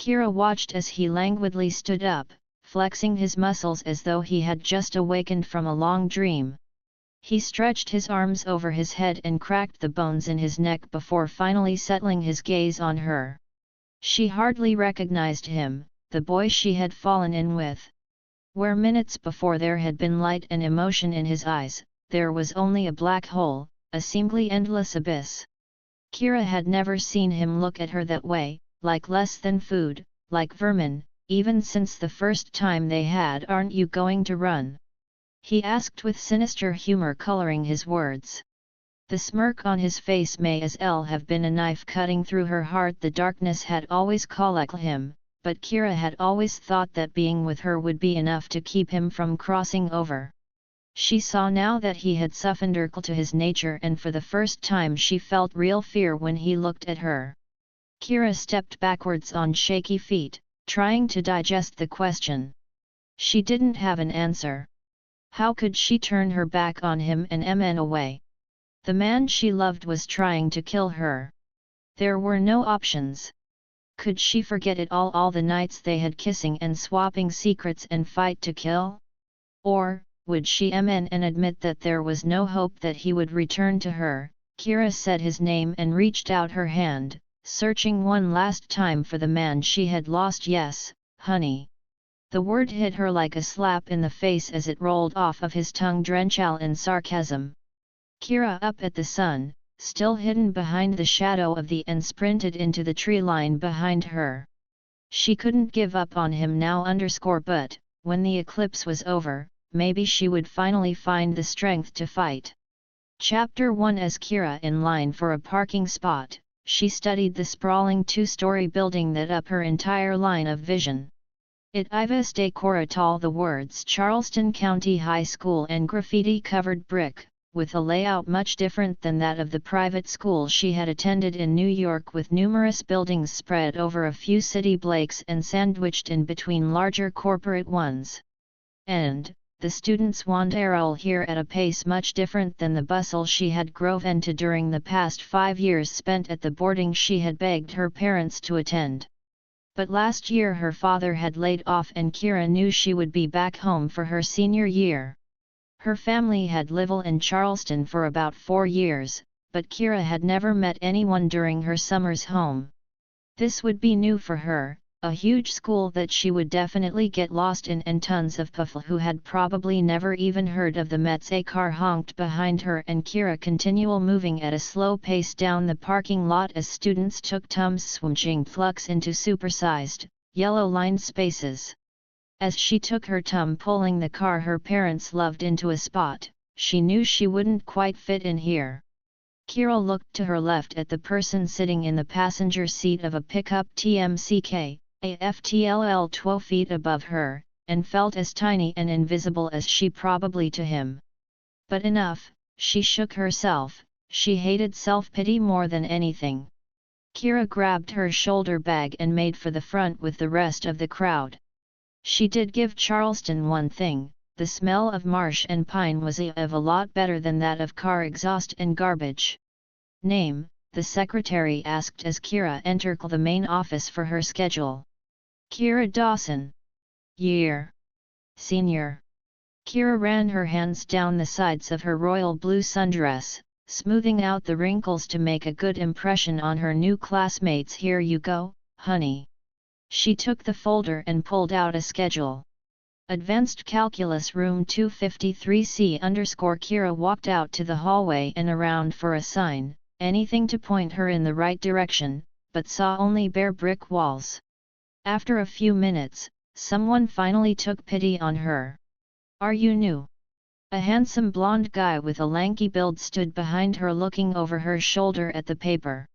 Kira watched as he languidly stood up, flexing his muscles as though he had just awakened from a long dream. He stretched his arms over his head and cracked the bones in his neck before finally settling his gaze on her. She hardly recognized him, the boy she had fallen in with. Where minutes before there had been light and emotion in his eyes, there was only a black hole, a seemingly endless abyss. Kira had never seen him look at her that way, like less than food, like vermin, even since the first time they had "Aren't you going to run?" he asked with sinister humor coloring his words. The smirk on his face may as well have been a knife cutting through her heart. The darkness had always called him, but Kira had always thought that being with her would be enough to keep him from crossing over. She saw now that he had softened her to his nature, and for the first time she felt real fear when he looked at her. Kira stepped backwards on shaky feet, trying to digest the question. She didn't have an answer. How could she turn her back on him and mn away? The man she loved was trying to kill her. There were no options. Could she forget it all the nights they had kissing and swapping secrets and fight to kill? Or, would she mn and admit that there was no hope that he would return to her? Kira said his name and reached out her hand, searching one last time for the man she had lost. Yes, honey. The word hit her like a slap in the face as it rolled off of his tongue, drenched in sarcasm. Kira up at the sun, still hidden behind the shadow of the and sprinted into the tree line behind her. She couldn't give up on him now. But, when the eclipse was over, maybe she would finally find the strength to fight. Chapter 1. As Kira in line for a parking spot, she studied the sprawling two-story building that up her entire line of vision. It Ives de Corotal, the words Charleston County High School, and graffiti-covered brick, with a layout much different than that of the private school she had attended in New York, with numerous buildings spread over a few city blocks and sandwiched in between larger corporate ones. And, the students wander here at a pace much different than the bustle she had grown into during the past 5 years spent at the boarding she had begged her parents to attend. But last year her father had laid off and Kira knew she would be back home for her senior year. Her family had lived in Charleston for about 4 years, but Kira had never met anyone during her summers home. This would be new for her, a huge school that she would definitely get lost in, and tons of people who had probably never even heard of the Mets. A car honked behind her and Kira continued moving at a slow pace down the parking lot as students took turns switching flux into supersized, yellow-lined spaces. As she took her turn pulling the car her parents loved into a spot, she knew she wouldn't quite fit in here. Kira looked to her left at the person sitting in the passenger seat of a pickup TMCK, AFTLL 12 feet above her, and felt as tiny and invisible as she probably to him. But enough, she shook herself, she hated self-pity more than anything. Kira grabbed her shoulder bag and made for the front with the rest of the crowd. She did give Charleston one thing, the smell of marsh and pine was a lot better than that of car exhaust and garbage. Name, the secretary asked as Kira entered the main office for her schedule. Kira Dawson. Year. Senior. Kira ran her hands down the sides of her royal blue sundress, smoothing out the wrinkles to make a good impression on her new classmates. Here you go, honey. She took the folder and pulled out a schedule. Advanced Calculus Room 253C. Kira walked out to the hallway and around for a sign, anything to point her in the right direction, but saw only bare brick walls. After a few minutes, someone finally took pity on her. Are you new? A handsome blonde guy with a lanky build stood behind her looking over her shoulder at the paper.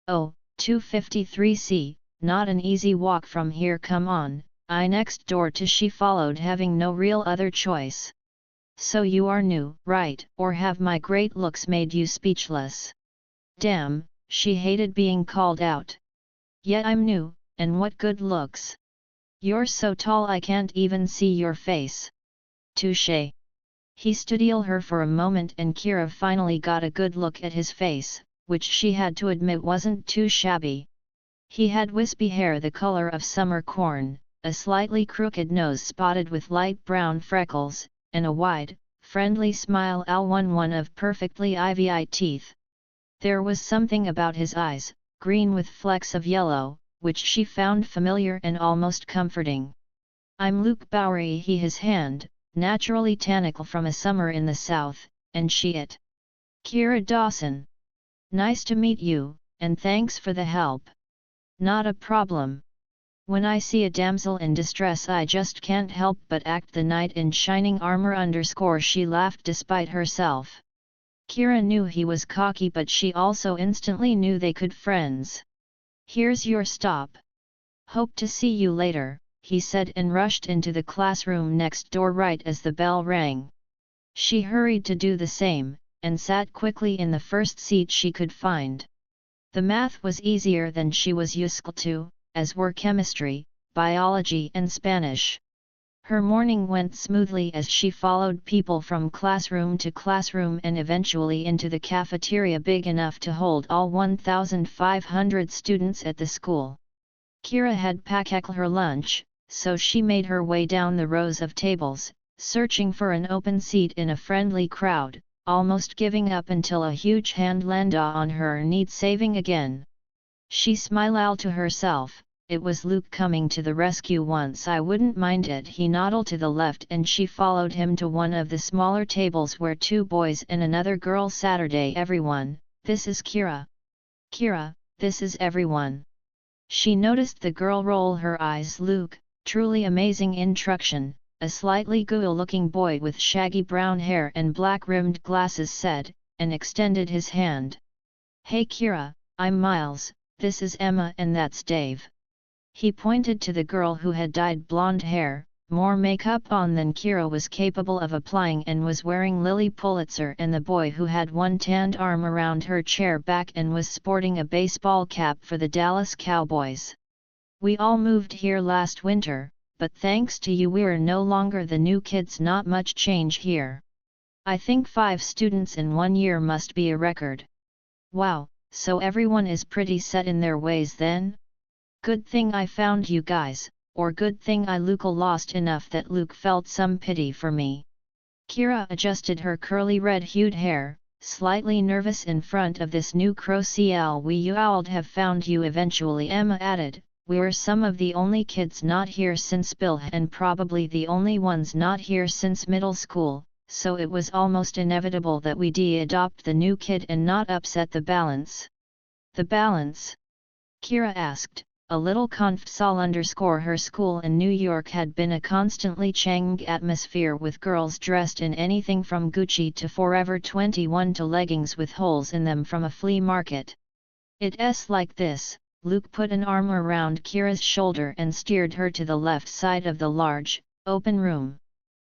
Oh, 253C, not an easy walk from here. Come on, I next door to, she followed, having no real other choice. So you are new, right? Or have my great looks made you speechless? Damn, she hated being called out. Yet I'm new, and what good looks. You're so tall I can't even see your face. Touché. He studied her for a moment and Kira finally got a good look at his face, which she had to admit wasn't too shabby. He had wispy hair the color of summer corn, a slightly crooked nose spotted with light brown freckles, and a wide, friendly smile one of perfectly ivy-eyed teeth. There was something about his eyes, green with flecks of yellow, which she found familiar and almost comforting. "I'm Luke Bowery," he his hand, naturally tannical from a summer in the south, and she it. "Kira Dawson. Nice to meet you, and thanks for the help." "Not a problem. When I see a damsel in distress I just can't help but act the knight in shining armor." She laughed despite herself. Kira knew he was cocky, but she also instantly knew they could friends. "Here's your stop. Hope to see you later," he said and rushed into the classroom next door right as the bell rang. She hurried to do the same, and sat quickly in the first seat she could find. The math was easier than she was used to, as were chemistry, biology and Spanish. Her morning went smoothly as she followed people from classroom to classroom and eventually into the cafeteria big enough to hold all 1,500 students at the school. Kira had packed her lunch, so she made her way down the rows of tables, searching for an open seat in a friendly crowd, almost giving up until a huge hand landed on her knee saving again. She smiled to herself. It was Luke coming to the rescue once. "I wouldn't mind it." He nodded to the left and she followed him to one of the smaller tables where two boys and another girl sat. "Everyone, this is Kira. Kira, this is everyone." She noticed the girl roll her eyes. "Luke, truly amazing introduction," a slightly ghoul-looking boy with shaggy brown hair and black-rimmed glasses said, and extended his hand. "Hey Kira, I'm Miles, this is Emma and that's Dave." He pointed to the girl who had dyed blonde hair, more makeup on than Kira was capable of applying and was wearing Lily Pulitzer, and the boy who had one tanned arm around her chair back and was sporting a baseball cap for the Dallas Cowboys. "We all moved here last winter, but thanks to you we're no longer the new kids. Not much change here. I think 5 students in 1 year must be a record." "Wow, so everyone is pretty set in their ways then? Good thing I found you guys, or good thing I Luke lost enough that Luke felt some pity for me." Kira adjusted her curly red-hued hair, slightly nervous in front of this new crow. "We all'd have found you eventually," Emma added. "We're some of the only kids not here since Bill and probably the only ones not here since middle school, so it was almost inevitable that we adopt the new kid and not upset the balance." "The balance?" Kira asked, a little confused. Her school in New York had been a constantly changing atmosphere with girls dressed in anything from Gucci to Forever 21 to leggings with holes in them from a flea market. "It's like this." Luke put an arm around Kira's shoulder and steered her to the left side of the large, open room.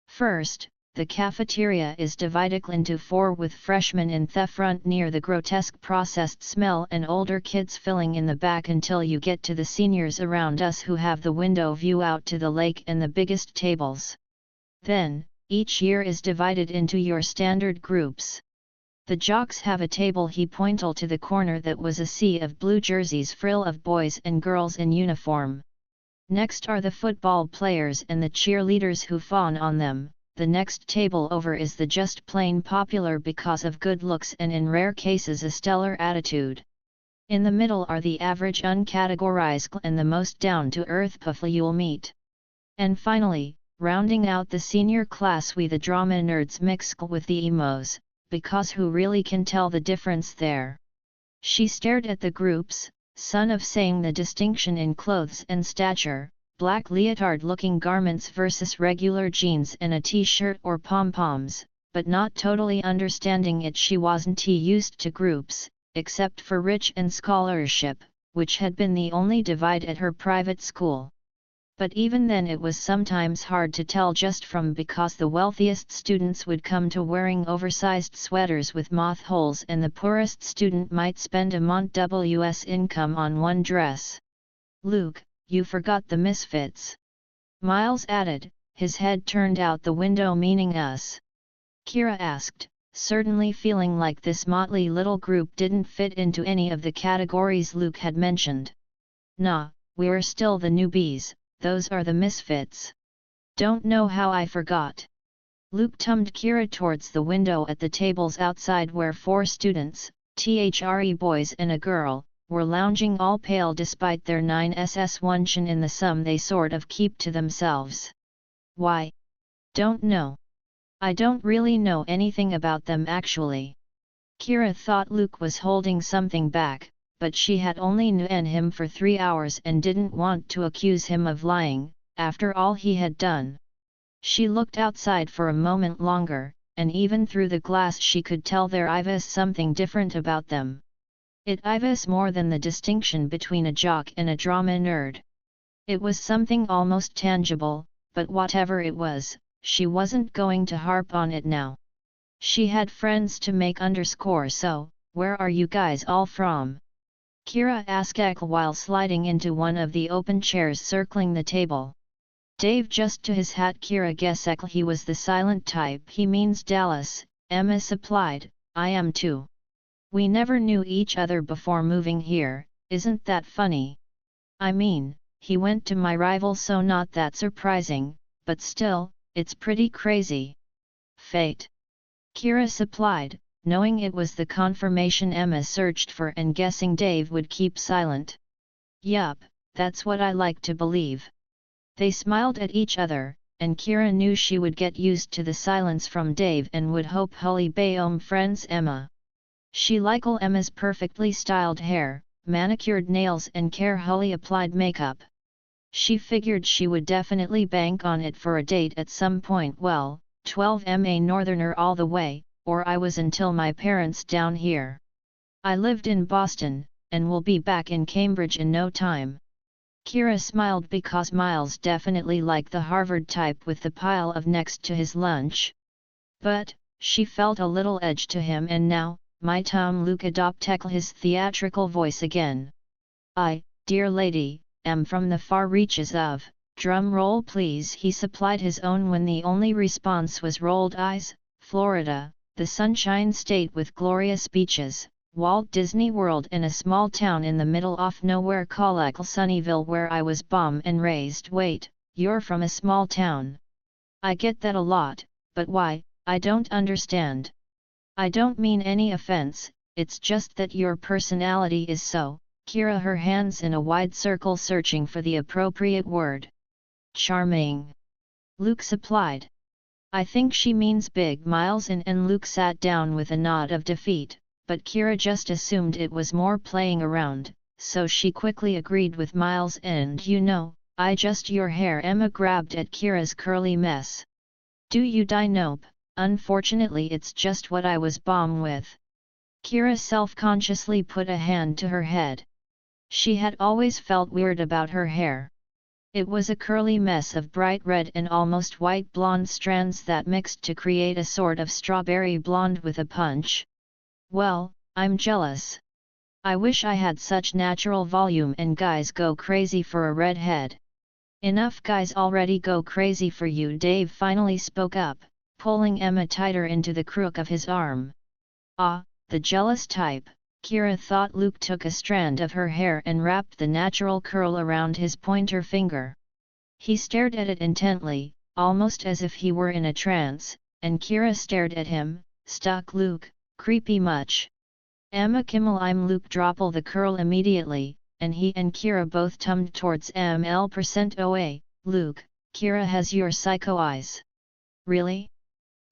"First, the cafeteria is divided into 4 with freshmen in the front near the grotesque processed smell and older kids filling in the back until you get to the seniors around us who have the window view out to the lake and the biggest tables. Then, each year is divided into your standard groups. The jocks have a table." He pointed to the corner that was a sea of blue jerseys frill of boys and girls in uniform. "Next are the football players and the cheerleaders who fawn on them. The next table over is the just plain popular because of good looks and in rare cases a stellar attitude. In the middle are the average uncategorized and the most down-to-earth puffy you'll meet. And finally, rounding out the senior class we the drama nerds mixed with the emos, because who really can tell the difference there?" She stared at the groups, son of saying the distinction in clothes and stature, black leotard-looking garments versus regular jeans and a t-shirt or pom-poms, but not totally understanding it. She wasn't used to groups, except for rich and scholarship, which had been the only divide at her private school. But even then it was sometimes hard to tell just from because the wealthiest students would come to wearing oversized sweaters with moth holes and the poorest student might spend a month's income on one dress. "Luke, you forgot the misfits," Miles added, his head turned out the window. "Meaning us?" Kira asked, certainly feeling like this motley little group didn't fit into any of the categories Luke had mentioned. Nah, we're still the newbies, those are the misfits. Don't know how I forgot. Luke tummed Kira towards the window at the tables outside where 4 students, THRE boys and a girl, were lounging all pale despite their 9ss1 chin in the sum they sort of keep to themselves. Why? Don't know. I don't really know anything about them actually. Kira thought Luke was holding something back, but she had only known him for 3 hours and didn't want to accuse him of lying, after all he had done. She looked outside for a moment longer, and even through the glass she could tell there was something different about them. It was more than the distinction between a jock and a drama nerd. It was something almost tangible, but whatever it was, she wasn't going to harp on it now. She had friends to make so, where are you guys all from? Kira asked while sliding into one of the open chairs circling the table. Dave just to his hat. Kira guessed he was the silent type. He means Dallas, Emma supplied, I am too. We never knew each other before moving here, isn't that funny? I mean, he went to my rival so not that surprising, but still, it's pretty crazy. Fate. Kira supplied, knowing it was the confirmation Emma searched for and guessing Dave would keep silent. Yup, that's what I like to believe. They smiled at each other, and Kira knew she would get used to the silence from Dave and would hope Hully Bayom friends Emma. She liked Emma's perfectly styled hair, manicured nails and carefully applied makeup. She figured she would definitely bank on it for a date at some point. Well, 12 Northerner all the way, or I was until my parents down here. I lived in Boston, and will be back in Cambridge in no time. Kira smiled because Miles definitely liked the Harvard type with the pile of next to his lunch. But, she felt a little edge to him and now, my Tom Luke adopted his theatrical voice again. I, dear lady, am from the far reaches of, drum roll please. He supplied his own when the only response was rolled eyes. Florida, the Sunshine State with glorious beaches, Walt Disney World and a small town in the middle of nowhere called Sunnyvale where I was born and raised. Wait, you're from a small town? I get that a lot, but why? I don't understand. I don't mean any offense, it's just that your personality is so, Kira her hands in a wide circle searching for the appropriate word. Charming. Luke supplied. I think she means big. Miles and Luke sat down with a nod of defeat, but Kira just assumed it was more playing around, so she quickly agreed with Miles and you know, I just your hair. Emma grabbed at Kira's curly mess. Do you nope, unfortunately it's just what I was born with. Kira self-consciously put a hand to her head. She had always felt weird about her hair. It was a curly mess of bright red and almost white blonde strands that mixed to create a sort of strawberry blonde with a punch. Well, I'm jealous. I wish I had such natural volume and guys go crazy for a redhead. Enough guys already go crazy for you. Dave finally spoke up, pulling Emma tighter into the crook of his arm. Ah, the jealous type, Kira thought. Luke took a strand of her hair and wrapped the natural curl around his pointer finger. He stared at it intently, almost as if he were in a trance, and Kira stared at him, stuck. Luke, creepy much? Emma Kimmel. I'm Luke. Dropple the curl immediately, and he and Kira both tummed towards ML%OA. Luke, Kira has your psycho eyes. Really?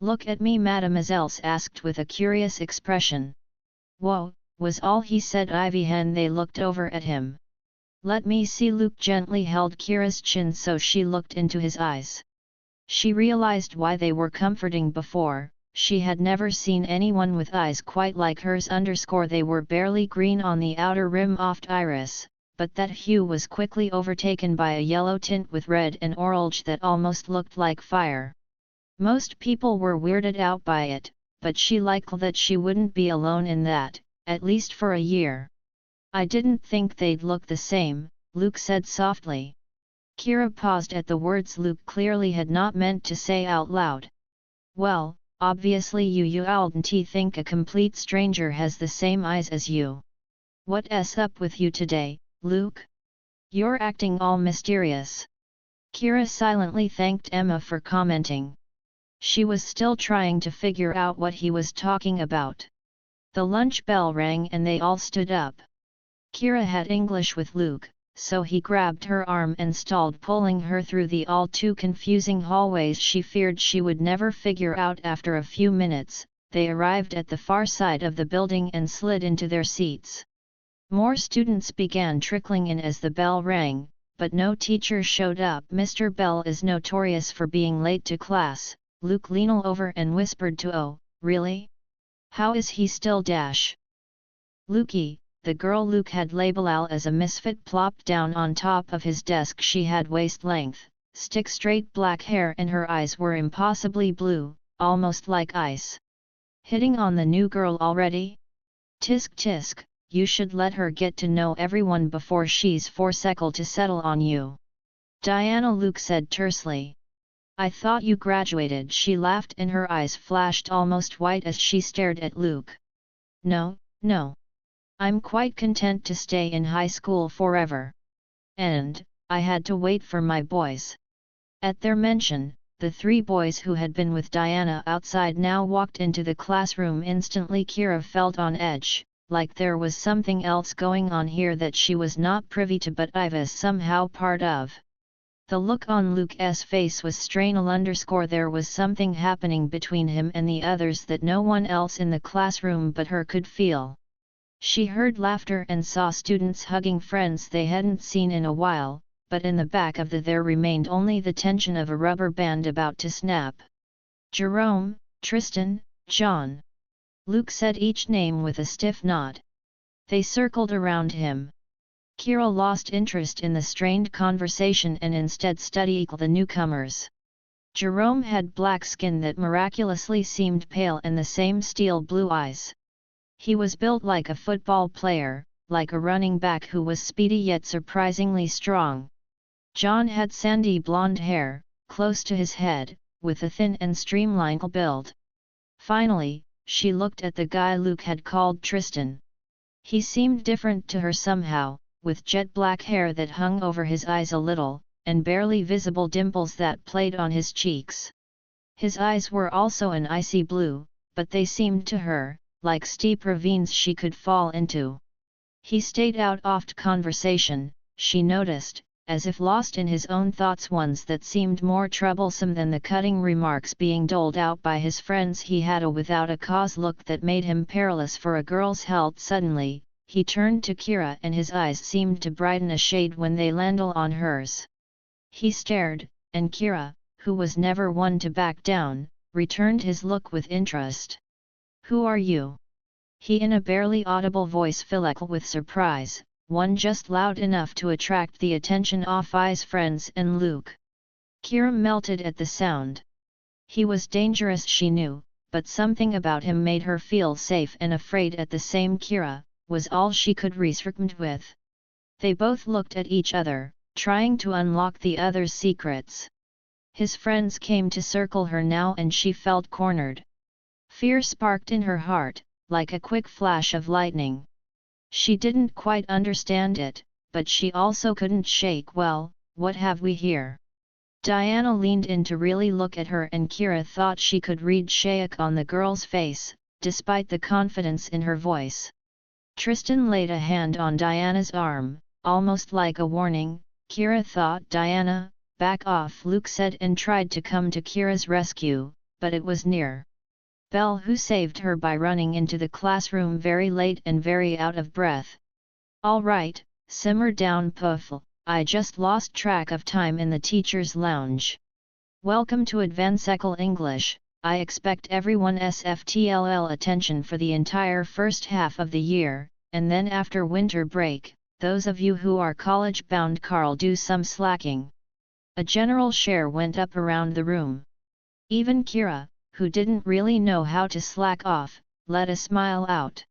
Look at me, mademoiselle asked with a curious expression. Whoa, was all he said. Ivy hen. They looked over at him. Let me see. Luke gently held Kira's chin so she looked into his eyes. She realized why they were comforting before. She had never seen anyone with eyes quite like hers. They were barely green on the outer rim of iris, but that hue was quickly overtaken by a yellow tint with red and orange that almost looked like fire. Most people were weirded out by it, but she liked that she wouldn't be alone in that, at least for a year. I didn't think they'd look the same, Luke said softly. Kira paused at the words Luke clearly had not meant to say out loud. Well, obviously you wouldn't think a complete stranger has the same eyes as you. What's up with you today, Luke? You're acting all mysterious. Kira silently thanked Emma for commenting. She was still trying to figure out what he was talking about. The lunch bell rang and they all stood up. Kira had English with Luke, so he grabbed her arm and stalled, pulling her through the all too confusing hallways she feared she would never figure out. After a few minutes, they arrived at the far side of the building and slid into their seats. More students began trickling in as the bell rang, but no teacher showed up. Mr. Bell is notorious for being late to class, Luke leaned over and whispered to Oh, really? How is he still? Lukey, the girl Luke had labeled as a misfit, plopped down on top of his desk. She had waist-length, stick-straight black hair and her eyes were impossibly blue, almost like ice. Hitting on the new girl already? Tisk tisk, you should let her get to know everyone before she's forced to settle on you. Diana, Luke said tersely. I thought you graduated. She laughed and her eyes flashed almost white as she stared at Luke. No, no. I'm quite content to stay in high school forever. And, I had to wait for my boys. At their mention, the three boys who had been with Diana outside now walked into the classroom. Instantly Kira felt on edge, like there was something else going on here that she was not privy to but I was somehow part of. The look on Luke's face was strained. There was something happening between him and the others that no one else in the classroom but her could feel. She heard laughter and saw students hugging friends they hadn't seen in a while, but in the back of there remained only the tension of a rubber band about to snap. Jerome, Tristan, John. Luke said each name with a stiff nod. They circled around him. Kira lost interest in the strained conversation and instead studied the newcomers. Jerome had black skin that miraculously seemed pale and the same steel blue eyes. He was built like a football player, like a running back who was speedy yet surprisingly strong. John had sandy blonde hair, close to his head, with a thin and streamlined build. Finally, she looked at the guy Luke had called Tristan. He seemed different to her somehow, with jet black hair that hung over his eyes a little, and barely visible dimples that played on his cheeks. His eyes were also an icy blue, but they seemed to her like steep ravines she could fall into. He stayed out of conversation, she noticed, as if lost in his own thoughts, ones that seemed more troublesome than the cutting remarks being doled out by his friends. He had a without a cause look that made him perilous for a girl's health. Suddenly, he turned to Kira and his eyes seemed to brighten a shade when they landed on hers. He stared, and Kira, who was never one to back down, returned his look with interest. Who are you? He, in a barely audible voice filled with surprise, one just loud enough to attract the attention of his friends and Luke. Kira melted at the sound. He was dangerous, she knew, but something about him made her feel safe and afraid at the same. Kira was all she could respond with. They both looked at each other, trying to unlock the other's secrets. His friends came to circle her now and she felt cornered. Fear sparked in her heart, like a quick flash of lightning. She didn't quite understand it, but she also couldn't shake. Well, what have we here? Diana leaned in to really look at her and Kira thought she could read shock on the girl's face, despite the confidence in her voice. Tristan laid a hand on Diana's arm, almost like a warning. Kira thought. Diana, back off, Luke said and tried to come to Kira's rescue, but it was near. Belle, who saved her by running into the classroom very late and very out of breath. All right, simmer down, Puffle, I just lost track of time in the teacher's lounge. Welcome to Advanced English. I expect everyone's FTLL attention for the entire first half of the year, and then after winter break, those of you who are college-bound, Carl, do some slacking. A general cheer went up around the room. Even Kira, who didn't really know how to slack off, let a smile out.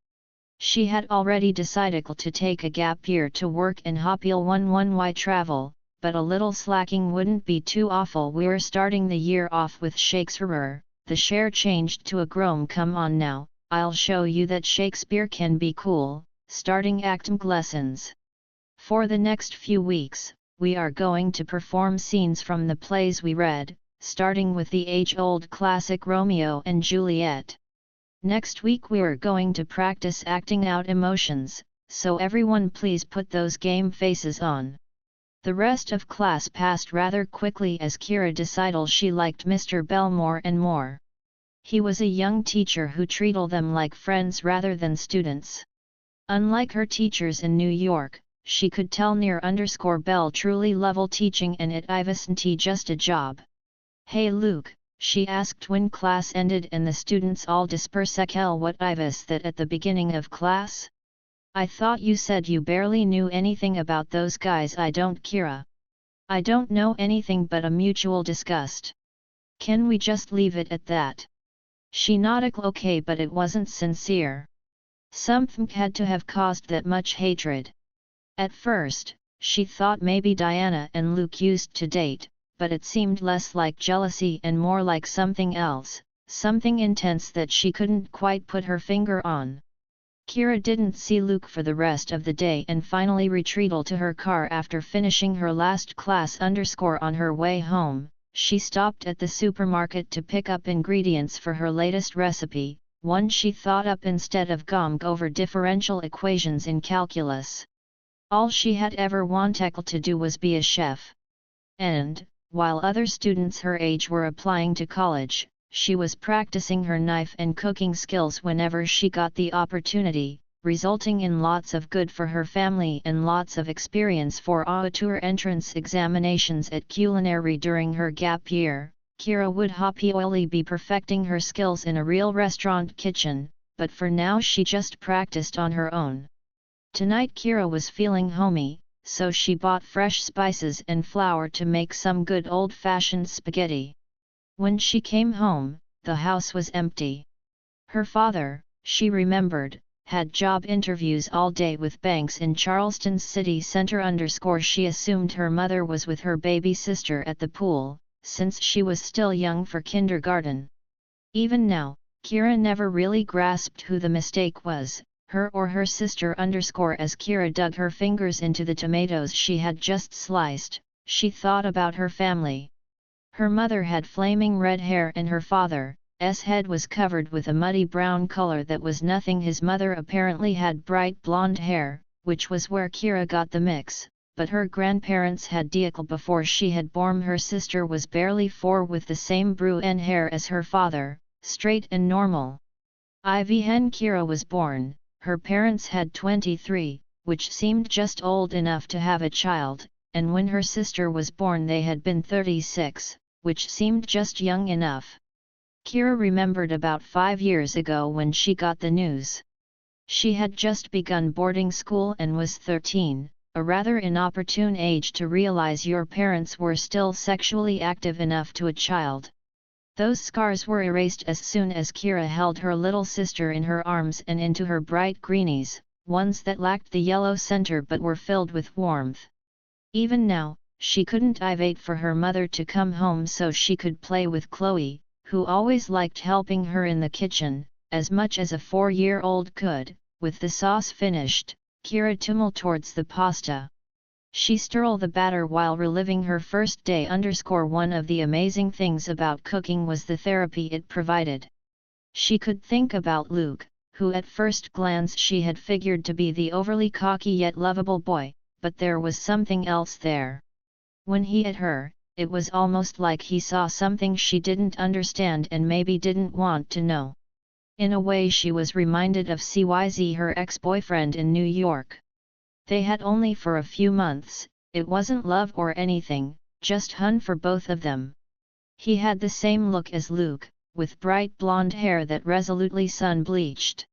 She had already decided to take a gap year to work and Hopil 11Y travel, but a little slacking wouldn't be too awful. We're starting the year off with Shakespeare. The share changed to a groan. Come on now, I'll show you that Shakespeare can be cool. Starting acting lessons. For the next few weeks, we are going to perform scenes from the plays we read, starting with the age-old classic Romeo and Juliet. Next week we are going to practice acting out emotions, so everyone please put those game faces on. The rest of class passed rather quickly as Kira decided she liked Mr. Bell more and more. He was a young teacher who treated them like friends rather than students. Unlike her teachers in New York, she could tell near Bell truly loved teaching and it wasn't just a job. "Hey Luke," she asked when class ended and the students all dispersed. "What was that at the beginning of class? I thought you said you barely knew anything about those guys." "I don't, Kira. I don't know anything but a mutual disgust. Can we just leave it at that?" She nodded. "Okay, but it wasn't sincere. Something had to have caused that much hatred." At first, she thought maybe Diana and Luke used to date, but it seemed less like jealousy and more like something else, something intense that she couldn't quite put her finger on. Kira didn't see Luke for the rest of the day and finally retreated to her car after finishing her last class. On her way home, she stopped at the supermarket to pick up ingredients for her latest recipe, one she thought up instead of going over differential equations in calculus. All she had ever wanted to do was be a chef. And, while other students her age were applying to college, she was practicing her knife and cooking skills whenever she got the opportunity, resulting in lots of good for her family and lots of experience for auteur entrance examinations at culinary. During her gap year, Kira would hopefully be perfecting her skills in a real restaurant kitchen, but for now she just practiced on her own. Tonight Kira was feeling homey, so she bought fresh spices and flour to make some good old-fashioned spaghetti. When she came home, the house was empty. Her father, she remembered, had job interviews all day with banks in Charleston's city center. She assumed her mother was with her baby sister at the pool, since she was still young for kindergarten. Even now, Kira never really grasped who the mistake was, her or her sister. As Kira dug her fingers into the tomatoes she had just sliced, she thought about her family. Her mother had flaming red hair and her father's head was covered with a muddy brown color that was nothing. His mother apparently had bright blonde hair, which was where Kira got the mix, but her grandparents had died before she had born. Her sister was barely 4 with the same brune hair as her father, straight and normal. When Kira was born, her parents had 23, which seemed just old enough to have a child, and when her sister was born they had been 36, which seemed just young enough. Kira remembered about 5 years ago when she got the news. She had just begun boarding school and was 13, a rather inopportune age to realize your parents were still sexually active enough to a child. Those scars were erased as soon as Kira held her little sister in her arms and into her bright greenies, ones that lacked the yellow center but were filled with warmth. Even now, she couldn't wait for her mother to come home so she could play with Chloe, who always liked helping her in the kitchen, as much as a 4-year-old could. With the sauce finished, Kira tumbled towards the pasta. She stirred the batter while reliving her first day. One of the amazing things about cooking was the therapy it provided. She could think about Luke, who at first glance she had figured to be the overly cocky yet lovable boy, but there was something else there. When he ate her, it was almost like he saw something she didn't understand and maybe didn't want to know. In a way she was reminded of CYZ, her ex-boyfriend in New York. They had only for a few months, it wasn't love or anything, just fun for both of them. He had the same look as Luke, with bright blonde hair that resolutely sun-bleached.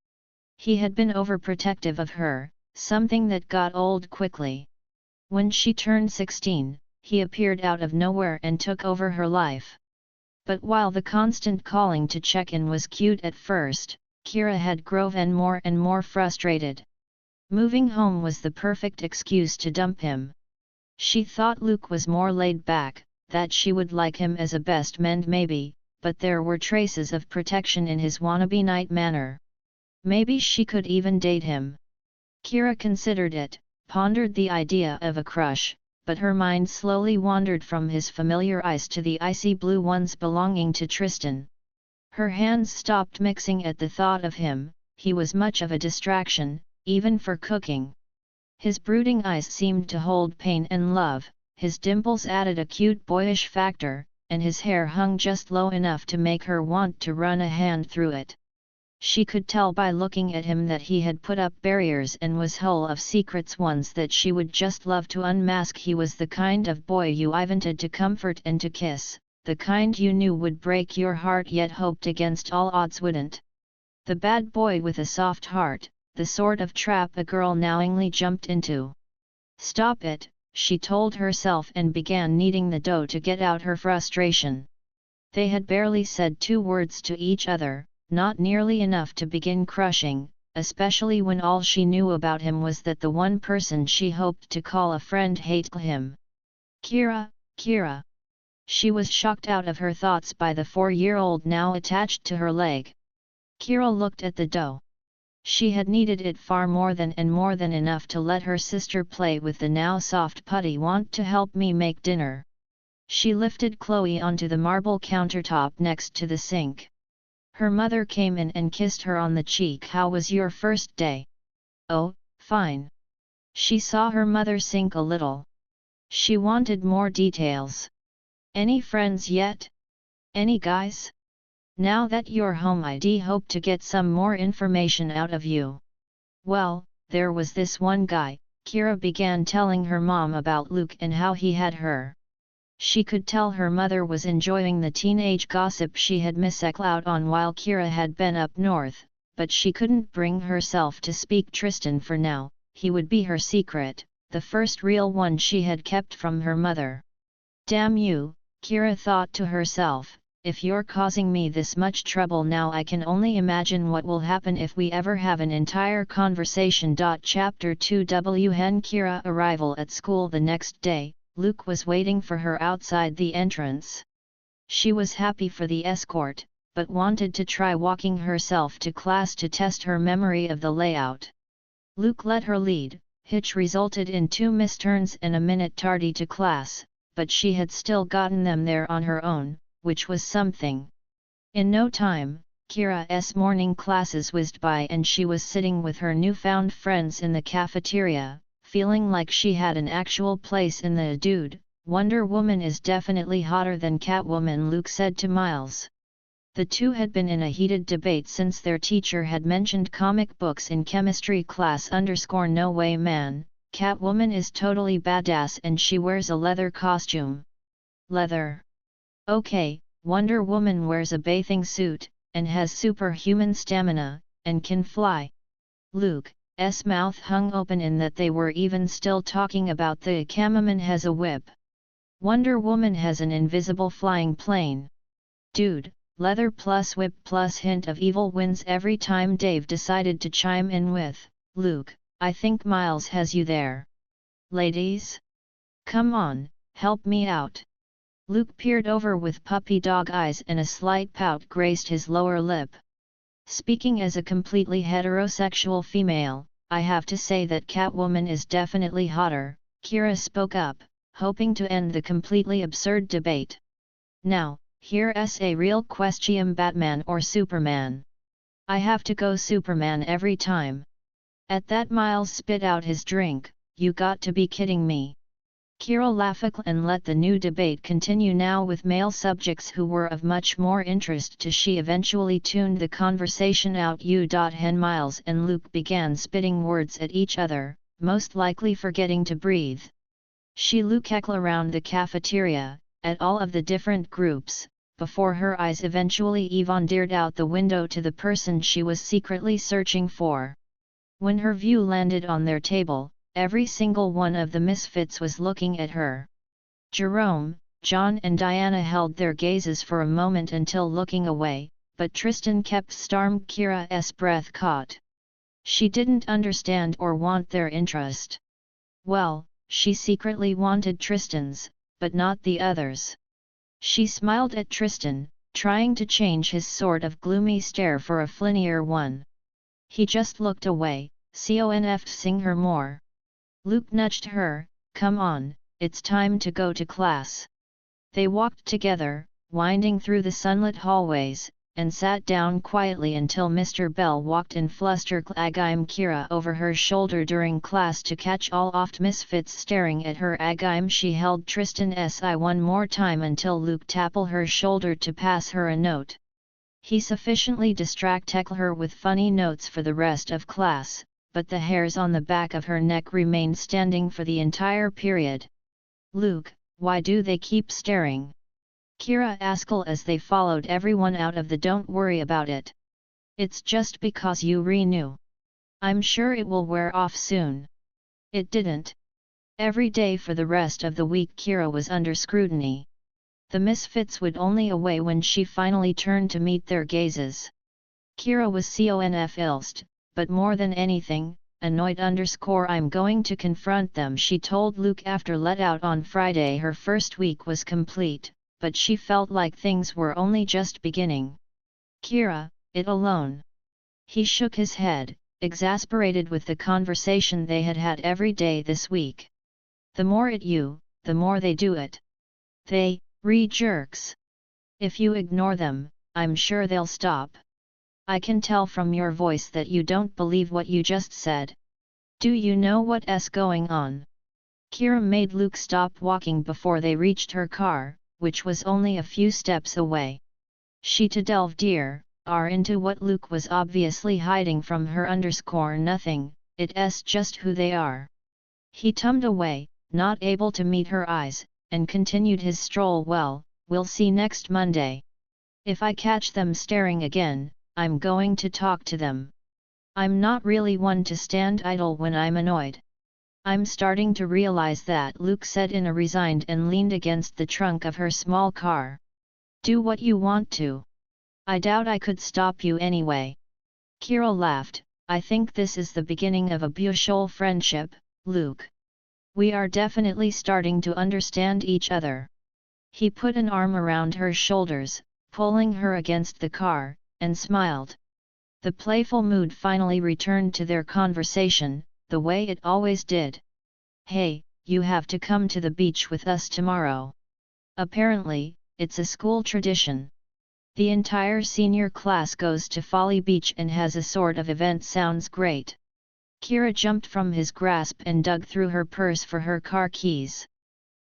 He had been overprotective of her, something that got old quickly. When she turned 16, he appeared out of nowhere and took over her life. But while the constant calling to check in was cute at first, Kira had grown more and more frustrated. Moving home was the perfect excuse to dump him. She thought Luke was more laid back, that she would like him as a best friend maybe, but there were traces of protection in his wannabe knight manner. Maybe she could even date him. Kira considered it, pondered the idea of a crush, but her mind slowly wandered from his familiar eyes to the icy blue ones belonging to Tristan. Her hands stopped mixing at the thought of him. He was much of a distraction, even for cooking. His brooding eyes seemed to hold pain and love, his dimples added a cute boyish factor, and his hair hung just low enough to make her want to run a hand through it. She could tell by looking at him that he had put up barriers and was full of secrets, ones that she would just love to unmask. He was the kind of boy you wanted to comfort and to kiss, the kind you knew would break your heart yet hoped against all odds wouldn't. The bad boy with a soft heart, the sort of trap a girl knowingly jumped into. Stop it, she told herself and began kneading the dough to get out her frustration. They had barely said 2 words to each other, not nearly enough to begin crushing, especially when all she knew about him was that the one person she hoped to call a friend hated him. Kira, Kira. She was shocked out of her thoughts by the 4-year-old now attached to her leg. Kira looked at the dough. She had kneaded it far more than enough to let her sister play with the now soft putty. Want to help me make dinner? She lifted Chloe onto the marble countertop next to the sink. Her mother came in and kissed her on the cheek. How was your first day? Oh, fine. She saw her mother sink a little. She wanted more details. Any friends yet? Any guys? Now that you're home, I'd hope to get some more information out of you. Well, there was this one guy. Kira began telling her mom about Luke and how he had her. She could tell her mother was enjoying the teenage gossip she had missed out on while Kira had been up north, but she couldn't bring herself to speak Tristan for now. He would be her secret, the first real one she had kept from her mother. Damn you, Kira thought to herself, if you're causing me this much trouble now, I can only imagine what will happen if we ever have an entire conversation. Chapter 2 When Kira arrival at school the next day, Luke was waiting for her outside the entrance. She was happy for the escort, but wanted to try walking herself to class to test her memory of the layout. Luke let her lead, which resulted in 2 misturns and a minute tardy to class, but she had still gotten them there on her own, which was something. In no time, Kira's morning classes whizzed by and she was sitting with her newfound friends in the cafeteria, feeling like she had an actual place in the dude. Wonder Woman is definitely hotter than Catwoman, Luke said to Miles. The two had been in a heated debate since their teacher had mentioned comic books in chemistry class. No way man, Catwoman is totally badass and she wears a leather costume. Leather? Okay, Wonder Woman wears a bathing suit, and has superhuman stamina, and can fly. Luke's mouth hung open in that they were even still talking about the Catwoman has a whip. Wonder Woman has an invisible flying plane. Dude, leather plus whip plus hint of evil wins every time. Dave decided to chime in with, Luke, I think Miles has you there. Ladies? Come on, help me out. Luke peered over with puppy dog eyes and a slight pout graced his lower lip. Speaking as a completely heterosexual female, I have to say that Catwoman is definitely hotter, Kira spoke up, hoping to end the completely absurd debate. Now, here's a real question, Batman or Superman? I have to go Superman every time. At that, Miles spit out his drink. You got to be kidding me. Kira laughed and let the new debate continue, now with male subjects who were of much more interest to she eventually tuned the conversation out. Hen Miles and Luke began spitting words at each other, most likely forgetting to breathe. She looked around the cafeteria, at all of the different groups, before her eyes eventually wandered out the window to the person she was secretly searching for. When her view landed on their table, every single one of the misfits was looking at her. Jerome, John and Diana held their gazes for a moment until looking away, but Tristan kept starm. Kira's breath caught. She didn't understand or want their interest. Well, she secretly wanted Tristan's, but not the others. She smiled at Tristan, trying to change his sort of gloomy stare for a funnier one. He just looked away, conf sing her more. Luke nudged her, "Come on, it's time to go to class." They walked together, winding through the sunlit hallways, and sat down quietly until Mr. Bell walked in flusterclagime Kira over her shoulder during class to catch all oft misfits staring at her agime. She held Tristan's eye one more time until Luke tapped her shoulder to pass her a note. He sufficiently distracted her with funny notes for the rest of class, but the hairs on the back of her neck remained standing for the entire period. "Luke, why do they keep staring?" Kira asked as they followed everyone out of the "Don't worry about it. It's just because you renew. I'm sure it will wear off soon." It didn't. Every day for the rest of the week Kira was under scrutiny. The misfits would only away when she finally turned to meet their gazes. Kira was confused, but more than anything, annoyed. "I'm going to confront them," she told Luke after let out on Friday. Her first week was complete, but she felt like things were only just beginning. "Kira, it alone." He shook his head, exasperated with the conversation they had had every day this week. "The more the more they do it. They, jerks. If you ignore them, I'm sure they'll stop. I can tell from your voice that you don't believe what you just said. Do you know what's going on?" Kira made Luke stop walking before they reached her car, which was only a few steps away. She delved into what Luke was obviously hiding from her. "Nothing, it's just who they are." He tummed away, not able to meet her eyes, and continued his stroll. "Well, we'll see next Monday. If I catch them staring again, I'm going to talk to them. I'm not really one to stand idle when I'm annoyed." "I'm starting to realize that," Luke said in a resigned and leaned against the trunk of her small car. "Do what you want to. I doubt I could stop you anyway." Kira laughed. "I think this is the beginning of a mutual friendship, Luke. We are definitely starting to understand each other." He put an arm around her shoulders, pulling her against the car, and smiled. The playful mood finally returned to their conversation, the way it always did. "Hey, you have to come to the beach with us tomorrow. Apparently, it's a school tradition. The entire senior class goes to Folly Beach and has a sort of event." "Sounds great." Kira jumped from his grasp and dug through her purse for her car keys.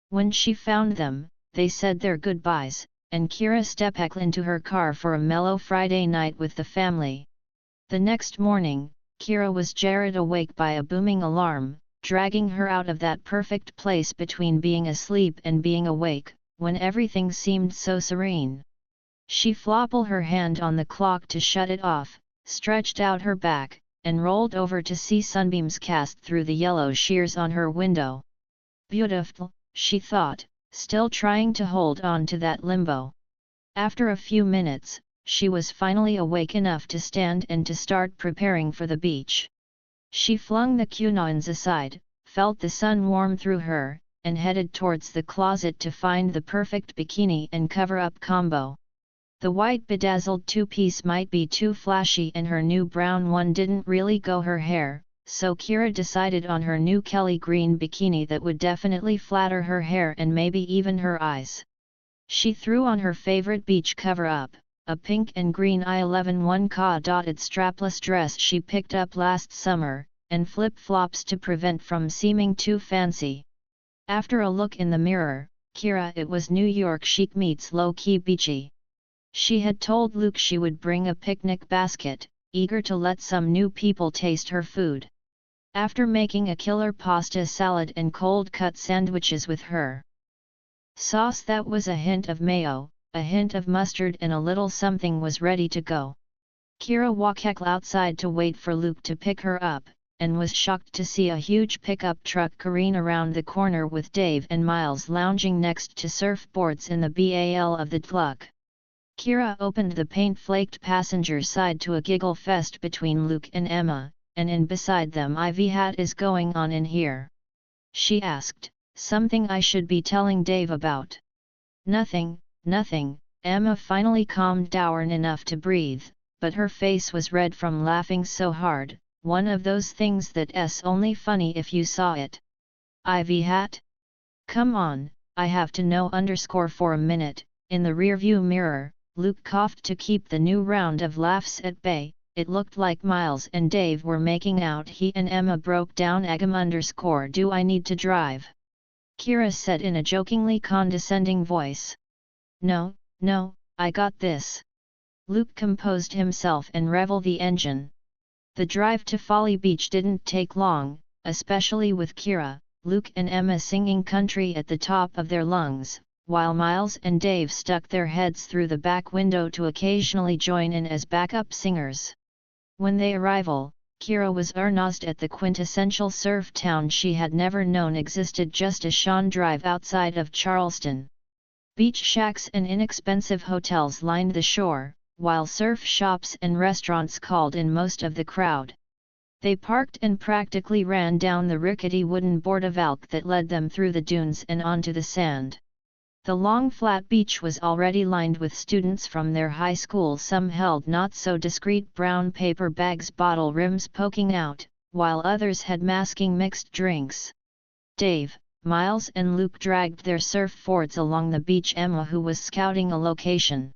When she found them, they said their goodbyes, and Kira stepped into her car for a mellow Friday night with the family. The next morning, Kira was jarred awake by a booming alarm, dragging her out of that perfect place between being asleep and being awake, when everything seemed so serene. She flopped her hand on the clock to shut it off, stretched out her back, and rolled over to see sunbeams cast through the yellow shears on her window. "Beautiful," she thought, still trying to hold on to that limbo. After a few minutes, she was finally awake enough to stand and to start preparing for the beach. She flung the quinones aside, felt the sun warm through her, and headed towards the closet to find the perfect bikini and cover-up combo. The white bedazzled two-piece might be too flashy and her new brown one didn't really go her hair, so Kira decided on her new Kelly green bikini that would definitely flatter her hair and maybe even her eyes. She threw on her favorite beach cover-up, a pink and green I-11 1K dotted strapless dress she picked up last summer, and flip-flops to prevent from seeming too fancy. After a look in the mirror, it was New York chic meets low-key beachy. She had told Luke she would bring a picnic basket, eager to let some new people taste her food. After making a killer pasta salad and cold-cut sandwiches with her sauce that was a hint of mayo, a hint of mustard and a little something was ready to go. Kira walked outside to wait for Luke to pick her up, and was shocked to see a huge pickup truck careen around the corner with Dave and Miles lounging next to surfboards in the ball of the truck. Kira opened the paint-flaked passenger side to a giggle fest between Luke and Emma, and in beside them. "Ivy, what is going on in here?" she asked. "Something I should be telling Dave about." Nothing," Emma finally calmed down enough to breathe, but her face was red from laughing so hard, one of those things that's only funny if you saw it. Ivy hat? Come on, I have to know for a minute. In the rearview mirror, Luke coughed to keep the new round of laughs at bay. It looked like Miles and Dave were making out. He and Emma broke down. Do I need to drive? Kira said in a jokingly condescending voice. No, no, I got this. Luke composed himself and revelled the engine. The drive to Folly Beach didn't take long, especially with Kira, Luke and Emma singing country at the top of their lungs, while Miles and Dave stuck their heads through the back window to occasionally join in as backup singers. When they arrived, Kira was aroused at the quintessential surf town she had never known existed just a short drive outside of Charleston. Beach shacks and inexpensive hotels lined the shore, while surf shops and restaurants called in most of the crowd. They parked and practically ran down the rickety wooden board of alk that led them through the dunes and onto the sand. The long flat beach was already lined with students from their high school. Some held not-so-discreet brown paper bags, bottle rims poking out, while others had masking mixed drinks. Dave, Miles and Luke dragged their surfboards along the beach. Emma, who was scouting a location.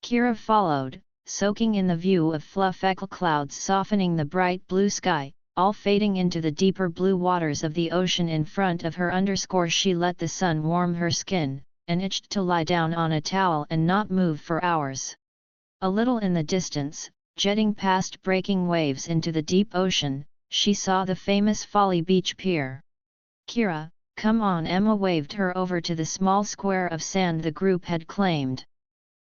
Kira followed, soaking in the view of fluffy clouds softening the bright blue sky, all fading into the deeper blue waters of the ocean in front of her. She let the sun warm her skin, and itched to lie down on a towel and not move for hours. A little in the distance, jetting past breaking waves into the deep ocean, she saw the famous Folly Beach Pier. Kira, come on! Emma waved her over to the small square of sand the group had claimed.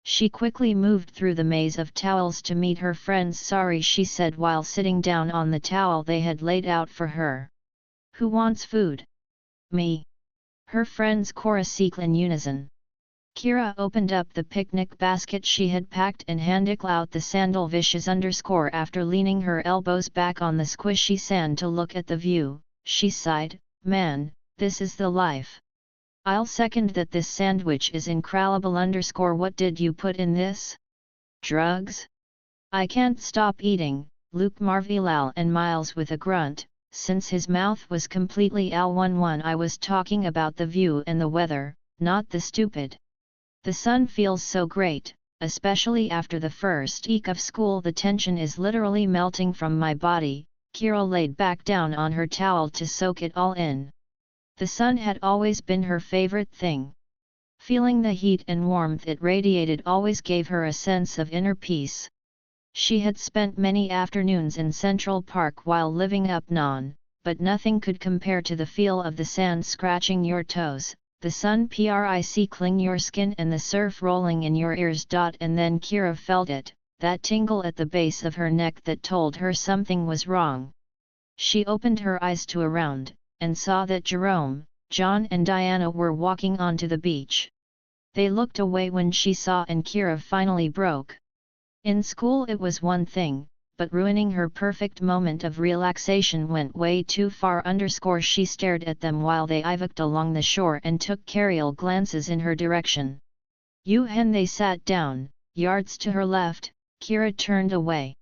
She quickly moved through the maze of towels to meet her friends. Sorry, she said while sitting down on the towel they had laid out for her. Who wants food? Me. Her friends chorused in unison. Kira opened up the picnic basket she had packed and handed out the sandalvishes. After leaning her elbows back on the squishy sand to look at the view, she sighed, man, this is the life. I'll second that. This sandwich is incredible. What did you put in this? Drugs? I can't stop eating, Luke marveled, and Miles with a grunt, since his mouth was completely L11. I was talking about the view and the weather, not the stupid. The sun feels so great, especially after the first week of school. The tension is literally melting from my body. Kira laid back down on her towel to soak it all in. The sun had always been her favorite thing. Feeling the heat and warmth it radiated always gave her a sense of inner peace. She had spent many afternoons in Central Park while living up north, but nothing could compare to the feel of the sand scratching your toes, the sun pricking your skin, and the surf rolling in your ears. And then Kira felt it, that tingle at the base of her neck that told her something was wrong. She opened her eyes to around, and saw that Jerome, John and Diana were walking onto the beach. They looked away when she saw, and Kira finally broke. In school it was one thing, but ruining her perfect moment of relaxation went way too far. She stared at them while they ivoked along the shore and took curious glances in her direction. They sat down, yards to her left. Kira turned away.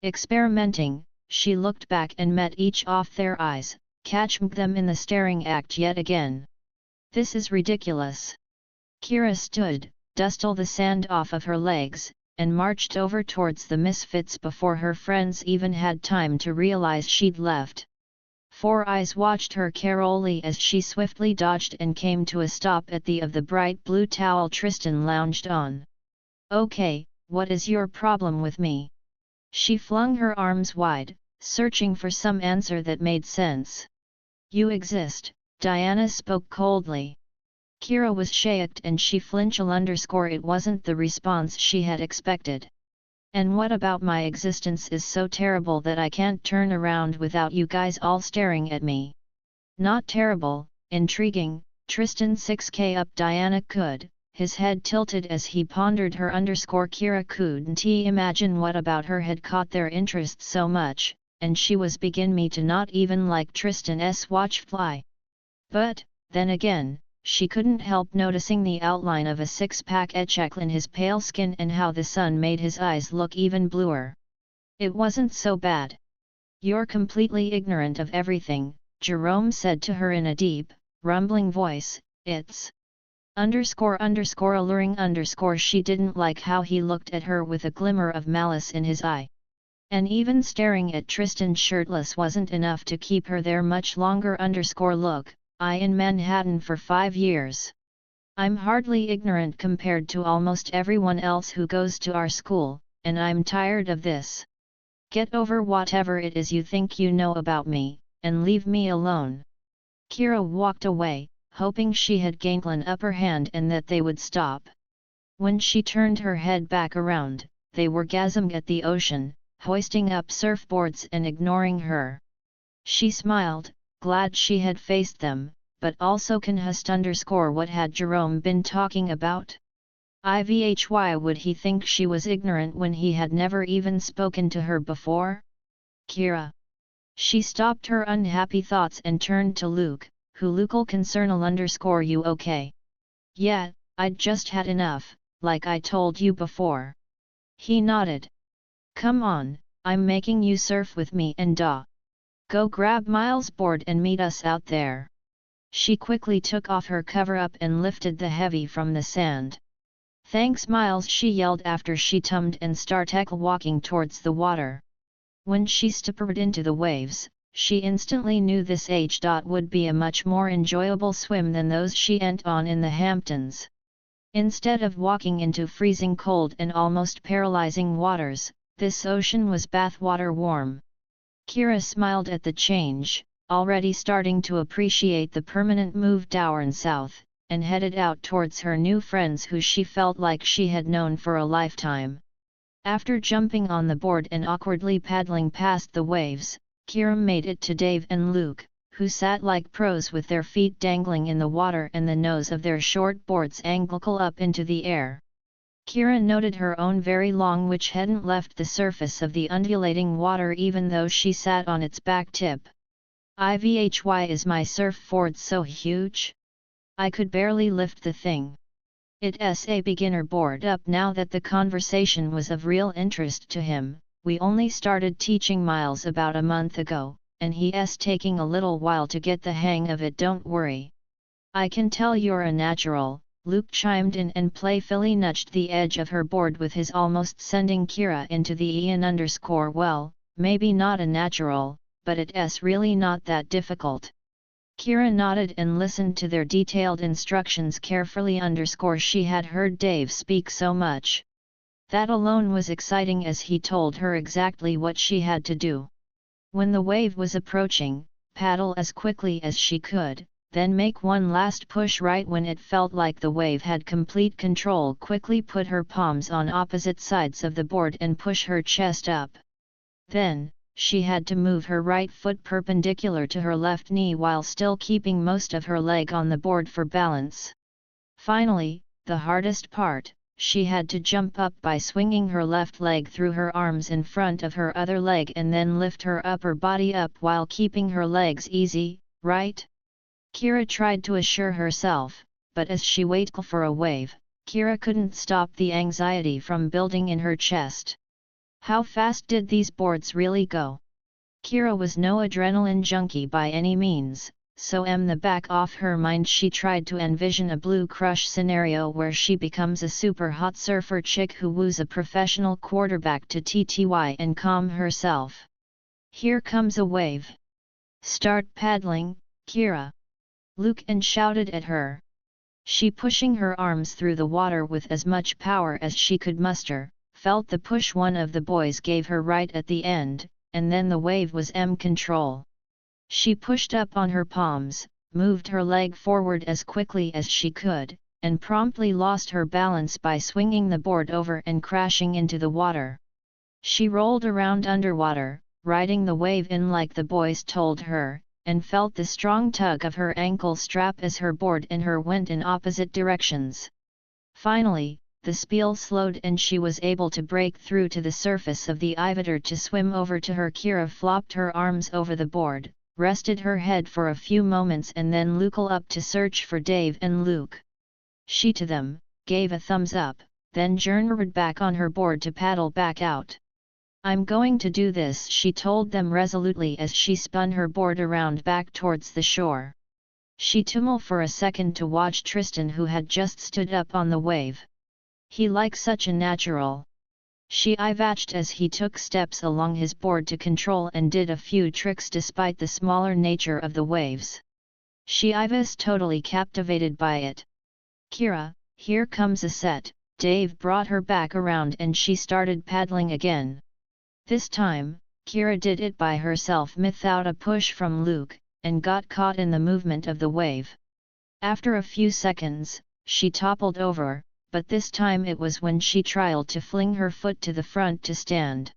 Experimenting, she looked back and met each of their eyes, catching them in the staring act yet again. This is ridiculous. Kira stood, dusted the sand off of her legs, and marched over towards the misfits before her friends even had time to realize she'd left. Four eyes watched her carefully as she swiftly dodged and came to a stop at the of the bright blue towel Tristan lounged on. Okay, what is your problem with me? She flung her arms wide, searching for some answer that made sense. You exist, Diana spoke coldly. Kira was shocked and she flinched. It wasn't the response she had expected. And what about my existence is so terrible that I can't turn around without you guys all staring at me? Not terrible, intriguing, Tristan 6K up. Diana could, his head tilted as he pondered her. Kira couldn't imagine what about her had caught their interest so much, and she was begin me to not even like Tristan's watch fly. But, then again, she couldn't help noticing the outline of a six-pack etchak in his pale skin and how the sun made his eyes look even bluer. It wasn't so bad. You're completely ignorant of everything, Jerome said to her in a deep, rumbling voice, "It's alluring she didn't like how he looked at her with a glimmer of malice in his eye. And even staring at Tristan shirtless wasn't enough to keep her there much longer look, I in Manhattan for 5 years. I'm hardly ignorant compared to almost everyone else who goes to our school, and I'm tired of this. Get over whatever it is you think you know about me, and leave me alone." Kira walked away, hoping she had gained an upper hand and that they would stop. When she turned her head back around, they were gazing at the ocean, hoisting up surfboards and ignoring her. She smiled, glad she had faced them, but also confused what had Jerome been talking about? Why would he think she was ignorant when he had never even spoken to her before? Kira. She stopped her unhappy thoughts and turned to Luke, who look'll you okay? Yeah, I'd just had enough, like I told you before. He nodded. Come on, I'm making you surf with me and go grab Miles' board and meet us out there. She quickly took off her cover-up and lifted the heavy from the sand. Thanks Miles, she yelled after she tumbled and started walking towards the water. When she stepped into the waves, she instantly knew this would be a much more enjoyable swim than those she went on in the Hamptons. Instead of walking into freezing cold and almost paralyzing waters, this ocean was bathwater warm. Kira smiled at the change, already starting to appreciate the permanent move down south, and headed out towards her new friends who she felt like she had known for a lifetime. After jumping on the board and awkwardly paddling past the waves, Kira made it to Dave and Luke, who sat like pros with their feet dangling in the water and the nose of their short boards angled up into the air. Kira noted her own very long which hadn't left the surface of the undulating water even though she sat on its back tip. Why is my surfboard so huge? I could barely lift the thing. It's a beginner board up now that the conversation was of real interest to him. We only started teaching Miles about a month ago, and he's taking a little while to get the hang of it. Don't worry. I can tell you're a natural, Luke chimed in and playfully nudged the edge of her board with his almost sending Kira into the well, maybe not a natural, but it's really not that difficult. Kira nodded and listened to their detailed instructions carefully. She had heard Dave speak so much. That alone was exciting as he told her exactly what she had to do. When the wave was approaching, paddle as quickly as she could, then make one last push right when it felt like the wave had complete control. Quickly put her palms on opposite sides of the board and push her chest up. Then, she had to move her right foot perpendicular to her left knee while still keeping most of her leg on the board for balance. Finally, the hardest part, she had to jump up by swinging her left leg through her arms in front of her other leg and then lift her upper body up while keeping her legs easy, right? Kira tried to assure herself, but as she waited for a wave, Kira couldn't stop the anxiety from building in her chest. How fast did these boards really go? Kira was no adrenaline junkie by any means, so in the back of her mind she tried to envision a Blue Crush scenario where she becomes a super hot surfer chick who woos a professional quarterback to TTY and calm herself. Here comes a wave. Start paddling, Kira. Luke shouted at her. She pushing her arms through the water with as much power as she could muster, felt the push one of the boys gave her right at the end, and then the wave was control. She pushed up on her palms, moved her leg forward as quickly as she could, and promptly lost her balance by swinging the board over and crashing into the water. She rolled around underwater, riding the wave in like the boys told her, and felt the strong tug of her ankle strap as her board and her went in opposite directions. Finally, the spiel slowed and she was able to break through to the surface of the water to swim over to her. Kira flopped her arms over the board, rested her head for a few moments and then looked up to search for Dave and Luke. She to them, gave a thumbs up, then journeyed back on her board to paddle back out. I'm going to do this, she told them resolutely as she spun her board around back towards the shore. She tumbled for a second to watch Tristan, who had just stood up on the wave. He like such a natural. She watched as he took steps along his board to control and did a few tricks despite the smaller nature of the waves. She was totally captivated by it. Kira, here comes a set. Dave brought her back around and she started paddling again. This time, Kira did it by herself without a push from Luke, and got caught in the movement of the wave. After a few seconds, she toppled over, but this time it was when she tried to fling her foot to the front to stand.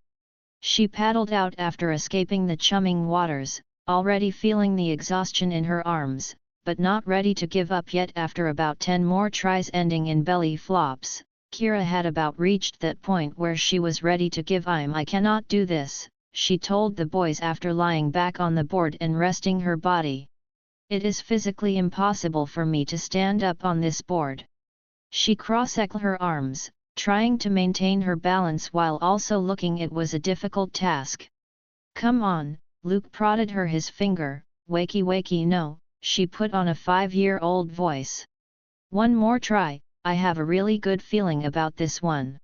She paddled out after escaping the chumming waters, already feeling the exhaustion in her arms, but not ready to give up yet. After about 10 more tries ending in belly flops, Kira had about reached that point where she was ready to give up. I cannot do this, she told the boys after lying back on the board and resting her body. It is physically impossible for me to stand up on this board. She crossed her arms, trying to maintain her balance while also looking. It was a difficult task. Come on, Luke prodded her his finger. Wakey wakey no, she put on a 5-year-old voice. One more try, I have a really good feeling about this one.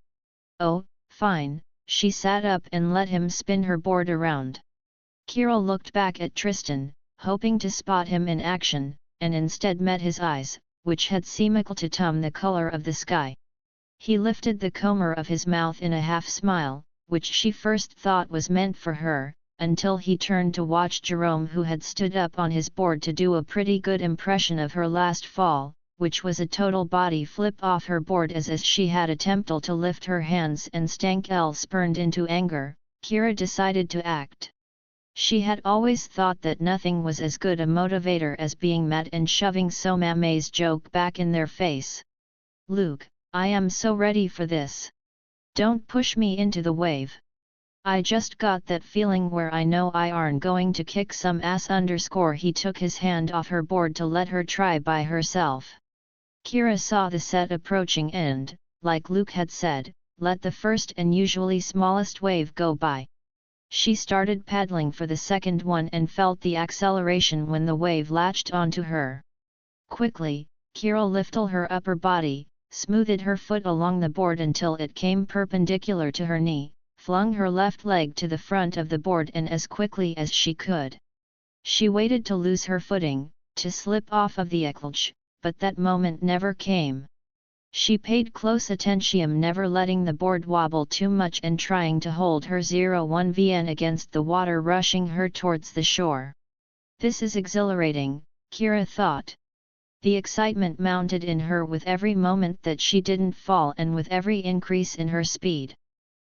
Oh, fine, she sat up and let him spin her board around. Kira looked back at Tristan, hoping to spot him in action, and instead met his eyes, which had seemed to the color of the sky. He lifted the corner of his mouth in a half-smile, which she first thought was meant for her, until he turned to watch Jerome, who had stood up on his board to do a pretty good impression of her last fall, which was a total body flip off her board as she had attempted to lift her hands and stank spurned into anger. Kira decided to act. She had always thought that nothing was as good a motivator as being mad and shoving Somama's joke back in their face. Luke, I am so ready for this. Don't push me into the wave. I just got that feeling where I know I aren't going to kick some ass. He took his hand off her board to let her try by herself. Kira saw the set approaching and, like Luke had said, let the first and usually smallest wave go by. She started paddling for the second one and felt the acceleration when the wave latched onto her. Quickly, Kira lifted her upper body, smoothed her foot along the board until it came perpendicular to her knee, flung her left leg to the front of the board and as quickly as she could. She waited to lose her footing, to slip off of the edge, but that moment never came. She paid close attention, never letting the board wobble too much and trying to hold her 0-1 VN against the water rushing her towards the shore. This is exhilarating, Kira thought. The excitement mounted in her with every moment that she didn't fall and with every increase in her speed.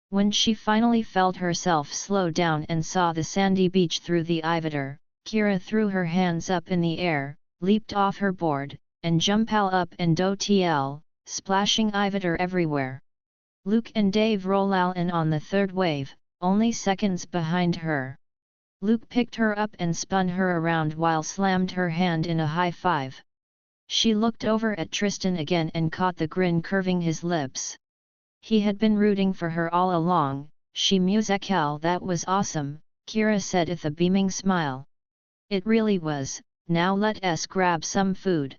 When she finally felt herself slow down and saw the sandy beach through the iviter, Kira threw her hands up in the air, leaped off her board, and jumped up and TL, splashing iviter everywhere. Luke and Dave roll out in on the third wave, only seconds behind her. Luke picked her up and spun her around while slammed her hand in a high five. She looked over at Tristan again and caught the grin curving his lips. He had been rooting for her all along. She musical, that was awesome, Kira said with a beaming smile. It really was. Now let us grab some food.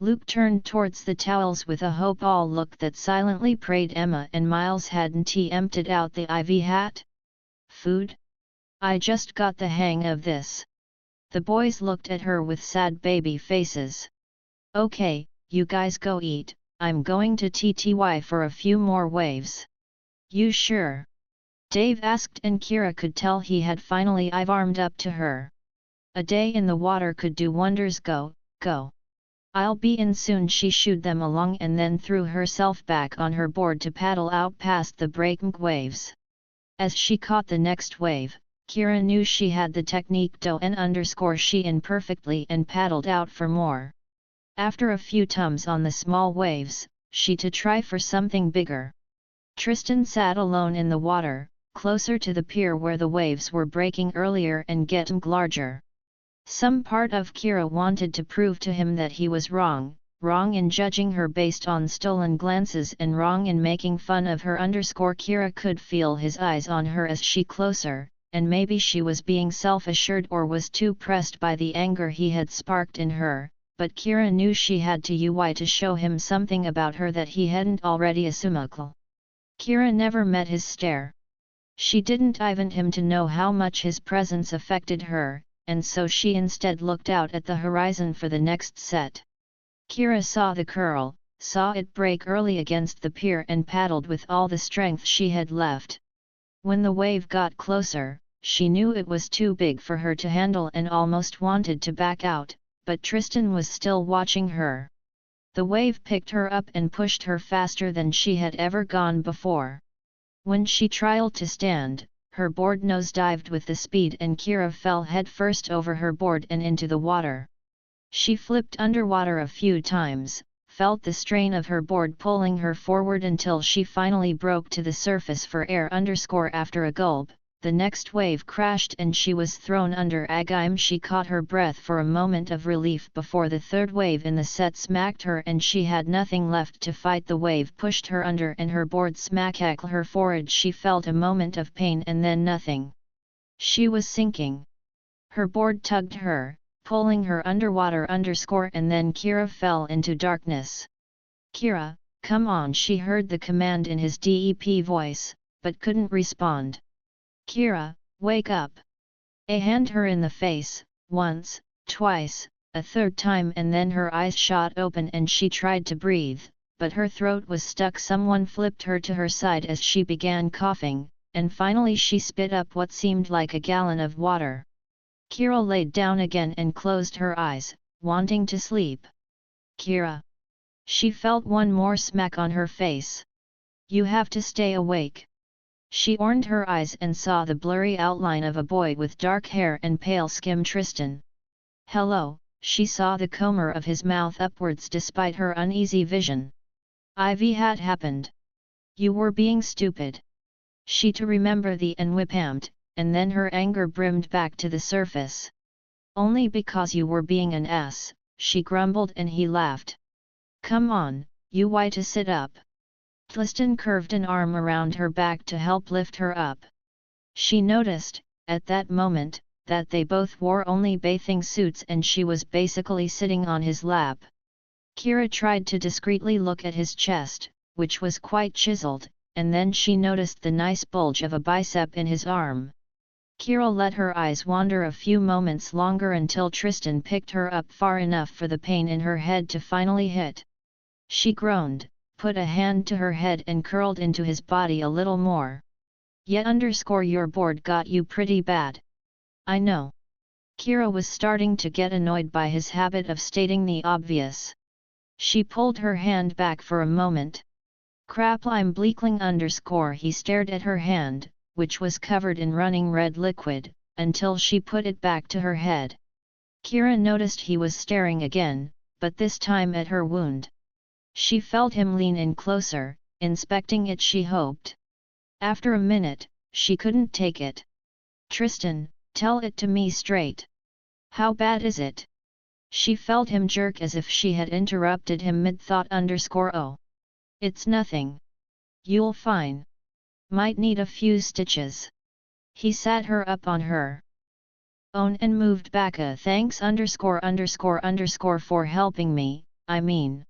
Luke turned towards the towels with a hopeful look that silently prayed Emma and Miles hadn't emptied out the IV hat. Food? I just got the hang of this. The boys looked at her with sad baby faces. Okay, you guys go eat, I'm going to TTY for a few more waves. You sure? Dave asked, and Kira could tell he had finally warmed up to her. A day in the water could do wonders. Go, go. I'll be in soon. She shooed them along and then threw herself back on her board to paddle out past the breaking waves. As she caught the next wave, Kira knew she had the technique she in perfectly and paddled out for more. After a few tums on the small waves, she to try for something bigger. Tristan sat alone in the water, closer to the pier where the waves were breaking earlier and getting larger. Some part of Kira wanted to prove to him that he was wrong, wrong in judging her based on stolen glances and wrong in making fun of her. Kira could feel his eyes on her as she closer, and maybe she was being self-assured or was too pressed by the anger he had sparked in her, but Kira knew she had to show him something about her that he hadn't already assumed. Kira never met his stare. She didn't even him to know how much his presence affected her, and so she instead looked out at the horizon for the next set. Kira saw the curl, saw it break early against the pier and paddled with all the strength she had left. When the wave got closer, she knew it was too big for her to handle and almost wanted to back out, but Tristan was still watching her. The wave picked her up and pushed her faster than she had ever gone before. When she tried to stand, her board nosedived with the speed and Kira fell headfirst over her board and into the water. She flipped underwater a few times, felt the strain of her board pulling her forward until she finally broke to the surface for air. After a gulp, the next wave crashed and she was thrown under. She caught her breath for a moment of relief before the third wave in the set smacked her and she had nothing left to fight. The wave pushed her under and her board smacked her forward. She felt a moment of pain and then nothing. She was sinking. Her board tugged her, pulling her underwater. And then Kira fell into darkness. "Kira, come on," she heard the command in his deep voice, but couldn't respond. "Kira, wake up!" A hand her in the face, once, twice, a third time, and then her eyes shot open and she tried to breathe, but her throat was stuck. Someone flipped her to her side as she began coughing, and finally she spit up what seemed like a gallon of water. Kira laid down again and closed her eyes, wanting to sleep. "Kira!" She felt one more smack on her face. "You have to stay awake." She opened her eyes and saw the blurry outline of a boy with dark hair and pale skin. "Tristan." "Hello," she saw the corner of his mouth upwards despite her uneasy vision. "Ivy had happened. You were being stupid." She to remember the whipped, and then her anger brimmed back to the surface. "Only because you were being an ass," she grumbled, and he laughed. "Come on, you to sit up." Tristan curved an arm around her back to help lift her up. She noticed, at that moment, that they both wore only bathing suits and she was basically sitting on his lap. Kira tried to discreetly look at his chest, which was quite chiseled, and then she noticed the nice bulge of a bicep in his arm. Kira let her eyes wander a few moments longer until Tristan picked her up far enough for the pain in her head to finally hit. She groaned, put a hand to her head and curled into his body a little more. "Yeah, your board got you pretty bad." "I know." Kira was starting to get annoyed by his habit of stating the obvious. She pulled her hand back for a moment. "Crap, I'm bleakling." He stared at her hand, which was covered in running red liquid, until she put it back to her head. Kira noticed he was staring again, but this time at her wound. She felt him lean in closer, inspecting it. She hoped. After a minute, she couldn't take it. "Tristan, tell it to me straight. How bad is it?" She felt him jerk as if she had interrupted him mid-thought. "Oh. It's nothing. You'll fine. Might need a few stitches." He sat her up on her own and moved back. "Thanks for helping me, I mean."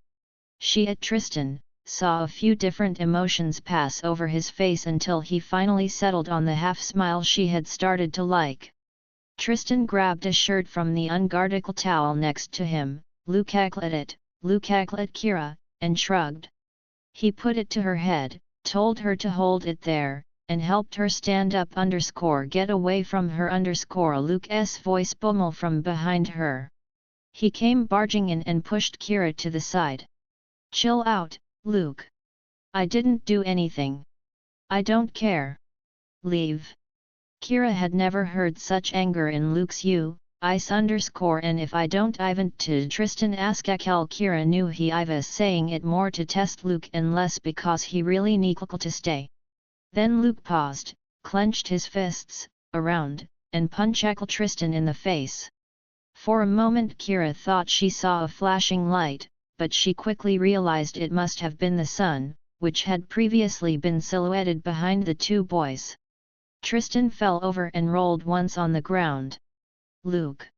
She at Tristan, saw a few different emotions pass over his face until he finally settled on the half-smile she had started to like. Tristan grabbed a shirt from the unguardable towel next to him, looked at Kira, and shrugged. He put it to her head, told her to hold it there, and helped her stand up. Get away from her. Luke's voice boomed from behind her. He came barging in and pushed Kira to the side. "Chill out, Luke. I didn't do anything. I don't care. Leave." Kira had never heard such anger in Luke's eyes. "And if I don't even to Tristan ask Akel." Kira knew he was saying it more to test Luke and less because he really needed to stay. Then Luke paused, clenched his fists around, and punched Tristan in the face. For a moment Kira thought she saw a flashing light, but she quickly realized it must have been the sun, which had previously been silhouetted behind the two boys. Tristan fell over and rolled once on the ground. "Luke!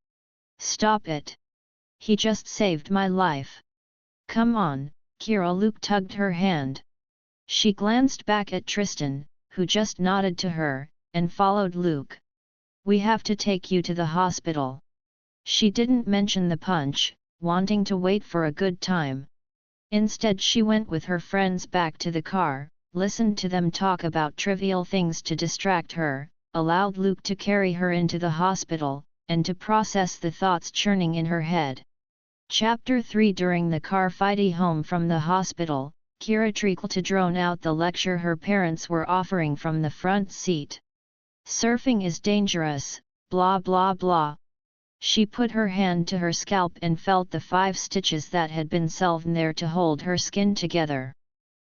Stop it! He just saved my life! Come on, Kira!" Luke tugged her hand. She glanced back at Tristan, who just nodded to her, and followed Luke. "We have to take you to the hospital." She didn't mention the punch, wanting to wait for a good time. Instead she went with her friends back to the car, listened to them talk about trivial things to distract her, allowed Luke to carry her into the hospital, and to process the thoughts churning in her head. Chapter 3. During the car flight home from the hospital, Kira trickled to drone out the lecture her parents were offering from the front seat. "Surfing is dangerous, blah blah blah." She put her hand to her scalp and felt the 5 stitches that had been sewn there to hold her skin together.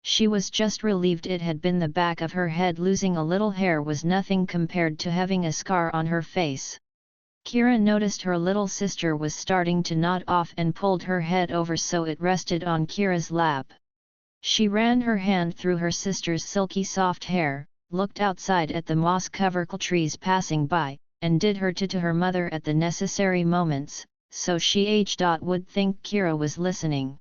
She was just relieved it had been the back of her head. Losing a little hair was nothing compared to having a scar on her face. Kira noticed her little sister was starting to nod off and pulled her head over so it rested on Kira's lap. She ran her hand through her sister's silky soft hair, looked outside at the moss-covered trees passing by, and did her to her mother at the necessary moments, so she would think Kira was listening.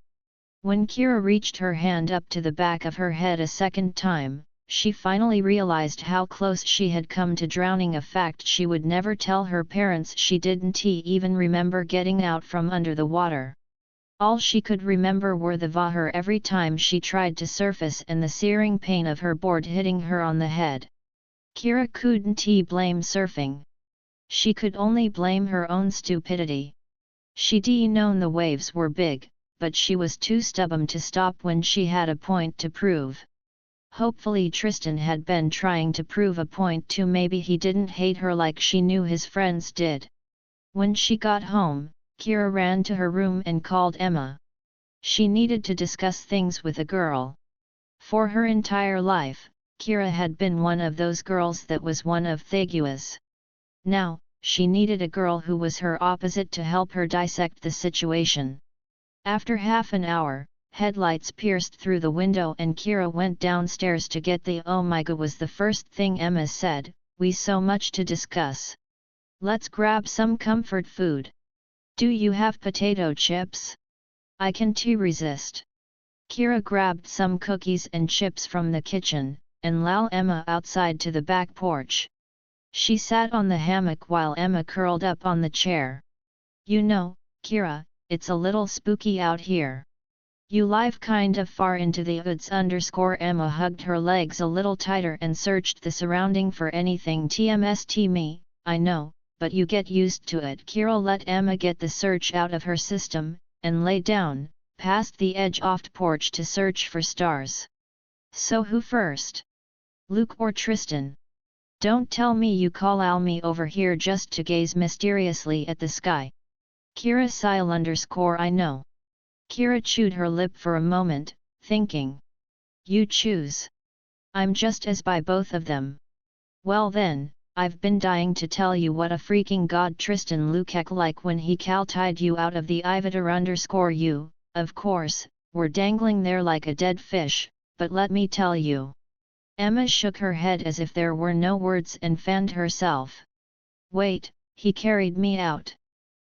When Kira reached her hand up to the back of her head a second time, she finally realized how close she had come to drowning, a fact she would never tell her parents. She didn't even remember getting out from under the water. All she could remember were the vaher every time she tried to surface and the searing pain of her board hitting her on the head. Kira couldn't blame surfing. She could only blame her own stupidity. She'd known the waves were big, but she was too stubborn to stop when she had a point to prove. Hopefully Tristan had been trying to prove a point too. Maybe he didn't hate her like she knew his friends did. When she got home, Kira ran to her room and called Emma. She needed to discuss things with a girl. For her entire life, Kira had been one of those girls that was one of Thagua's. Now, she needed a girl who was her opposite to help her dissect the situation. After half an hour, headlights pierced through the window and Kira went downstairs to get the omega. Was the first thing Emma said. "We so much to discuss. Let's grab some comfort food. Do you have potato chips? I can't resist." Kira grabbed some cookies and chips from the kitchen, and led Emma outside to the back porch. She sat on the hammock while Emma curled up on the chair. "You know, Kira, it's a little spooky out here. You live kind of far into the woods." Emma hugged her legs a little tighter and searched the surrounding for anything. "TMST me, I know, but you get used to it." Kira let Emma get the search out of her system, and lay down, past the edge of the porch to search for stars. "So who first? Luke or Tristan? Don't tell me you call me over here just to gaze mysteriously at the sky." Kira sighed. "I know." Kira chewed her lip for a moment, thinking. "You choose. I'm just as by both of them." "Well then, I've been dying to tell you what a freaking god Tristan looked like when he tied you out of the Ivatar you, of course, were dangling there like a dead fish, but let me tell you." Emma shook her head as if there were no words and fanned herself. "Wait, he carried me out."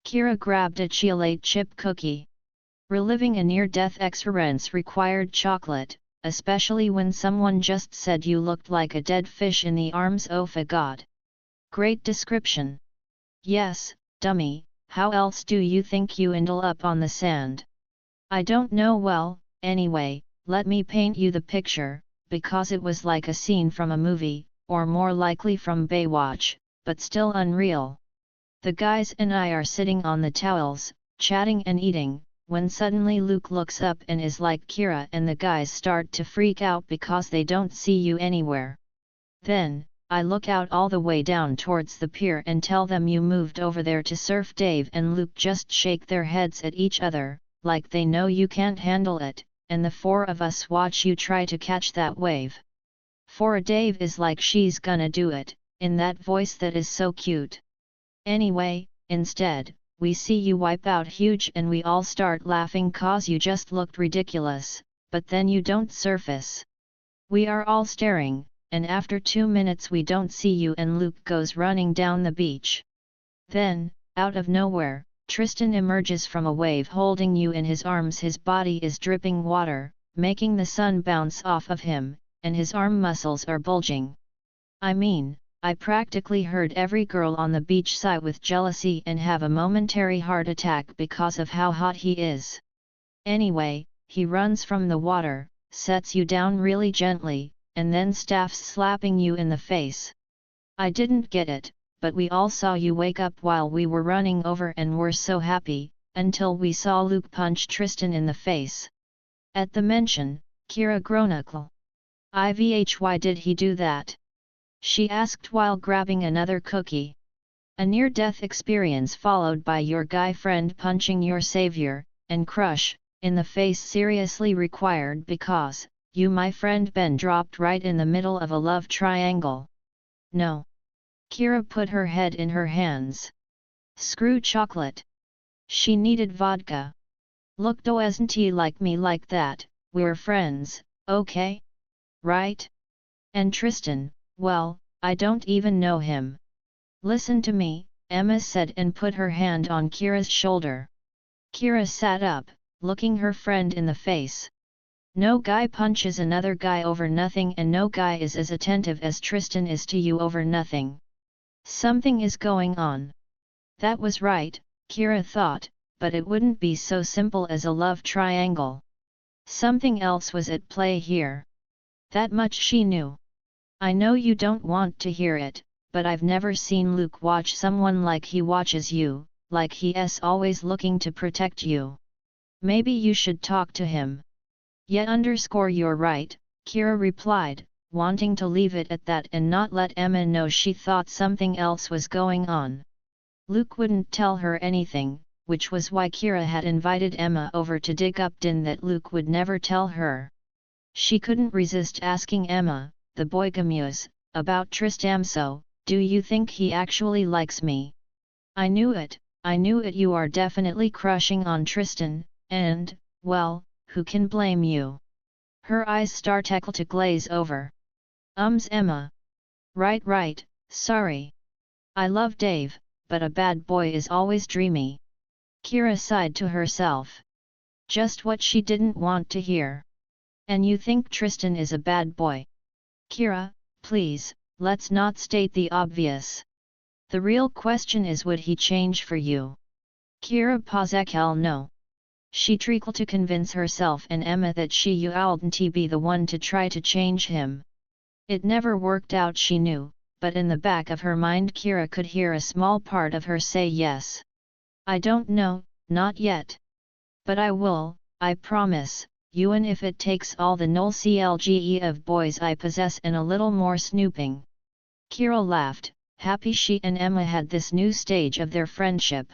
Kira grabbed a chocolate chip cookie. Reliving a near-death experience required chocolate, especially when someone just said you looked like a dead fish in the arms of a god. Great description. "Yes, dummy, how else do you think you ended up on the sand?" "I don't know. Well, anyway, let me paint you the picture, because it was like a scene from a movie, or more likely from Baywatch, but still unreal. The guys and I are sitting on the towels, chatting and eating, when suddenly Luke looks up and is like Kira, and the guys start to freak out because they don't see you anywhere. Then, I look out all the way down towards the pier and tell them you moved over there to surf. Dave and Luke just shake their heads at each other, like they know you can't handle it, and the 4 of us watch you try to catch that wave. For Dave is like she's gonna do it, in that voice that is so cute. Anyway, instead, we see you wipe out huge and we all start laughing cause you just looked ridiculous, but then you don't surface. We are all staring, and after 2 minutes we don't see you and Luke goes running down the beach. Then, out of nowhere, Tristan emerges from a wave holding you in his arms. His body is dripping water, making the sun bounce off of him, and his arm muscles are bulging. I mean, I practically heard every girl on the beach sigh with jealousy and have a momentary heart attack because of how hot he is. Anyway, he runs from the water, sets you down really gently, and then starts slapping you in the face. I didn't get it, but we all saw you wake up while we were running over and were so happy, until we saw Luke punch Tristan in the face. At the mention, Kira groaned. Why did he do that? She asked while grabbing another cookie. A near-death experience followed by your guy friend punching your savior, and crush, in the face seriously required because, you my friend Ben dropped right in the middle of a love triangle. No. Kira put her head in her hands. Screw chocolate. She needed vodka. Look, doesn't he like me like that? We're friends, okay? Right? And Tristan, well, I don't even know him. Listen to me, Emma said and put her hand on Kira's shoulder. Kira sat up, looking her friend in the face. No guy punches another guy over nothing, and no guy is as attentive as Tristan is to you over nothing. Something is going on. That was right, Kira thought, but it wouldn't be so simple as a love triangle. Something else was at play here. That much she knew. I know you don't want to hear it, but I've never seen Luke watch someone like he watches you, like he's always looking to protect you. Maybe you should talk to him. You're right, Kira replied, wanting to leave it at that and not let Emma know she thought something else was going on. Luke wouldn't tell her anything, which was why Kira had invited Emma over to dig up din that Luke would never tell her. She couldn't resist asking Emma, the boygamuse, about Tristan. So, do you think he actually likes me? I knew it, you are definitely crushing on Tristan, and, well, who can blame you? Her eyes started to glaze over. Emma. Right, sorry. I love Dave, but a bad boy is always dreamy. Kira sighed to herself. Just what she didn't want to hear. And you think Tristan is a bad boy? Kira, please, let's not state the obvious. The real question is, would he change for you? Kira Pazekel no. She tried to convince herself and Emma that she wouldn't be the one to try to change him. It never worked out, she knew, but in the back of her mind Kira could hear a small part of her say yes. I don't know, not yet. But I will, I promise, Ewan, if it takes all the null CLGE of boys I possess and a little more snooping. Kira laughed, happy she and Emma had this new stage of their friendship.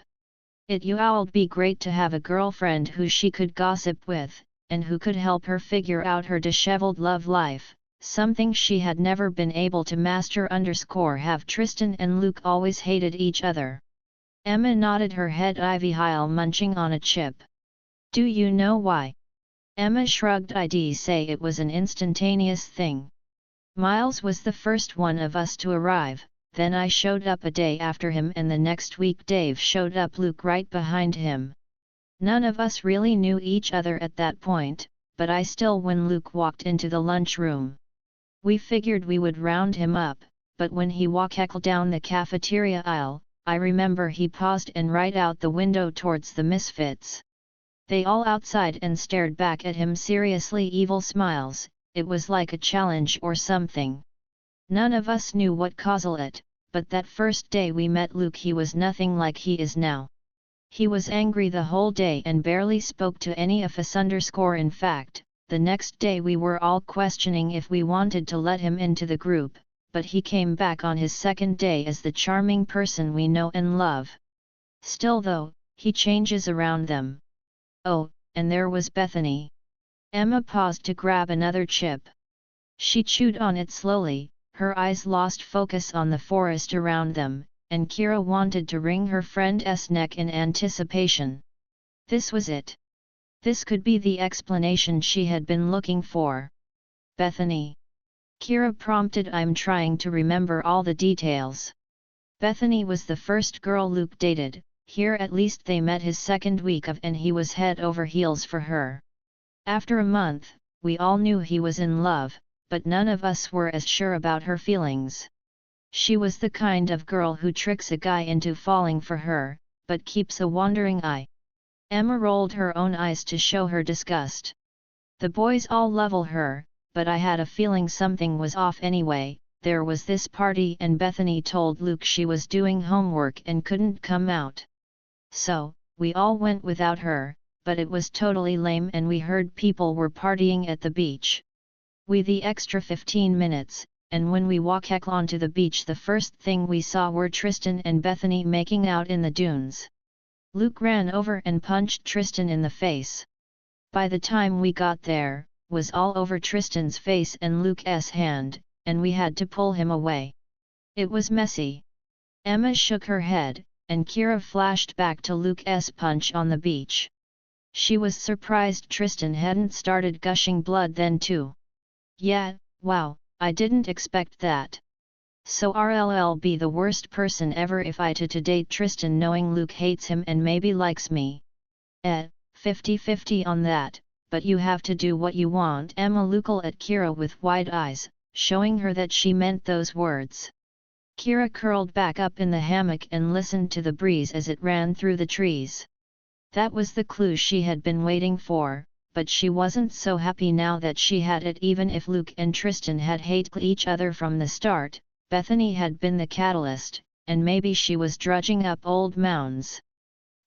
It would be great to have a girlfriend who she could gossip with, and who could help her figure out her disheveled love life, something she had never been able to master. Have Tristan and Luke always hated each other? Emma nodded her head, Ivy Hile munching on a chip. Do you know why? Emma shrugged. I'd say it was an instantaneous thing. Miles was the first one of us to arrive. Then I showed up a day after him, and the next week Dave showed up, Luke right behind him. None of us really knew each other at that point, but I still, when Luke walked into the lunchroom, we figured we would round him up, but when he walked down the cafeteria aisle, I remember he paused and right out the window towards the misfits. They all outside and stared back at him seriously, evil smiles. It was like a challenge or something. None of us knew what caused it, but that first day we met Luke he was nothing like he is now. He was angry the whole day and barely spoke to any of us. In fact, the next day we were all questioning if we wanted to let him into the group, but he came back on his second day as the charming person we know and love. Still though, he changes around them. Oh, and there was Bethany. Emma paused to grab another chip. She chewed on it slowly, her eyes lost focus on the forest around them, and Kira wanted to wring her friend's neck in anticipation. This was it. This could be the explanation she had been looking for. Bethany. Kira prompted. I'm trying to remember all the details. Bethany was the first girl Luke dated. Here at least they met his second week of and he was head over heels for her. After a month, we all knew he was in love, but none of us were as sure about her feelings. She was the kind of girl who tricks a guy into falling for her, but keeps a wandering eye. Emma rolled her own eyes to show her disgust. The boys all level her, but I had a feeling something was off anyway. There was this party and Bethany told Luke she was doing homework and couldn't come out. So, we all went without her, but it was totally lame and we heard people were partying at the beach. We the extra 15 minutes, and when we walked onto the beach the first thing we saw were Tristan and Bethany making out in the dunes. Luke ran over and punched Tristan in the face. By the time we got there, was all over Tristan's face and Luke's hand, and we had to pull him away. It was messy. Emma shook her head, and Kira flashed back to Luke's punch on the beach. She was surprised Tristan hadn't started gushing blood then too. Yeah, wow, I didn't expect that. So I'll be the worst person ever if I to date Tristan knowing Luke hates him and maybe likes me. 50-50 on that, but you have to do what you want. Emma looked at Kira with wide eyes, showing her that she meant those words. Kira curled back up in the hammock and listened to the breeze as it ran through the trees. That was the clue she had been waiting for, but she wasn't so happy now that she had it. Even if Luke and Tristan had hated each other from the start, Bethany had been the catalyst, and maybe she was drudging up old mounds.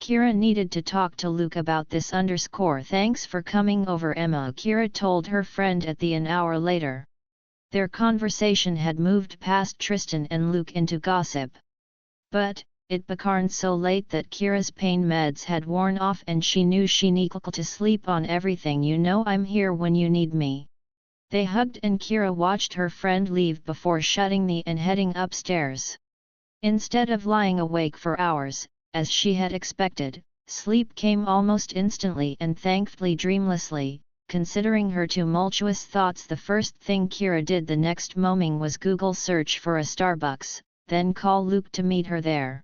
Kira needed to talk to Luke about this. Thanks for coming over, Emma, Kira told her friend at the an hour later. Their conversation had moved past Tristan and Luke into gossip. But, it became so late that Kira's pain meds had worn off and she knew she needed to sleep on everything. You know I'm here when you need me. They hugged and Kira watched her friend leave before shutting the and heading upstairs. Instead of lying awake for hours, as she had expected, sleep came almost instantly and thankfully dreamlessly. Considering her tumultuous thoughts, the first thing Kira did the next morning was Google search for a Starbucks, then call Luke to meet her there.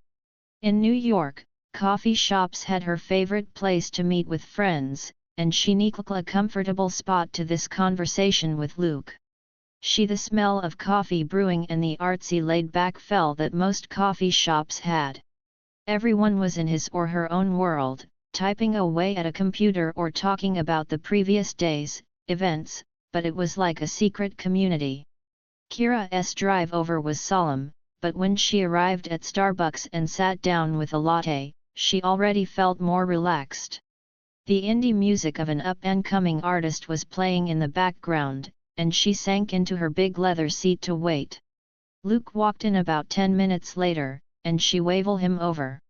In New York, coffee shops had her favorite place to meet with friends, and she needed a comfortable spot to this conversation with Luke. The smell of coffee brewing and the artsy laid-back feel that most coffee shops had. Everyone was in his or her own world, typing away at a computer or talking about the previous day's events, but it was like a secret community. Kira's drive over was solemn, but when she arrived at Starbucks and sat down with a latte, she already felt more relaxed. The indie music of an up-and-coming artist was playing in the background, and she sank into her big leather seat to wait. Luke walked in about 10 minutes later, and she waved him over.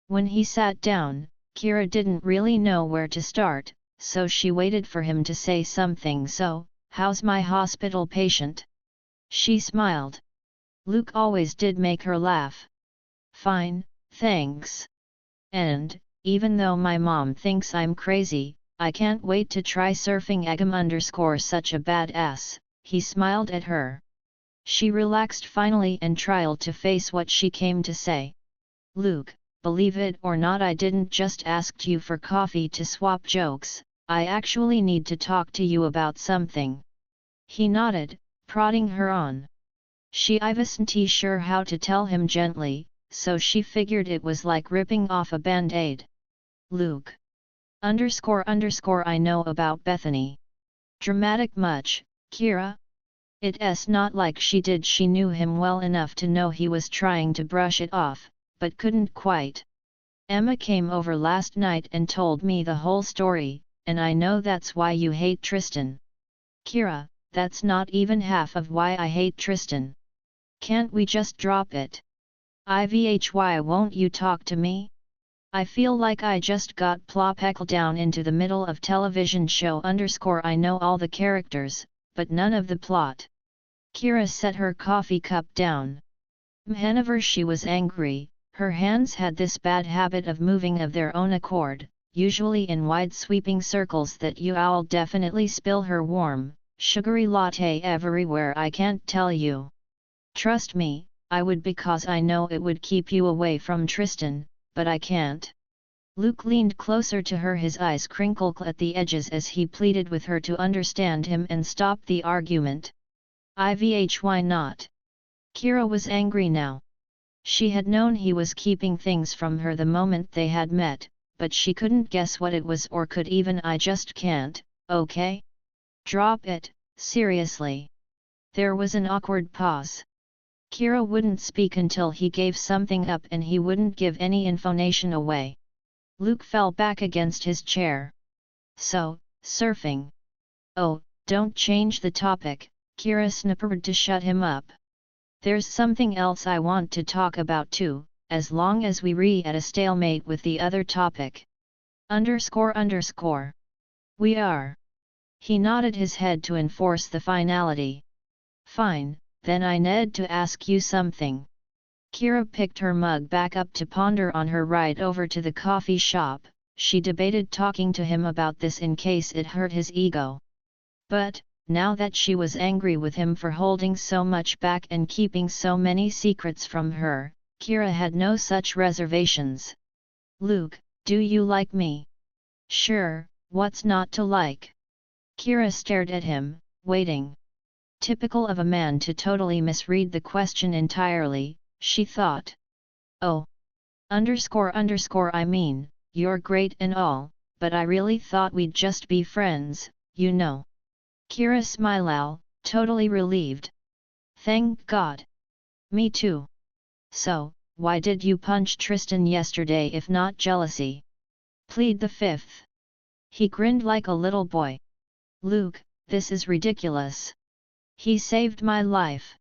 When he sat down, Kira didn't really know where to start, so she waited for him to say something. So, how's my hospital patient? She smiled. Luke always did make her laugh. Fine, thanks. And, even though my mom thinks I'm crazy, I can't wait to try surfing agam such a badass, he smiled at her. She relaxed finally and tried to face what she came to say. Luke, believe it or not, I didn't just ask you for coffee to swap jokes, I actually need to talk to you about something. He nodded, prodding her on. She wasn't sure how to tell him gently, so she figured it was like ripping off a band-aid. Luke. __ I know about Bethany. Dramatic much, Kira? It's not like she knew him well enough to know he was trying to brush it off, but couldn't quite. Emma came over last night and told me the whole story, and I know that's why you hate Tristan. Kira, that's not even half of why I hate Tristan. Can't we just drop it? Why won't you talk to me? I feel like I just got plopped down into the middle of television show _ I know all the characters, but none of the plot. Kira set her coffee cup down. Whenever she was angry, her hands had this bad habit of moving of their own accord, usually in wide sweeping circles that you'll definitely spill her warm, sugary latte everywhere. I can't tell you. Trust me, I would, because I know it would keep you away from Tristan, but I can't. Luke leaned closer to her, his eyes crinkled at the edges as he pleaded with her to understand him and stop the argument. Why not? Kira was angry now. She had known he was keeping things from her the moment they had met, but she couldn't guess what it was, or could even. I just can't, okay? Drop it, seriously. There was an awkward pause. Kira wouldn't speak until he gave something up, and he wouldn't give any information away. Luke fell back against his chair. So, surfing. Oh, don't change the topic, Kira snippered to shut him up. There's something else I want to talk about too, as long as we at a stalemate with the other topic. __. We are. He nodded his head to enforce the finality. Fine, then I need to ask you something. Kira picked her mug back up to ponder on her ride over to the coffee shop. She debated talking to him about this in case it hurt his ego. But, now that she was angry with him for holding so much back and keeping so many secrets from her, Kira had no such reservations. Luke, do you like me? Sure, what's not to like? Kira stared at him, waiting. Typical of a man to totally misread the question entirely, she thought. Oh. __, I mean, you're great and all, but I really thought we'd just be friends, you know. Kira smiled, totally relieved. Thank God. Me too. So, why did you punch Tristan yesterday if not jealousy? Plead the fifth. He grinned like a little boy. Luke, this is ridiculous. He saved my life.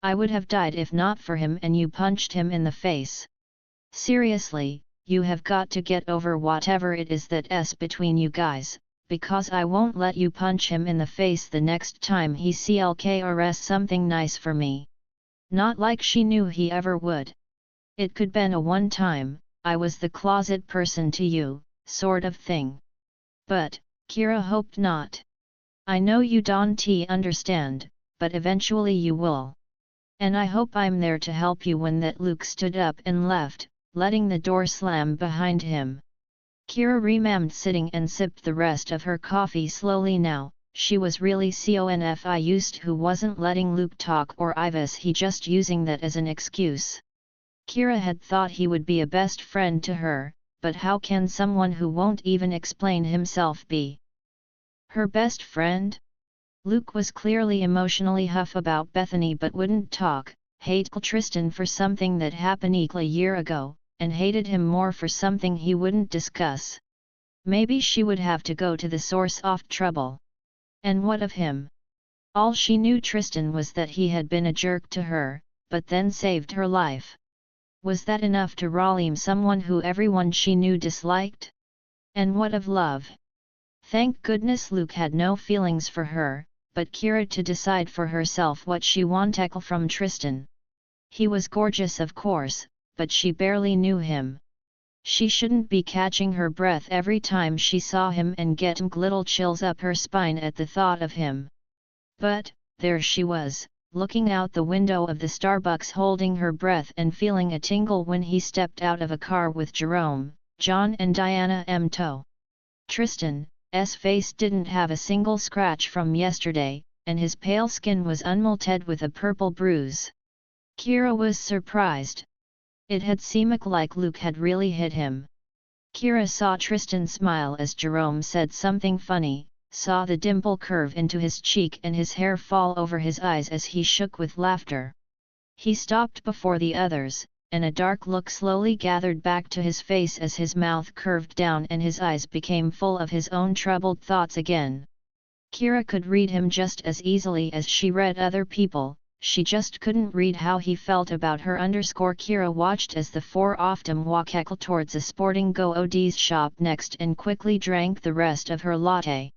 I would have died if not for him, and you punched him in the face. Seriously, you have got to get over whatever it is that's between you guys, because I won't let you punch him in the face the next time he CLKRS something nice for me. Not like she knew he ever would. It could been a one time, I was the closet person to you, sort of thing. But, Kira hoped not. I know you don't understand, but eventually you will. And I hope I'm there to help you when that. Luke stood up and left, letting the door slam behind him. Kira remained sitting and sipped the rest of her coffee slowly. Now, she was really confused. Who wasn't letting Luke talk, or was he just using that as an excuse? Kira had thought he would be a best friend to her, but how can someone who won't even explain himself be her best friend? Luke was clearly emotionally huff about Bethany but wouldn't talk, hated Tristan for something that happened a year ago, and hated him more for something he wouldn't discuss. Maybe she would have to go to the source of trouble. And what of him? All she knew Tristan was that he had been a jerk to her, but then saved her life. Was that enough to redeem someone who everyone she knew disliked? And what of love? Thank goodness Luke had no feelings for her, but Kira to decide for herself what she wanted from Tristan. He was gorgeous, of course, but she barely knew him. She shouldn't be catching her breath every time she saw him and getting little chills up her spine at the thought of him. But, there she was, looking out the window of the Starbucks, holding her breath and feeling a tingle when he stepped out of a car with Jerome, John and Diana Mto. Tristan's face didn't have a single scratch from yesterday, and his pale skin was unmelted with a purple bruise. Kira was surprised. It had seemed like Luke had really hit him. Kira saw Tristan smile as Jerome said something funny, saw the dimple curve into his cheek and his hair fall over his eyes as he shook with laughter. He stopped before the others, and a dark look slowly gathered back to his face as his mouth curved down and his eyes became full of his own troubled thoughts again. Kira could read him just as easily as she read other people. She just couldn't read how he felt about her. Kira watched as the four of them walked towards a sporting goods shop next and quickly drank the rest of her latte.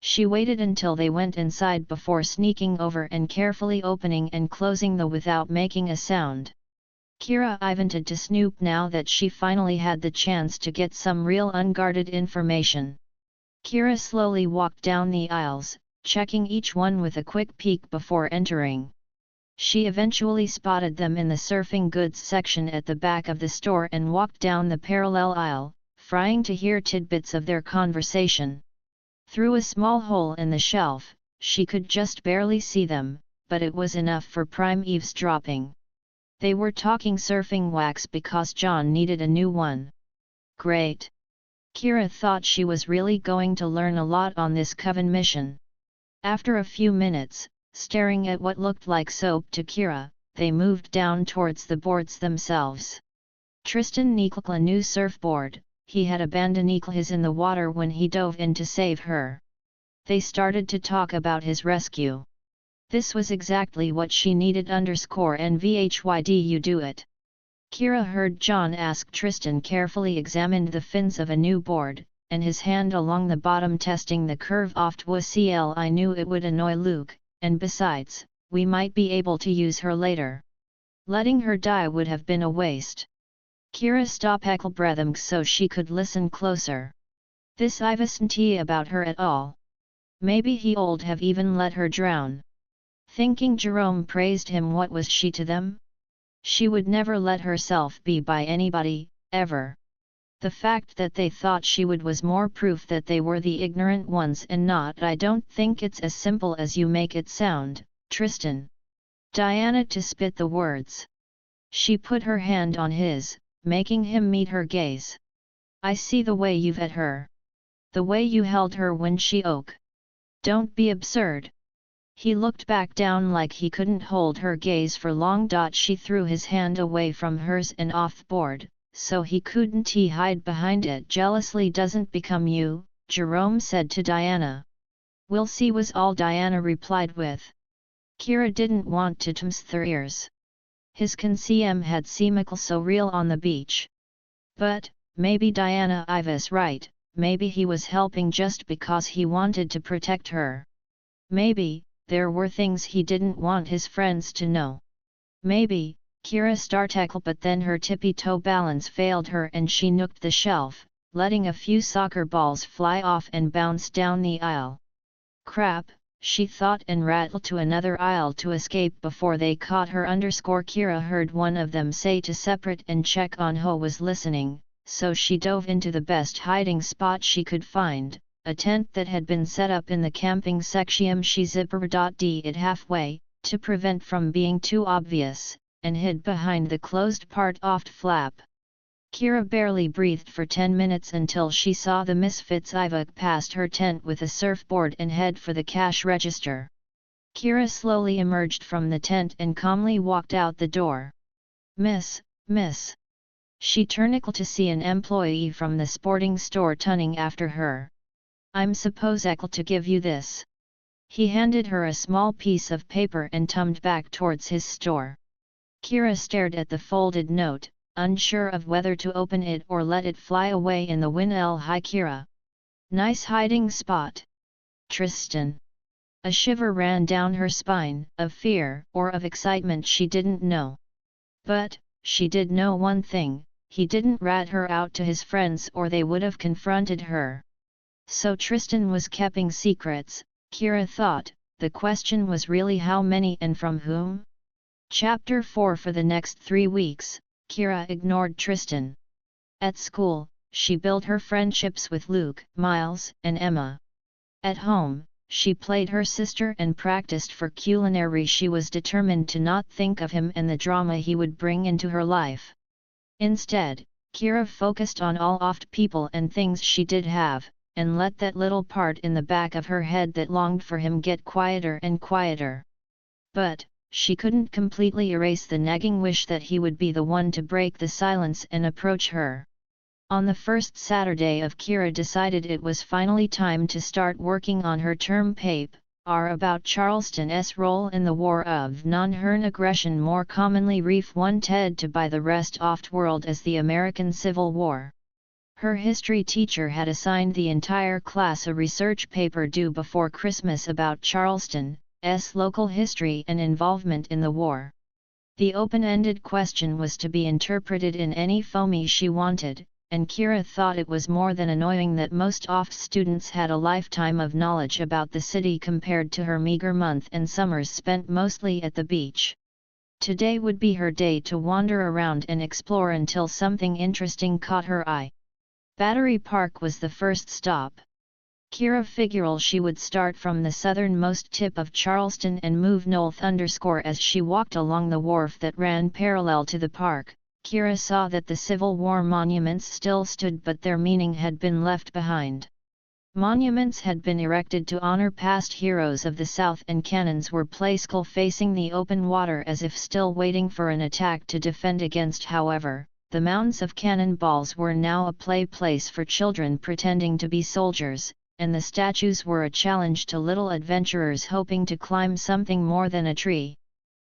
She waited until they went inside before sneaking over and carefully opening and closing the without making a sound. Kira wanted to snoop now that she finally had the chance to get some real unguarded information. Kira slowly walked down the aisles, checking each one with a quick peek before entering. She eventually spotted them in the surfing goods section at the back of the store and walked down the parallel aisle, trying to hear tidbits of their conversation. Through a small hole in the shelf, she could just barely see them, but it was enough for prime eavesdropping. They were talking surfing wax because John needed a new one. Great! Kira thought she was really going to learn a lot on this coven mission. After a few minutes, staring at what looked like soap to Kira, they moved down towards the boards themselves. Tristan needed a new surfboard. He had abandoned his in the water when he dove in to save her. They started to talk about his rescue. This was exactly what she needed _and why'd you do it? Kira heard John ask. Tristan carefully examined the fins of a new board, and his hand along the bottom testing the curve oft was cl. I knew it would annoy Luke, and besides, we might be able to use her later. Letting her die would have been a waste. Kira stopped breathing so she could listen closer. This I wasn't about her at all. Maybe he old have even let her drown. Thinking Jerome praised him, what was she to them? She would never let herself be by anybody, ever. The fact that they thought she would was more proof that they were the ignorant ones and not. I don't think it's as simple as you make it sound, Tristan. Diana to spit the words. She put her hand on his, making him meet her gaze. I see the way you've at her. The way you held her when she oak. Don't be absurd. He looked back down like he couldn't hold her gaze for long. She threw his hand away from hers and off the board, so he couldn't hide behind it jealously. Doesn't become you, Jerome said to Diana. We'll see was all Diana replied with. Kira didn't want to tums their ears. His conciem had seemed so real on the beach. But, maybe Diana was right, maybe he was helping just because he wanted to protect her. Maybe, there were things he didn't want his friends to know. Maybe, Kira started, but then her tippy-toe balance failed her and she nooked the shelf, letting a few soccer balls fly off and bounce down the aisle. Crap, she thought and rattled to another aisle to escape before they caught her. Kira heard one of them say to separate and check on who was listening, so she dove into the best hiding spot she could find. A tent that had been set up in the camping section. She zippered it halfway, to prevent from being too obvious, and hid behind the closed part oft flap. Kira barely breathed for 10 minutes until she saw the misfits walk past her tent with a surfboard and head for the cash register. Kira slowly emerged from the tent and calmly walked out the door. Miss. She turned to see an employee from the sporting store turning after her. I'm supposed to give you this. He handed her a small piece of paper and tumbled back towards his store. Kira stared at the folded note, unsure of whether to open it or let it fly away in the wind. Hi Kira. Nice hiding spot. Tristan. A shiver ran down her spine, of fear or of excitement she didn't know. But, she did know one thing, he didn't rat her out to his friends or they would have confronted her. So Tristan was keeping secrets, Kira thought. The question was really how many and from whom? Chapter 4. For the next 3 weeks, Kira ignored Tristan. At school, she built her friendships with Luke, Miles, and Emma. At home, she played her sister and practiced for culinary. She was determined to not think of him and the drama he would bring into her life. Instead, Kira focused on all oft people and things she did have, and let that little part in the back of her head that longed for him get quieter and quieter. But, she couldn't completely erase the nagging wish that he would be the one to break the silence and approach her. On the first Saturday of Kira decided it was finally time to start working on her term paper about Charleston's role in the War of Non-Hern Aggression, more commonly referred to by the rest of the world as the American Civil War. Her history teacher had assigned the entire class a research paper due before Christmas about Charleston's local history and involvement in the war. The open-ended question was to be interpreted in any form she wanted, and Kira thought it was more than annoying that most OFF students had a lifetime of knowledge about the city compared to her meager month and summers spent mostly at the beach. Today would be her day to wander around and explore until something interesting caught her eye. Battery Park was the first stop. Kira figured she would start from the southernmost tip of Charleston and move north as she walked along the wharf that ran parallel to the park. Kira saw that the Civil War monuments still stood, but their meaning had been left behind. Monuments had been erected to honor past heroes of the South, and cannons were placed facing the open water as if still waiting for an attack to defend against. However, the mounds of cannonballs were now a play place for children pretending to be soldiers, and the statues were a challenge to little adventurers hoping to climb something more than a tree.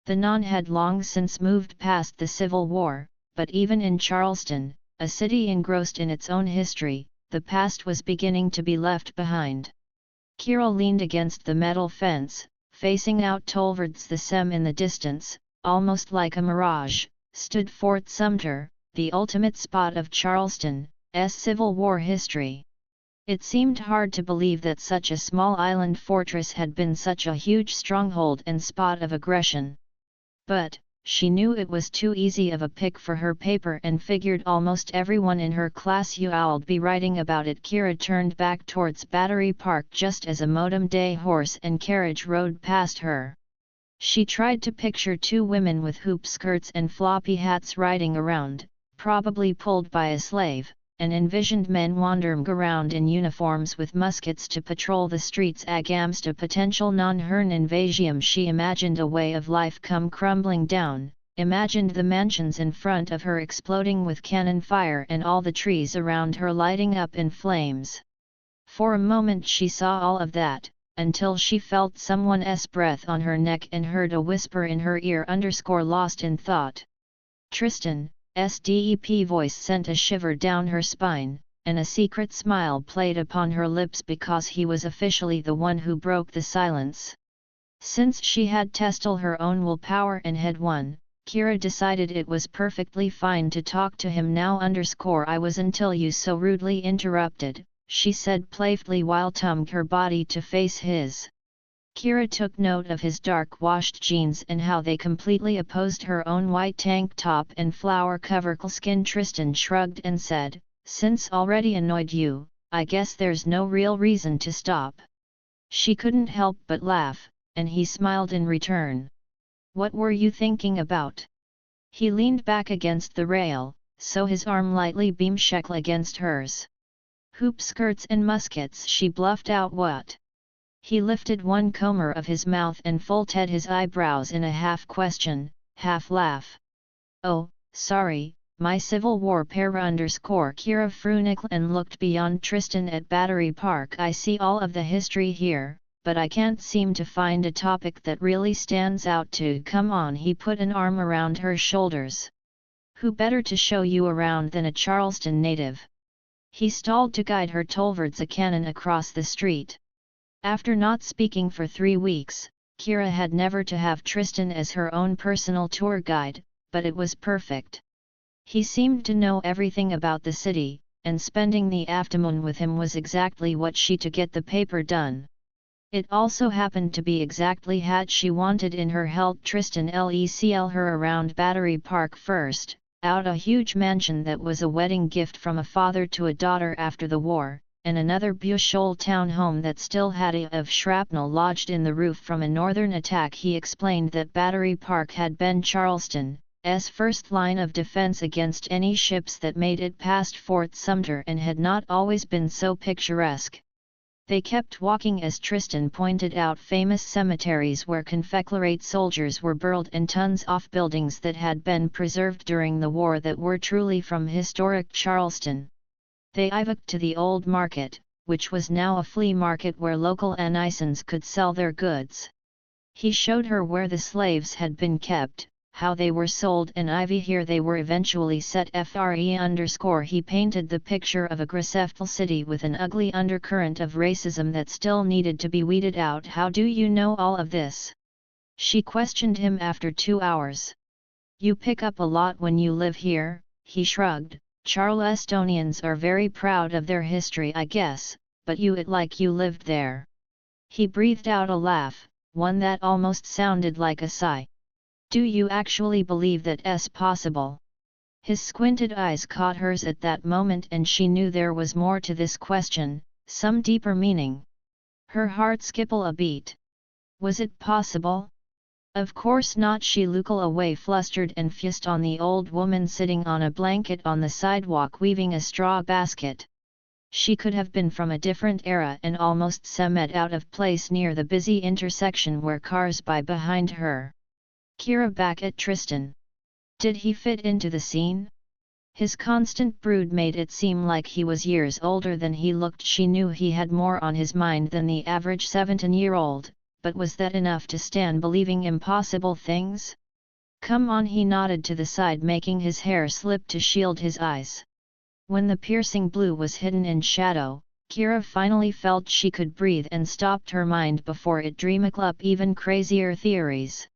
The non had long since moved past the Civil War, but even in Charleston, a city engrossed in its own history, the past was beginning to be left behind. Kira leaned against the metal fence, facing out towards the Sem in the distance. Almost like a mirage, stood Fort Sumter, the ultimate spot of Charleston's Civil War history. It seemed hard to believe that such a small island fortress had been such a huge stronghold and spot of aggression. But, she knew it was too easy of a pick for her paper and figured almost everyone in her class would be writing about it. Kira turned back towards Battery Park just as a modem day horse and carriage rode past her. She tried to picture two women with hoop skirts and floppy hats riding around, probably pulled by a slave, and envisioned men wandering around in uniforms with muskets to patrol the streets against a potential non-Hern invasion. She imagined a way of life come crumbling down, imagined the mansions in front of her exploding with cannon fire and all the trees around her lighting up in flames. For a moment she saw all of that, until she felt someone's breath on her neck and heard a whisper in her ear. Lost in thought. Tristan. Deep voice sent a shiver down her spine, and a secret smile played upon her lips because he was officially the one who broke the silence. Since she had tested her own willpower and had won, Kira decided it was perfectly fine to talk to him now. I was until you so rudely interrupted, she said playfully while tugging her body to face his. Kira took note of his dark-washed jeans and how they completely opposed her own white tank top and flower-covered skin. Tristan shrugged and said, "Since already annoyed you, I guess there's no real reason to stop." She couldn't help but laugh, and he smiled in return. "What were you thinking about?" He leaned back against the rail, so his arm lightly beamed against hers. "Hoop skirts and muskets," she bluffed out. "What?" He lifted one corner of his mouth and folded his eyebrows in a half-question, half-laugh. "Oh, sorry, my Civil War para _ Kira frunickled and looked beyond Tristan at Battery Park. "I see all of the history here, but I can't seem to find a topic that really stands out to." "Come on." He put an arm around her shoulders. "Who better to show you around than a Charleston native?" He stalled to guide her towards a cannon across the street. After not speaking for 3 weeks, Kira had never to have Tristan as her own personal tour guide, but it was perfect. He seemed to know everything about the city, and spending the afternoon with him was exactly what she to get the paper done. It also happened to be exactly what she wanted in her help. Tristan lecl her around Battery Park first, out a huge mansion that was a wedding gift from a father to a daughter after the war, and another Bushole town home that still had a of shrapnel lodged in the roof from a northern attack. He explained that Battery Park had been Charleston's first line of defense against any ships that made it past Fort Sumter and had not always been so picturesque. They kept walking as Tristan pointed out famous cemeteries where Confederate soldiers were buried and tons of buildings that had been preserved during the war that were truly from historic Charleston. They arrived to the old market, which was now a flea market where local artisans could sell their goods. He showed her where the slaves had been kept, how they were sold, and here they were eventually set free. He painted the picture of a graceful city with an ugly undercurrent of racism that still needed to be weeded out. "How do you know all of this?" she questioned him after 2 hours. You pick up a lot when you live here, he shrugged. Charlestonians are very proud of their history, I guess, but it like you lived there. He breathed out a laugh, one that almost sounded like a sigh. Do you actually believe that's possible? His squinted eyes caught hers at that moment, and she knew there was more to this question, some deeper meaning. Her heart skipped a beat. Was it possible? Of course not. She looked away, flustered and fussed on the old woman sitting on a blanket on the sidewalk weaving a straw basket. She could have been from a different era and almost seemed out of place near the busy intersection where cars by behind her. Kira back at Tristan. Did he fit into the scene? His constant brood made it seem like he was years older than he looked. She knew he had more on his mind than the average 17-year-old. But was that enough to stand believing impossible things? Come on, he nodded to the side, making his hair slip to shield his eyes. When the piercing blue was hidden in shadow, Kira finally felt she could breathe and stopped her mind before it dreamed up even crazier theories.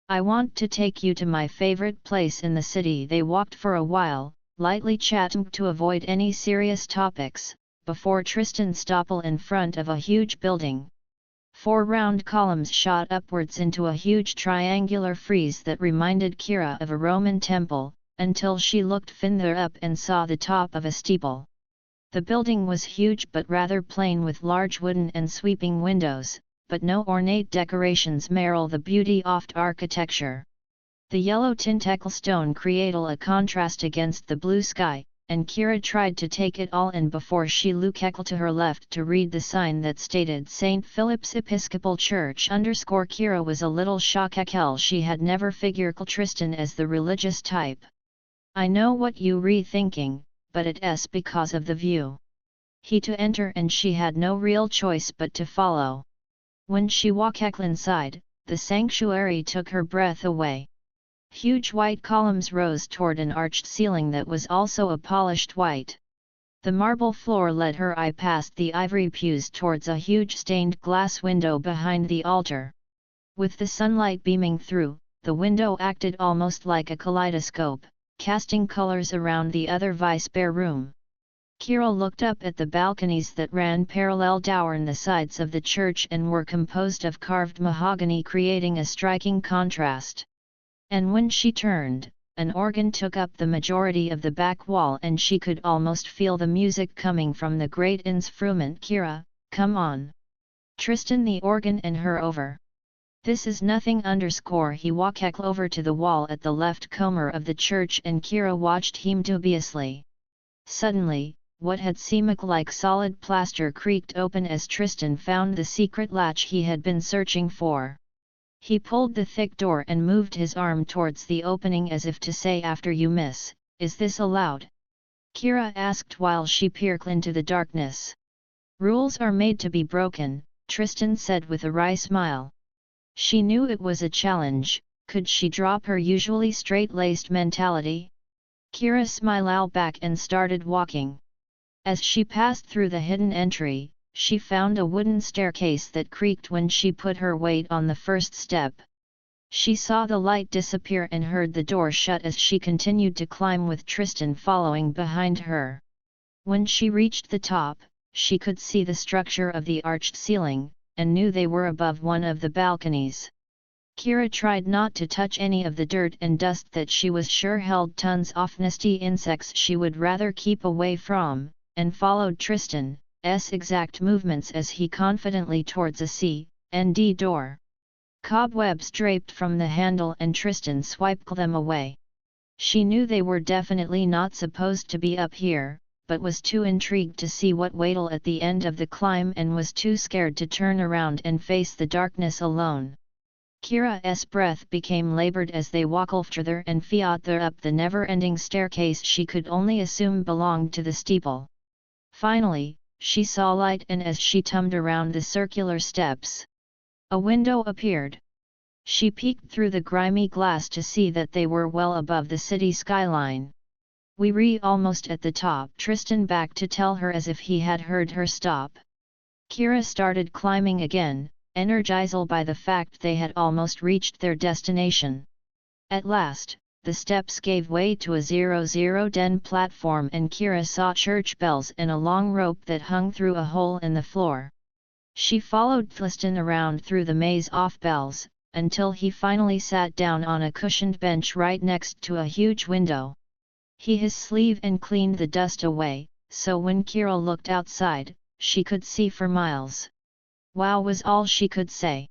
I want to take you to my favorite place in the city. They walked for a while, lightly chatting to avoid any serious topics, before Tristan stopped in front of a huge building. 4 round columns shot upwards into a huge triangular frieze that reminded Kira of a Roman temple, until she looked further up and saw the top of a steeple. The building was huge but rather plain, with large wooden and sweeping windows, but no ornate decorations marred the beauty of architecture. The yellow tinteckel stone created a contrast against the blue sky, and Kira tried to take it all in before she looked to her left to read the sign that stated St. Philip's Episcopal Church. Kira was a little shocked. She had never figured Tristan as the religious type. I know what you thinking, but it's because of the view. He to enter, and she had no real choice but to follow. When she walked inside, the sanctuary took her breath away. Huge white columns rose toward an arched ceiling that was also a polished white. The marble floor led her eye past the ivory pews towards a huge stained glass window behind the altar. With the sunlight beaming through, the window acted almost like a kaleidoscope, casting colors around the other bare room. Kira looked up at the balconies that ran parallel down the sides of the church and were composed of carved mahogany, creating a striking contrast. And when she turned, an organ took up the majority of the back wall, and she could almost feel the music coming from the great instrument. Kira, come on. Tristan the organ and her over. This is nothing. He walked over to the wall at the left corner of the church, and Kira watched him dubiously. Suddenly, what had seemed like solid plaster creaked open as Tristan found the secret latch he had been searching for. He pulled the thick door and moved his arm towards the opening as if to say, after you, miss, is this allowed? Kira asked while she peered into the darkness. Rules are made to be broken, Tristan said with a wry smile. She knew it was a challenge. Could she drop her usually straight-laced mentality? Kira smiled back and started walking. As she passed through the hidden entry, she found a wooden staircase that creaked when she put her weight on the first step. She saw the light disappear and heard the door shut as she continued to climb, with Tristan following behind her. When she reached the top, she could see the structure of the arched ceiling, and knew they were above one of the balconies. Kira tried not to touch any of the dirt and dust that she was sure held tons of nasty insects she would rather keep away from, and followed Tristan's exact movements as he confidently towards a C&D door. Cobwebs draped from the handle, and Tristan swiped them away. She knew they were definitely not supposed to be up here, but was too intrigued to see what waited at the end of the climb, and was too scared to turn around and face the darkness alone. Kira's breath became labored as they walked further and further up the never-ending staircase she could only assume belonged to the steeple. Finally, she saw light, and as she tumbled around the circular steps, a window appeared. She peeked through the grimy glass to see that they were well above the city skyline. We're almost at the top, Tristan back to tell her as if he had heard her stop. Kira started climbing again, energized by the fact they had almost reached their destination. At last, the steps gave way to a 00 den platform and Kira saw church bells and a long rope that hung through a hole in the floor. She followed Tristan around through the maze of bells, until he finally sat down on a cushioned bench right next to a huge window. He his sleeve and cleaned the dust away, so when Kira looked outside, she could see for miles. Wow was all she could say.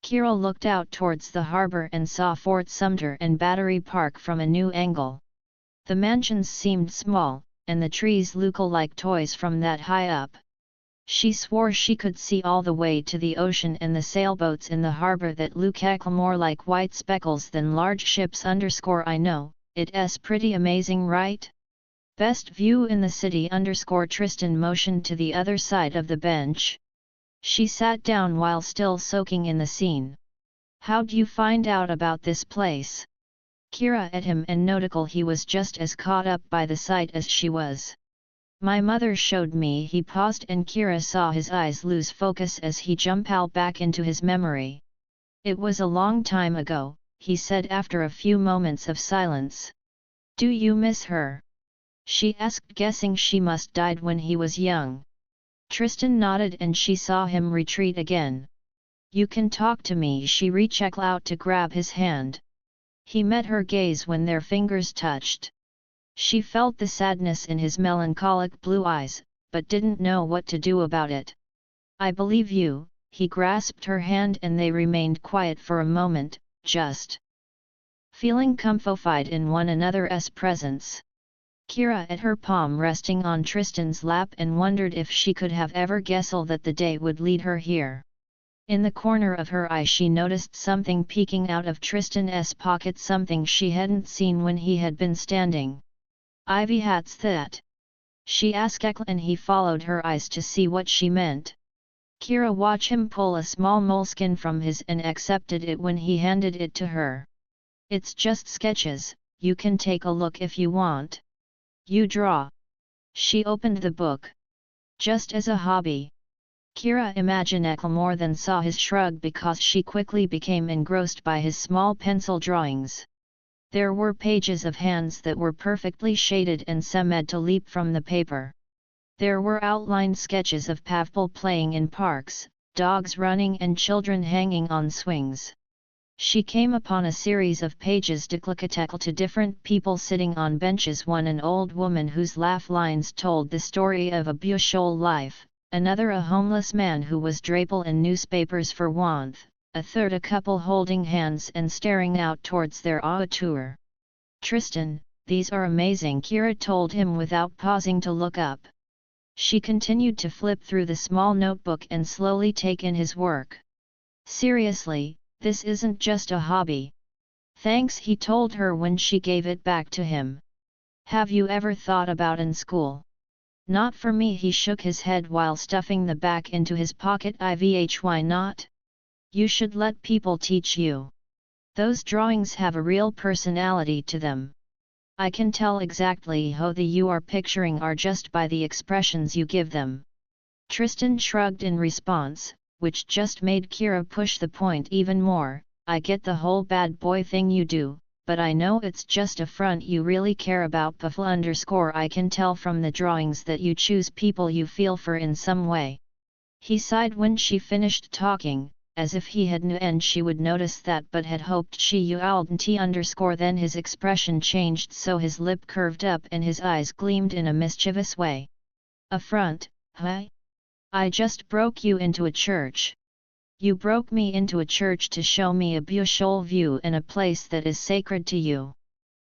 Kira looked out towards the harbor and saw Fort Sumter and Battery Park from a new angle. The mansions seemed small, and the trees looked like toys from that high up. She swore she could see all the way to the ocean and the sailboats in the harbor that looked more like white speckles than large ships. I know, it's pretty amazing, right? Best view in the city. Tristan motioned to the other side of the bench. She sat down while still soaking in the scene. How'd you find out about this place? Kira at him, and notical he was just as caught up by the sight as she was. My mother showed me. He paused and Kira saw his eyes lose focus as he jumped back into his memory. It was a long time ago, he said after a few moments of silence. Do you miss her? She asked, guessing she must died when he was young. Tristan nodded and she saw him retreat again. You can talk to me. She reached out to grab his hand. He met her gaze when their fingers touched. She felt the sadness in his melancholic blue eyes, but didn't know what to do about it. I believe you. He grasped her hand and they remained quiet for a moment, just feeling comforted in one another's presence. Kira at her palm resting on Tristan's lap and wondered if she could have ever guessed that the day would lead her here. In the corner of her eye she noticed something peeking out of Tristan's pocket, something she hadn't seen when he had been standing. Ivy, hat's that? She asked and he followed her eyes to see what she meant. Kira watched him pull a small moleskin from his and accepted it when he handed it to her. It's just sketches, you can take a look if you want. You draw? She opened the book. Just as a hobby. Kira imagined more than saw his shrug because she quickly became engrossed by his small pencil drawings. There were pages of hands that were perfectly shaded and seemed to leap from the paper. There were outlined sketches of people playing in parks, dogs running and children hanging on swings. She came upon a series of pages dedicated to different people sitting on benches, one an old woman whose laugh lines told the story of a bushel life, another a homeless man who was draped in newspapers for warmth, a third a couple holding hands and staring out towards their auteur. Tristan, these are amazing, Kira told him without pausing to look up. She continued to flip through the small notebook and slowly take in his work. Seriously, this isn't just a hobby. Thanks, he told her when she gave it back to him. Have you ever thought about in school? Not for me, he shook his head while stuffing the back into his pocket. Why not? You should let people teach you. Those drawings have a real personality to them. I can tell exactly how the you are picturing are just by the expressions you give them. Tristan shrugged in response, which just made Kira push the point even more. I get the whole bad boy thing you do, but I know it's just a front. You really care about people. I can tell from the drawings that you choose people you feel for in some way. He sighed when she finished talking, as if he had known and she would notice that but had hoped she wouldn't. Then his expression changed, so his lip curved up and his eyes gleamed in a mischievous way. A front, huh? I just broke you into a church. You broke me into a church to show me a beautiful view in a place that is sacred to you.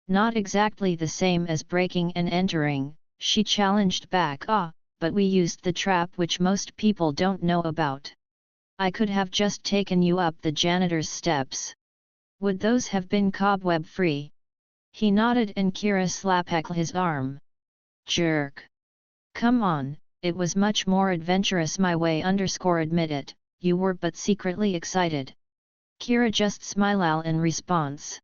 Not exactly the same as breaking and entering, she challenged back. But we used the trap which most people don't know about. I could have just taken you up the janitor's steps. Would those have been cobweb-free? He nodded and Kira slapped his arm. Jerk. Come on, it was much more adventurous my way. Admit it, you were, but secretly excited. Kira just smiled in response.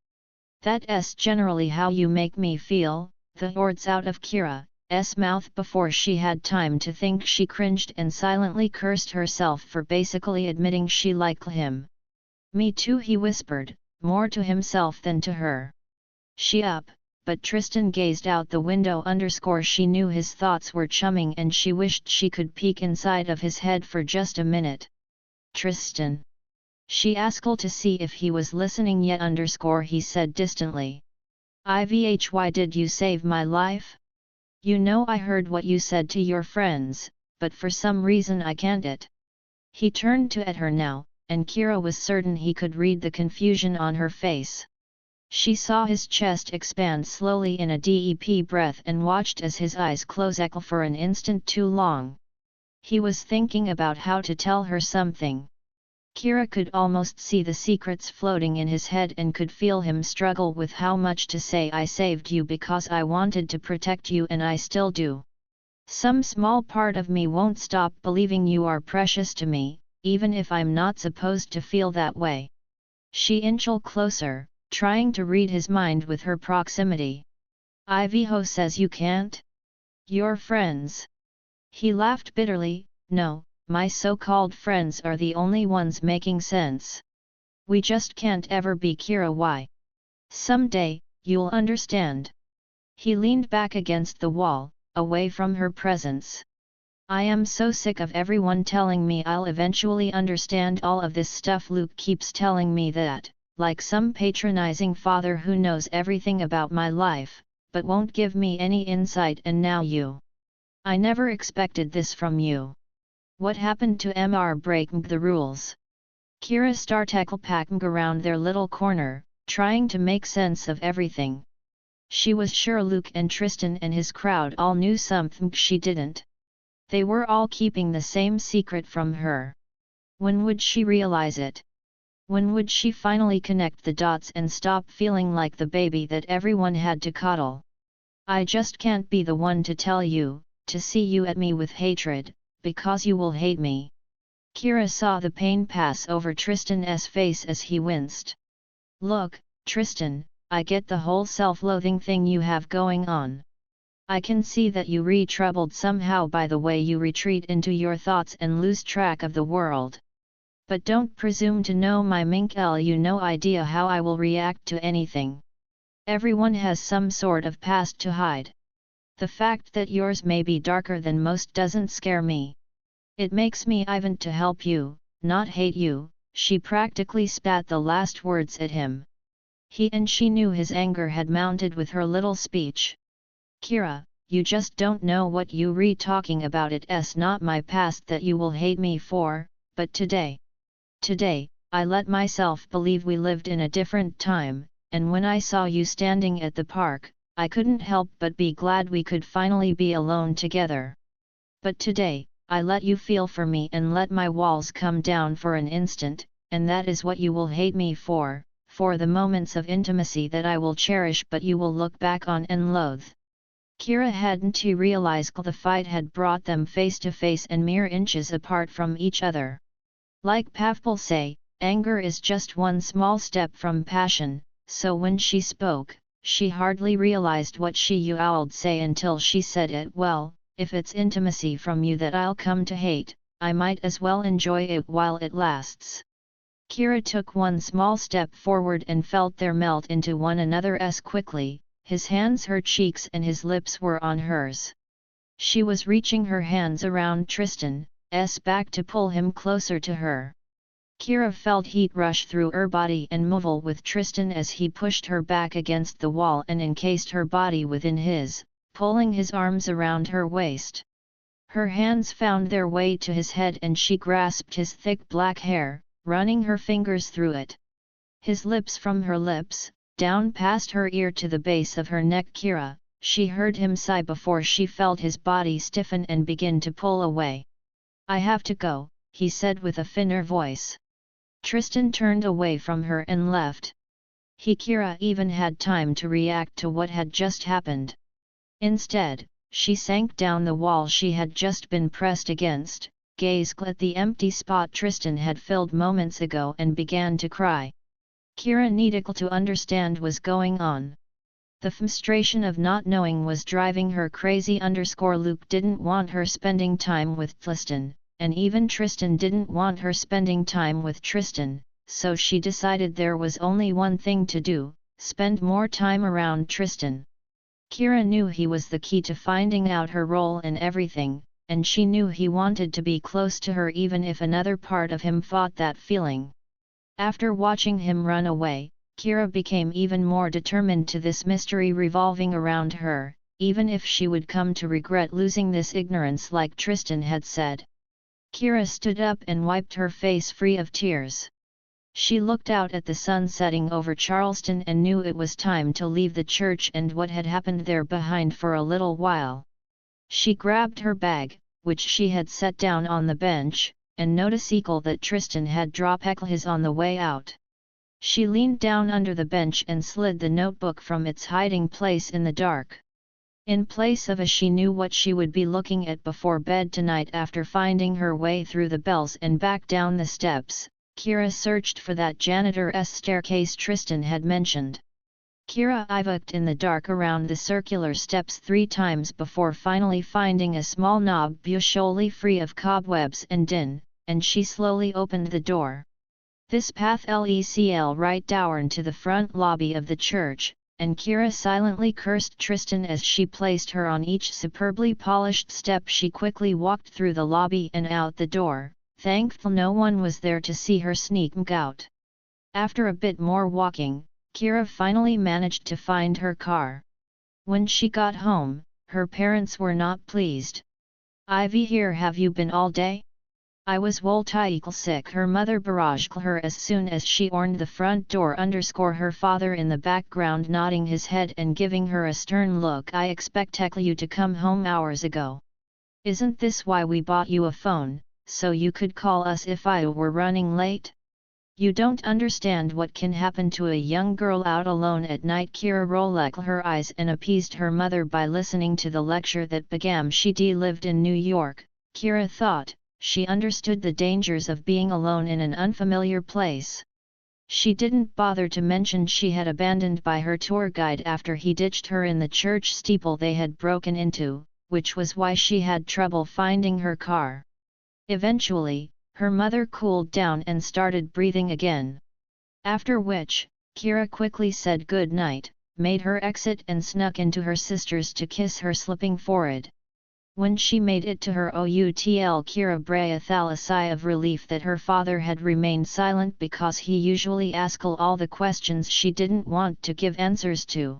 That's generally how you make me feel. The words out of Kira's mouth before she had time to think. She cringed and silently cursed herself for basically admitting she liked him. Me too, he whispered, more to himself than to her. She up, but Tristan gazed out the window _ she knew his thoughts were chumming and she wished she could peek inside of his head for just a minute. Tristan. She asked to see if he was listening yet _ he said distantly. Why did you save my life? You know I heard what you said to your friends, but for some reason I can't it. He turned to at her now, and Kira was certain he could read the confusion on her face. She saw his chest expand slowly in a deep breath and watched as his eyes closed for an instant too long. He was thinking about how to tell her something. Kira could almost see the secrets floating in his head and could feel him struggle with how much to say. I saved you because I wanted to protect you and I still do. Some small part of me won't stop believing you are precious to me, even if I'm not supposed to feel that way. She inched closer, trying to read his mind with her proximity. Ivanhoe says you can't? Your friends? He laughed bitterly. No, my so-called friends are the only ones making sense. We just can't ever be. Kira, why? Someday, you'll understand. He leaned back against the wall, away from her presence. I am so sick of everyone telling me I'll eventually understand all of this stuff. Luke keeps telling me that, like some patronizing father who knows everything about my life, but won't give me any insight. And now you. I never expected this from you. What happened to Mr. breaking the rules? Kira started packing around their little corner, trying to make sense of everything. She was sure Luke and Tristan and his crowd all knew something she didn't. They were all keeping the same secret from her. When would she realize it? When would she finally connect the dots and stop feeling like the baby that everyone had to coddle? I just can't be the one to tell you, to see you at me with hatred, because you will hate me. Kira saw the pain pass over Tristan's face as he winced. Look, Tristan, I get the whole self-loathing thing you have going on. I can see that you troubled somehow by the way you retreat into your thoughts and lose track of the world. But don't presume to know my Minkel. You no idea how I will react to anything. Everyone has some sort of past to hide. The fact that yours may be darker than most doesn't scare me. It makes me Ivan to help you, not hate you. She practically spat the last words at him. He and she knew his anger had mounted with her little speech. Kira, you just don't know what you talking about. It's not my past that you will hate me for, but today, I let myself believe we lived in a different time, and when I saw you standing at the park, I couldn't help but be glad we could finally be alone together. But today, I let you feel for me and let my walls come down for an instant, and that is what you will hate me for the moments of intimacy that I will cherish but you will look back on and loathe. Kira hadn't realized the fight had brought them face to face and mere inches apart from each other. Like Pavpal say, anger is just one small step from passion, so when she spoke, she hardly realized what she yowled say until she said it. Well, if it's intimacy from you that I'll come to hate, I might as well enjoy it while it lasts. Kira took one small step forward and felt their melt into one another's quickly, his hands her cheeks and his lips were on hers. She was reaching her hands around Tristan's back to pull him closer to her. Kira felt heat rush through her body and move with Tristan as he pushed her back against the wall and encased her body within his, pulling his arms around her waist. Her hands found their way to his head and she grasped his thick black hair, running her fingers through it. His lips from her lips, down past her ear to the base of her neck. Kira, she heard him sigh before she felt his body stiffen and begin to pull away. I have to go, he said with a thinner voice. Tristan turned away from her and left. Kira even had time to react to what had just happened. Instead, she sank down the wall she had just been pressed against, gazed at the empty spot Tristan had filled moments ago and began to cry. Kira needed to understand what was going on. The frustration of not knowing was driving her crazy. Luke didn't want her spending time with Tristan, and even Tristan didn't want her spending time with Tristan, so she decided there was only one thing to do, spend more time around Tristan. Kira knew he was the key to finding out her role in everything, and she knew he wanted to be close to her even if another part of him fought that feeling. After watching him run away, Kira became even more determined to this mystery revolving around her, even if she would come to regret losing this ignorance like Tristan had said. Kira stood up and wiped her face free of tears. She looked out at the sun setting over Charleston and knew it was time to leave the church and what had happened there behind for a little while. She grabbed her bag, which she had set down on the bench, and noticed that Tristan had dropped his on the way out. She leaned down under the bench and slid the notebook from its hiding place in the dark. In place of she knew what she would be looking at before bed tonight after finding her way through the bells and back down the steps. Kira searched for that janitor's staircase Tristan had mentioned. Kira ivoked in the dark around the circular steps 3 times before finally finding a small knob usually free of cobwebs and din, and she slowly opened the door. This path led right down to the front lobby of the church, and Kira silently cursed Tristan as she placed her on each superbly polished step. She quickly walked through the lobby and out the door, thankful no one was there to see her sneak out. After a bit more walking, Kira finally managed to find her car. When she got home, her parents were not pleased. "Ivy, here have you been all day? I was sick," her mother barraged her as soon as she opened the front door. Her father in the background nodding his head and giving her a stern look. "I expected you to come home hours ago. Isn't this why we bought you a phone, so you could call us if I were running late? You don't understand what can happen to a young girl out alone at night." Kira rolled her eyes and appeased her mother by listening to the lecture that began. She lived in New York, Kira thought. She understood the dangers of being alone in an unfamiliar place. She didn't bother to mention she had abandoned by her tour guide after he ditched her in the church steeple they had broken into, which was why she had trouble finding her car. Eventually, her mother cooled down and started breathing again. After which, Kira quickly said good night, made her exit and snuck into her sister's to kiss her slipping forehead. When she made it to her hotel, Kira breathed a sigh of relief that her father had remained silent because he usually asked all the questions she didn't want to give answers to.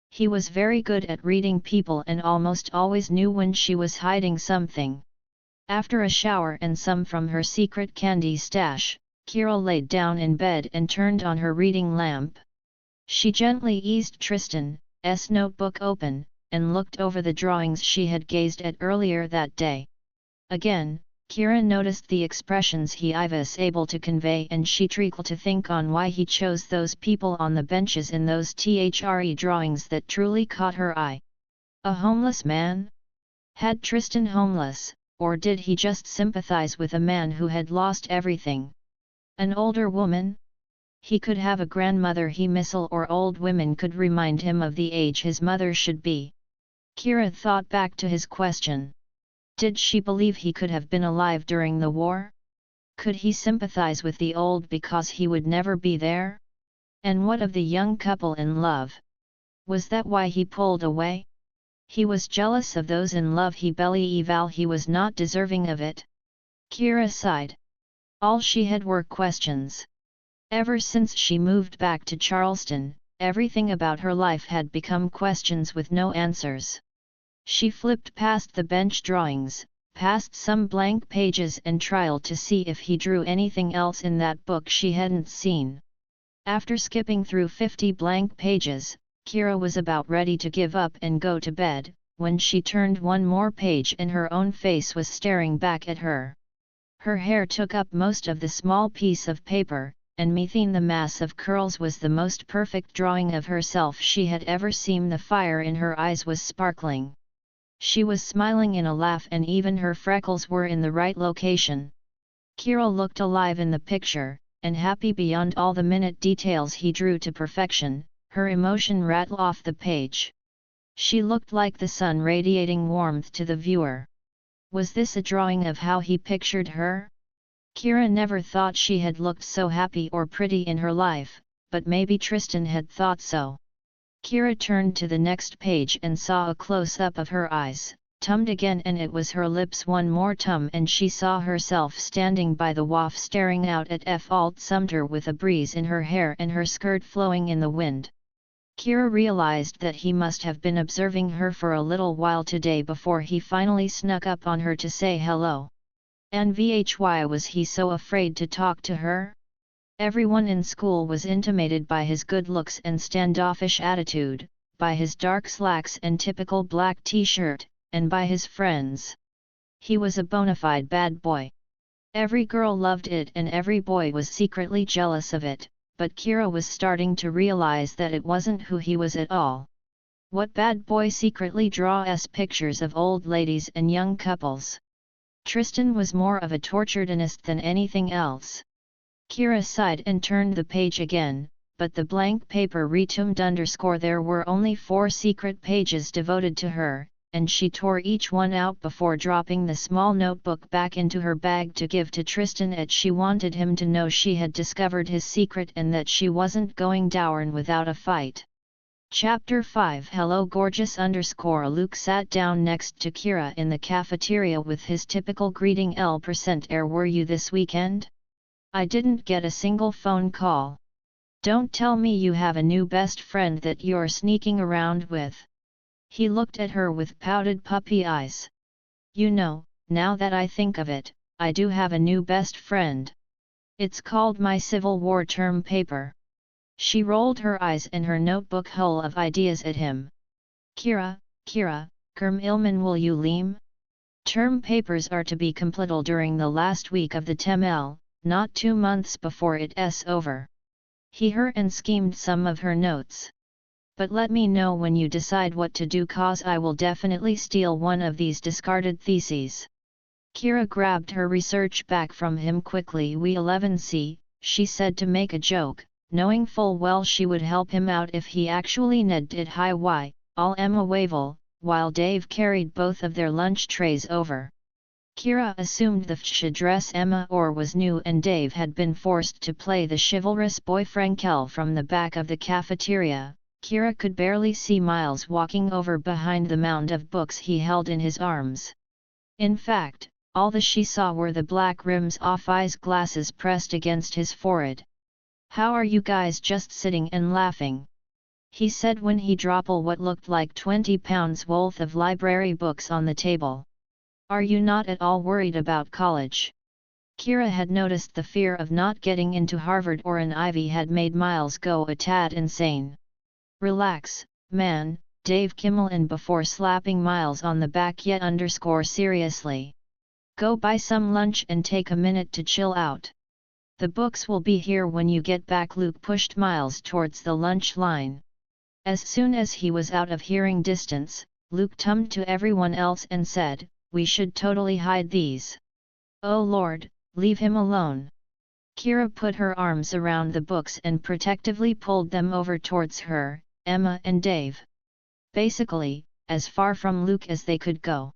He was very good at reading people and almost always knew when she was hiding something. After a shower and some from her secret candy stash, Kira laid down in bed and turned on her reading lamp. She gently eased Tristan's notebook open, and looked over the drawings she had gazed at earlier that day. Again, Kira noticed the expressions he was able to convey, and she trickled to think on why he chose those people on the benches in those drawings that truly caught her eye. A homeless man? Had Tristan homeless, or did he just sympathize with a man who had lost everything? An older woman? He could have a grandmother he missed, or old women could remind him of the age his mother should be. Kira thought back to his question. Did she believe he could have been alive during the war? Could he sympathize with the old because he would never be there? And what of the young couple in love? Was that why he pulled away? He was jealous of those in love. He was not deserving of it. Kira sighed. All she had were questions. Ever since she moved back to Charleston, everything about her life had become questions with no answers. She flipped past the bench drawings, past some blank pages, and tried to see if he drew anything else in that book she hadn't seen. After skipping through 50 blank pages, Kira was about ready to give up and go to bed, when she turned one more page and her own face was staring back at her. Her hair took up most of the small piece of paper, and within the mass of curls was the most perfect drawing of herself she had ever seen. The fire in her eyes was sparkling. She was smiling in a laugh, and even her freckles were in the right location. Kira looked alive in the picture, and happy beyond all the minute details he drew to perfection. Her emotion rattled off the page. She looked like the sun radiating warmth to the viewer. Was this a drawing of how he pictured her? Kira never thought she had looked so happy or pretty in her life, but maybe Tristan had thought so. Kira turned to the next page and saw a close-up of her eyes, tummed again, and it was her lips one more tum, and she saw herself standing by the wharf staring out at F. Alt Sumter with a breeze in her hair and her skirt flowing in the wind. Kira realized that he must have been observing her for a little while today before he finally snuck up on her to say hello. And why was he so afraid to talk to her? Everyone in school was intimidated by his good looks and standoffish attitude, by his dark slacks and typical black t-shirt, and by his friends. He was a bona fide bad boy. Every girl loved it and every boy was secretly jealous of it, but Kira was starting to realize that it wasn't who he was at all. What bad boy secretly draws pictures of old ladies and young couples? Tristan was more of a torturedist than anything else. Kira sighed and turned the page again, but the blank paper retumed _ there were only 4 secret pages devoted to her, and she tore each one out before dropping the small notebook back into her bag to give to Tristan, as she wanted him to know she had discovered his secret and that she wasn't going down without a fight. Chapter 5 Hello gorgeous _ Luke sat down next to Kira in the cafeteria with his typical greeting %. Were you this weekend? I didn't get a single phone call. Don't tell me you have a new best friend that you're sneaking around with. He looked at her with pouted puppy eyes. You know, now that I think of it, I do have a new best friend. It's called my Civil War term paper. She rolled her eyes and her notebook full of ideas at him. Kira, Kerm Ilman will you leem? Term papers are to be completed during the last week of the Temel, not 2 months before it's over. He heard and schemed some of her notes. But let me know when you decide what to do, cause I will definitely steal one of these discarded theses. Kira grabbed her research back from him quickly. We 11C, she said to make a joke, knowing full well she would help him out if he actually nedded it high y, all Emma Wavell, while Dave carried both of their lunch trays over. Kira assumed the should dress Emma or was new and Dave had been forced to play the chivalrous boy Frankel from the back of the cafeteria. Kira could barely see Miles walking over behind the mound of books he held in his arms. In fact, all that she saw were the black rims off his glasses pressed against his forehead. How are you guys just sitting and laughing? He said when he dropped what looked like 20 pounds worth of library books on the table. Are you not at all worried about college? Kira had noticed the fear of not getting into Harvard or an Ivy had made Miles go a tad insane. Relax, man, Dave Kimmel in before slapping Miles on the back yet _ seriously. Go buy some lunch and take a minute to chill out. The books will be here when you get back. Luke pushed Miles towards the lunch line. As soon as he was out of hearing distance, Luke tummed to everyone else and said, we should totally hide these. Oh Lord, leave him alone. Kira put her arms around the books and protectively pulled them over towards her, Emma and Dave. Basically, as far from Luke as they could go.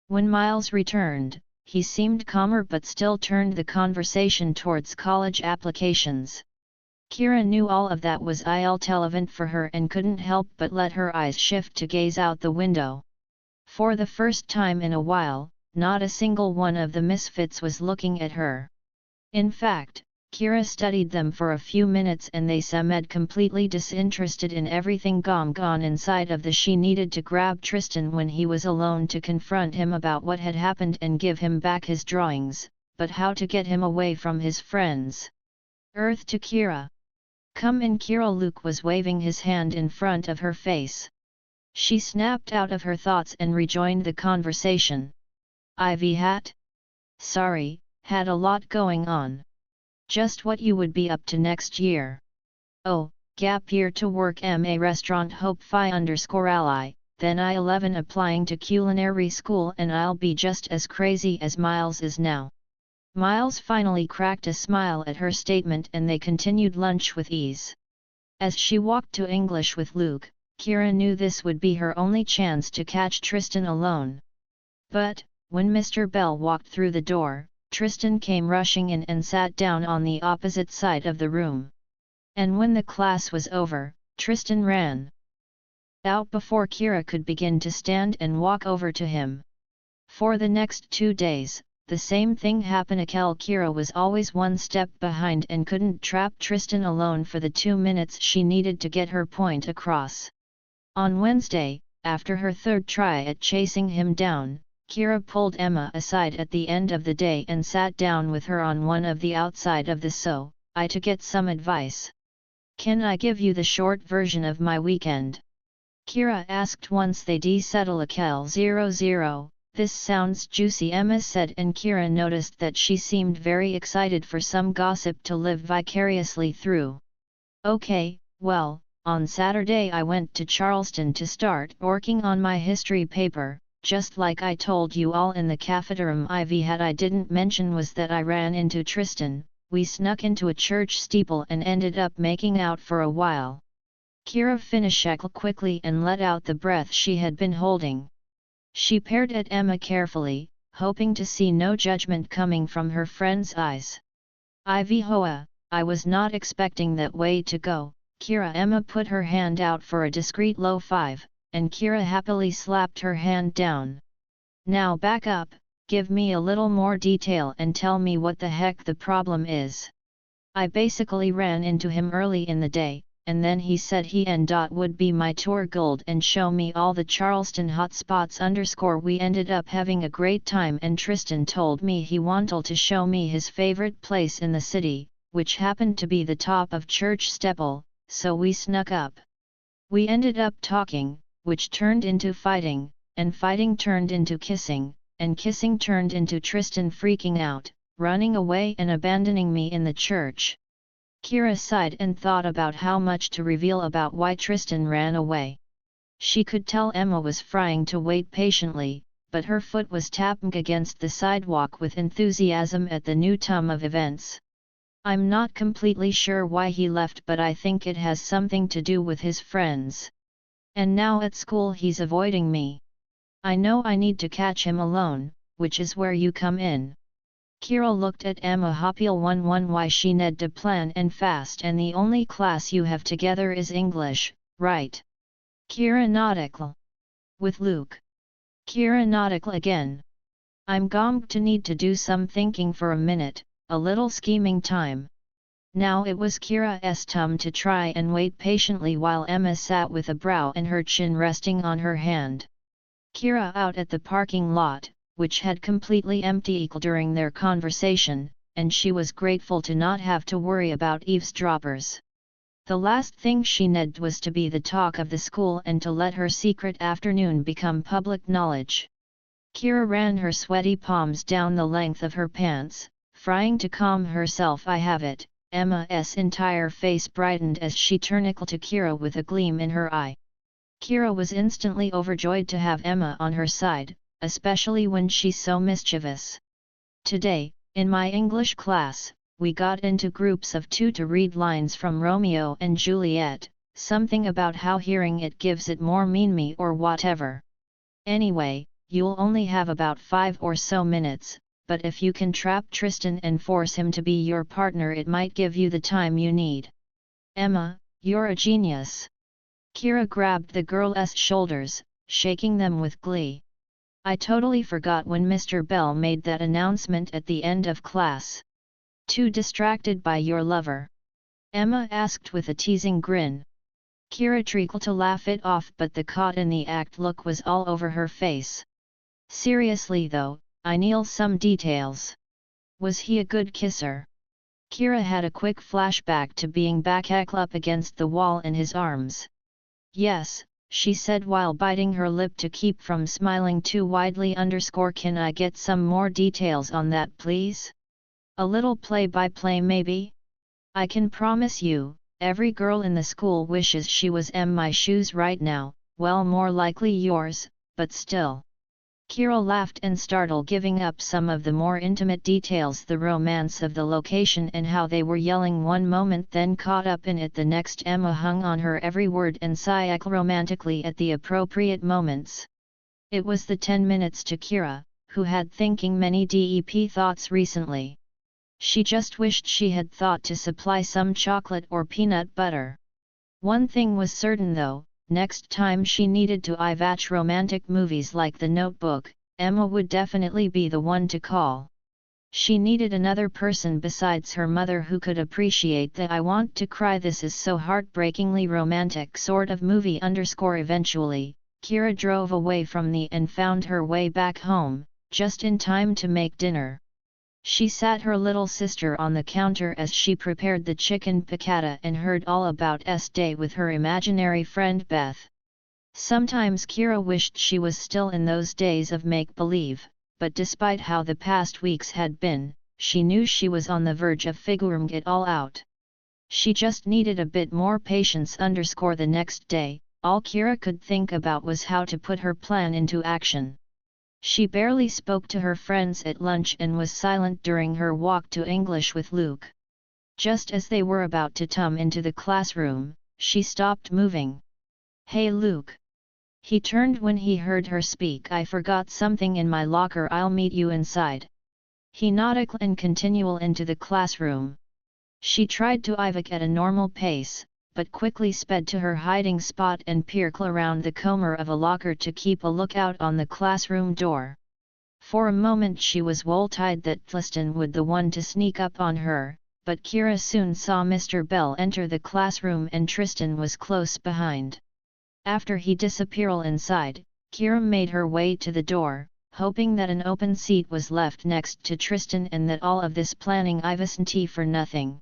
When Miles returned, he seemed calmer but still turned the conversation towards college applications. Kira knew all of that was irrelevant for her and couldn't help but let her eyes shift to gaze out the window. For the first time in a while, not a single one of the misfits was looking at her. In fact, Kira studied them for a few minutes and they seemed completely disinterested in everything gone inside of the. She needed to grab Tristan when he was alone to confront him about what had happened and give him back his drawings, but how to get him away from his friends? Earth to Kira. Come in Kira. Luke was waving his hand in front of her face. She snapped out of her thoughts and rejoined the conversation. Ivy hat? Sorry, had a lot going on. Just what you would be up to next year. Oh, gap year to work MA restaurant hope phi _ally, then I-11 applying to culinary school and I'll be just as crazy as Miles is now. Miles finally cracked a smile at her statement and they continued lunch with ease. As she walked to English with Luke, Kira knew this would be her only chance to catch Tristan alone. But, when Mr. Bell walked through the door, Tristan came rushing in and sat down on the opposite side of the room. And when the class was over, Tristan ran out before Kira could begin to stand and walk over to him. For the next 2 days, the same thing happened. Kira was always one step behind and couldn't trap Tristan alone for the 2 minutes she needed to get her point across. On Wednesday, after her third try at chasing him down, Kira pulled Emma aside at the end of the day and sat down with her on one of the outside of the to get some advice. "Can I give you the short version of my weekend?" Kira asked once they settle a Kel 00. "This sounds juicy," Emma said, and Kira noticed that she seemed very excited for some gossip to live vicariously through. "Okay, well, on Saturday I went to Charleston to start working on my history paper, just like I told you all in the cafeteria. I didn't mention was that I ran into Tristan. We snuck into a church steeple and ended up making out for a while." Kira finished quickly and let out the breath she had been holding. She peered at Emma carefully, hoping to see no judgment coming from her friend's eyes. "Hoa, I was not expecting that way to go, Kira." Emma put her hand out for a discreet low five, and Kira happily slapped her hand down. "Now back up. Give me a little more detail and tell me what the heck the problem is." "I basically ran into him early in the day, and then he said he would be my tour guide and show me all the Charleston hotspots. We ended up having a great time, and Tristan told me he wanted to show me his favorite place in the city, which happened to be the top of Church Steeple, so we snuck up. We ended up talking, which turned into fighting, and fighting turned into kissing, and kissing turned into Tristan freaking out, running away and abandoning me in the church." Kira sighed and thought about how much to reveal about why Tristan ran away. She could tell Emma was trying to wait patiently, but her foot was tapping against the sidewalk with enthusiasm at the new turn of events. "I'm not completely sure why he left, but I think it has something to do with his friends. And now at school he's avoiding me. I know I need to catch him alone, which is where you come in." Kira looked at Emma. "Hopil 11 why she need to plan and fast, and the only class you have together is English, right?" Kira nodded. "With Luke." Kira nodded again. "I'm going to need to do some thinking for a minute, a little scheming time." Now it was Kira's turn to try and wait patiently while Emma sat with a brow and her chin resting on her hand. Kira out at the parking lot, which had completely empty during their conversation, and she was grateful to not have to worry about eavesdroppers. The last thing she needed was to be the talk of the school and to let her secret afternoon become public knowledge. Kira ran her sweaty palms down the length of her pants, trying to calm herself. "I have it." Emma's entire face brightened as she turned to Kira with a gleam in her eye. Kira was instantly overjoyed to have Emma on her side, especially when she's so mischievous. "Today, in my English class, we got into groups of 2 to read lines from Romeo and Juliet, something about how hearing it gives it more meaning or whatever. Anyway, you'll only have about 5 or so minutes, but if you can trap Tristan and force him to be your partner, it might give you the time you need." "Emma, you're a genius." Kira grabbed the girl's shoulders, shaking them with glee. "I totally forgot when Mr. Bell made that announcement at the end of class." "Too distracted by your lover?" Emma asked with a teasing grin. Kira tried to laugh it off, but the caught in the act look was all over her face. "Seriously though, I need some details. Was he a good kisser?" Kira had a quick flashback to being back up against the wall in his arms. "Yes," she said while biting her lip to keep from smiling too widely. "Can I get some more details on that, please? A little play-by-play maybe? I can promise you, every girl in the school wishes she was in my shoes right now, well, more likely yours, but still." Kira laughed and started giving up some of the more intimate details, the romance of the location and how they were yelling one moment, then caught up in it the next. Emma hung on her every word and sighed romantically at the appropriate moments. It was the 10 minutes to Kira, who had thinking many deep thoughts recently. She just wished she had thought to supply some chocolate or peanut butter. One thing was certain though, next time she needed to watch romantic movies like The Notebook, Emma would definitely be the one to call. She needed another person besides her mother who could appreciate the "I want to cry, this is so heartbreakingly romantic" sort of movie. Eventually, Kira drove away from the and found her way back home, just in time to make dinner. She sat her little sister on the counter as she prepared the chicken piccata and heard all about day with her imaginary friend Beth. Sometimes Kira wished she was still in those days of make-believe, but despite how the past weeks had been, she knew she was on the verge of figuring it all out. She just needed a bit more patience. The next day, all Kira could think about was how to put her plan into action. She barely spoke to her friends at lunch and was silent during her walk to English with Luke. Just as they were about to come into the classroom, she stopped moving. "Hey Luke!" He turned when he heard her speak. "I forgot something in my locker, I'll meet you inside." He nodded and continued into the classroom. She tried to walk at a normal pace, but quickly sped to her hiding spot and peered around the corner of a locker to keep a lookout on the classroom door. For a moment she was worried that Tristan would be the one to sneak up on her, but Kira soon saw Mr. Bell enter the classroom and Tristan was close behind. After he disappeared inside, Kira made her way to the door, hoping that an open seat was left next to Tristan and that all of this planning wasn't for nothing.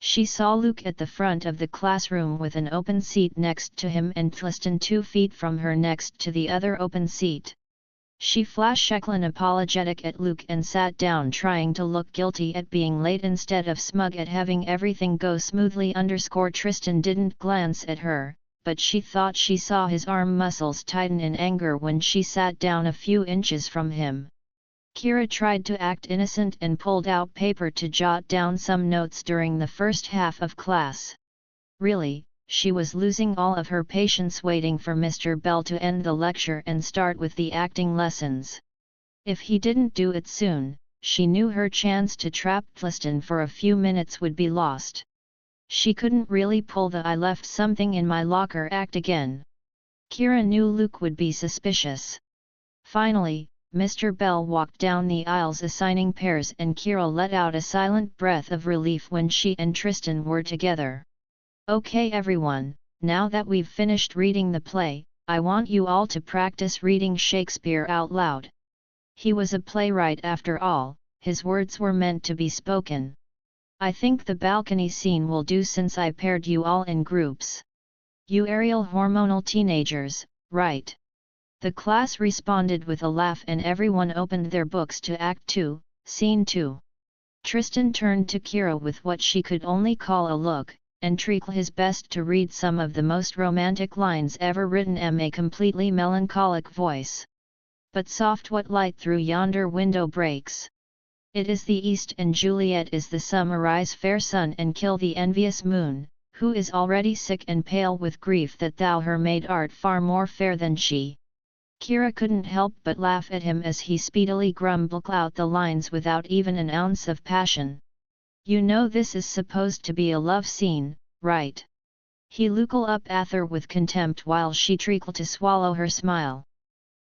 She saw Luke at the front of the classroom with an open seat next to him and Tristan 2 feet from her next to the other open seat. She flashed an apologetic at Luke and sat down, trying to look guilty at being late instead of smug at having everything go smoothly. Tristan didn't glance at her, but she thought she saw his arm muscles tighten in anger when she sat down a few inches from him. Kira tried to act innocent and pulled out paper to jot down some notes during the first half of class. Really, she was losing all of her patience waiting for Mr. Bell to end the lecture and start with the acting lessons. If he didn't do it soon, she knew her chance to trap Tristan for a few minutes would be lost. She couldn't really pull the "I left something in my locker" act again. Kira knew Luke would be suspicious. Finally, Mr. Bell walked down the aisles assigning pairs and Kira let out a silent breath of relief when she and Tristan were together. "Okay everyone, now that we've finished reading the play, I want you all to practice reading Shakespeare out loud." He was a playwright after all, his words were meant to be spoken. "I think the balcony scene will do since I paired you all in groups. You aerial hormonal teenagers, right?" The class responded with a laugh and everyone opened their books to Act 2, Scene 2. Tristan turned to Kira with what she could only call a look, and tried his best to read some of the most romantic lines ever written in a completely melancholic voice. "But soft what light through yonder window breaks. It is the east and Juliet is the sum, arise fair sun and kill the envious moon, who is already sick and pale with grief that thou her maid art far more fair than she." Kira couldn't help but laugh at him as he speedily grumbled out the lines without even an ounce of passion. "You know this is supposed to be a love scene, right?" He looked up at her with contempt while she tried to swallow her smile.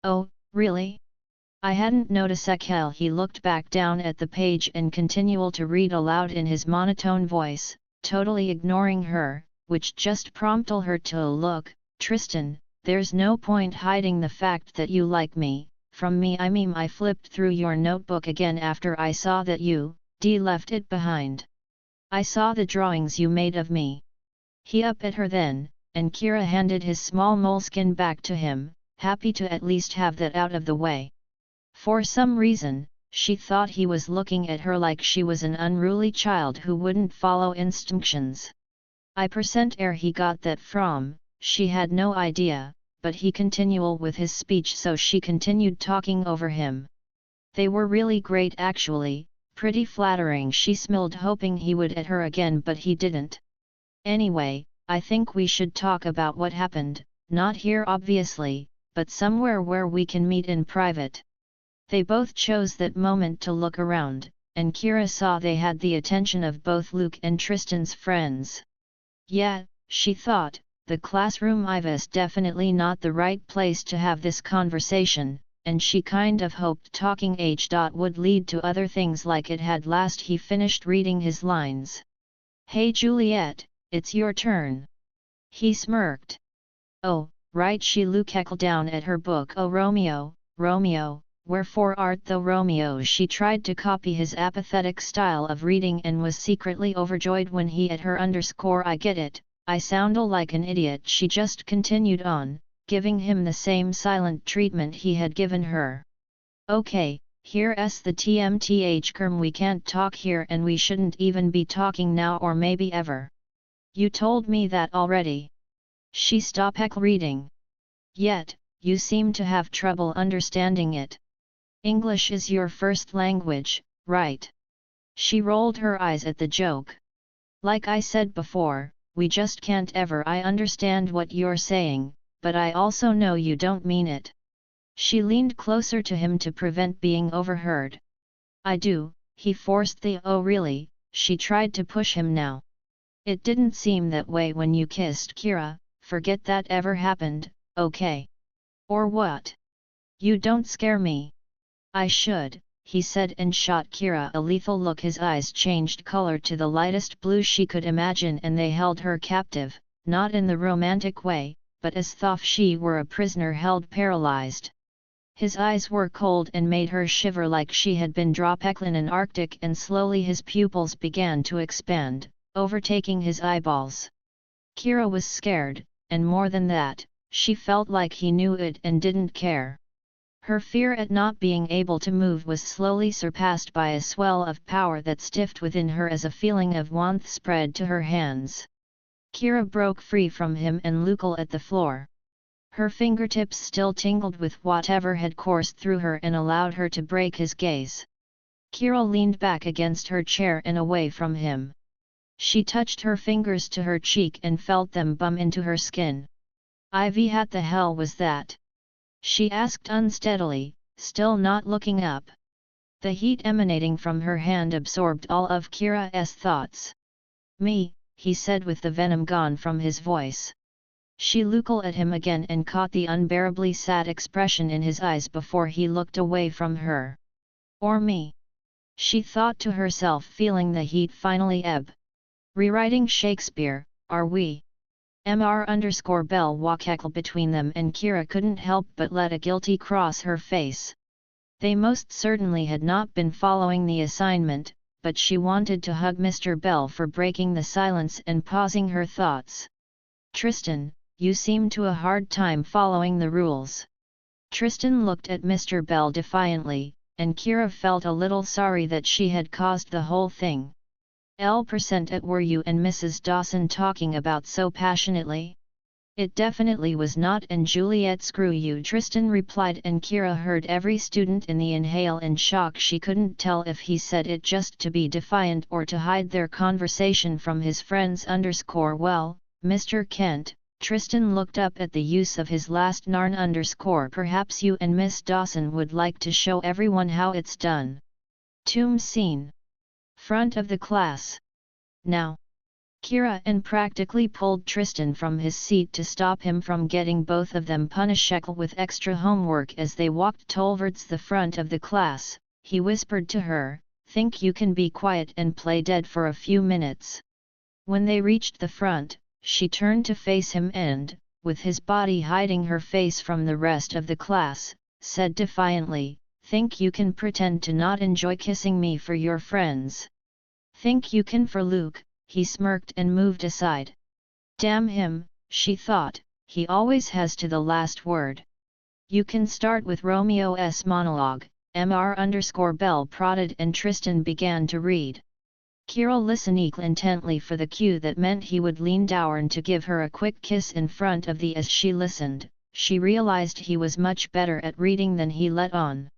"Oh, really? I hadn't noticed." He looked back down at the page and continued to read aloud in his monotone voice, totally ignoring her, which just prompted her to look. "Tristan, there's no point hiding the fact that you like me. From me I mean I flipped through your notebook again after I saw that you, left it behind. I saw the drawings you made of me." He up at her then, and Kira handed his small moleskin back to him, happy to at least have that out of the way. For some reason, she thought he was looking at her like she was an unruly child who wouldn't follow instructions. Where he got that from, she had no idea, but he continued with his speech so she continued talking over him. "They were really great actually, pretty flattering." She smiled hoping he would at her again but he didn't. "Anyway, I think we should talk about what happened, not here obviously, but somewhere where we can meet in private." They both chose that moment to look around, and Kira saw they had the attention of both Luke and Tristan's friends. Yeah, she thought, the classroom was definitely not the right place to have this conversation, and she kind of hoped talking would lead to other things like it had last he finished reading his lines. Hey Juliet, it's your turn. He smirked. Oh, right, she looked down at her book. Oh Romeo, Romeo, wherefore art thou Romeo? She tried to copy his apathetic style of reading and was secretly overjoyed when he at her I get it, I sound like an idiot. She just continued on, giving him the same silent treatment he had given her. Okay, here's the TMTH we can't talk here and we shouldn't even be talking now or maybe ever. You told me that already. She stopped reading. Yet, you seem to have trouble understanding it. English is your first language, right? She rolled her eyes at the joke. Like I said before, we just can't ever. I understand what you're saying, but I also know you don't mean it. She leaned closer to him to prevent being overheard. I do, he forced the oh really, she tried to push him now. It didn't seem that way when you kissed Kira, forget that ever happened, okay? Or what? You don't scare me. I should, he said and shot Kira a lethal look. His eyes changed color to the lightest blue she could imagine and they held her captive, not in the romantic way, but as though she were a prisoner held paralyzed. His eyes were cold and made her shiver like she had been dropped in an Arctic, and slowly his pupils began to expand, overtaking his eyeballs. Kira was scared, and more than that, she felt like he knew it and didn't care. Her fear at not being able to move was slowly surpassed by a swell of power that stiffed within her as a feeling of warmth spread to her hands. Kira broke free from him and looked at the floor. Her fingertips still tingled with whatever had coursed through her and allowed her to break his gaze. Kira leaned back against her chair and away from him. She touched her fingers to her cheek and felt them bump into her skin. Ivy, what the hell was that? She asked unsteadily, still not looking up. The heat emanating from her hand absorbed all of Kira's thoughts. Me, he said with the venom gone from his voice. She looked at him again and caught the unbearably sad expression in his eyes before he looked away from her. Or me? She thought to herself, feeling the heat finally ebb. Rewriting Shakespeare, are we? Bell walked between them and Kira couldn't help but let a guilty cross her face. They most certainly had not been following the assignment, but she wanted to hug Mr. Bell for breaking the silence and pausing her thoughts. Tristan, you seem to a hard time following the rules. Tristan looked at Mr. Bell defiantly, and Kira felt a little sorry that she had caused the whole thing. What were you and Mrs. Dawson talking about so passionately? It definitely was not. And Juliet, screw you, Tristan replied, and Kira heard every student in the inhale in shock. She couldn't tell if he said it just to be defiant or to hide their conversation from his friends. Well, Mr. Kent, Tristan looked up at the use of his last narn. Perhaps you and Miss Dawson would like to show everyone how it's done. Tomb scene. Front of the class. Now. Kira and practically pulled Tristan from his seat to stop him from getting both of them punished with extra homework. As they walked towards the front of the class, he whispered to her, "Think you can be quiet and play dead for a few minutes?" When they reached the front, she turned to face him and, with his body hiding her face from the rest of the class, said defiantly, "Think you can pretend to not enjoy kissing me for your friends? Think you can for Luke?" He smirked and moved aside. Damn him, she thought, he always has to the last word. You can start with Romeo's monologue, Bell prodded, and Tristan began to read. Kira listened intently for the cue that meant he would lean down to give her a quick kiss in front of the. As she listened, she realized he was much better at reading than he let on.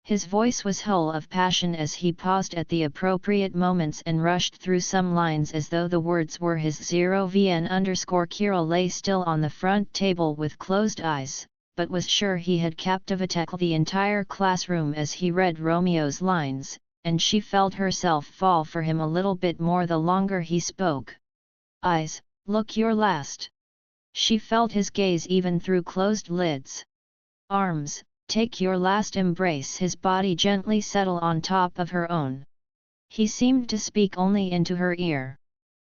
His voice was full of passion as he paused at the appropriate moments and rushed through some lines as though the words were his. VN Kira lay still on the front table with closed eyes, but was sure he had captivated the entire classroom as he read Romeo's lines, and she felt herself fall for him a little bit more the longer he spoke. Eyes, look your last. She felt his gaze even through closed lids. Arms, take your last embrace. His body gently settle on top of her own. He seemed to speak only into her ear.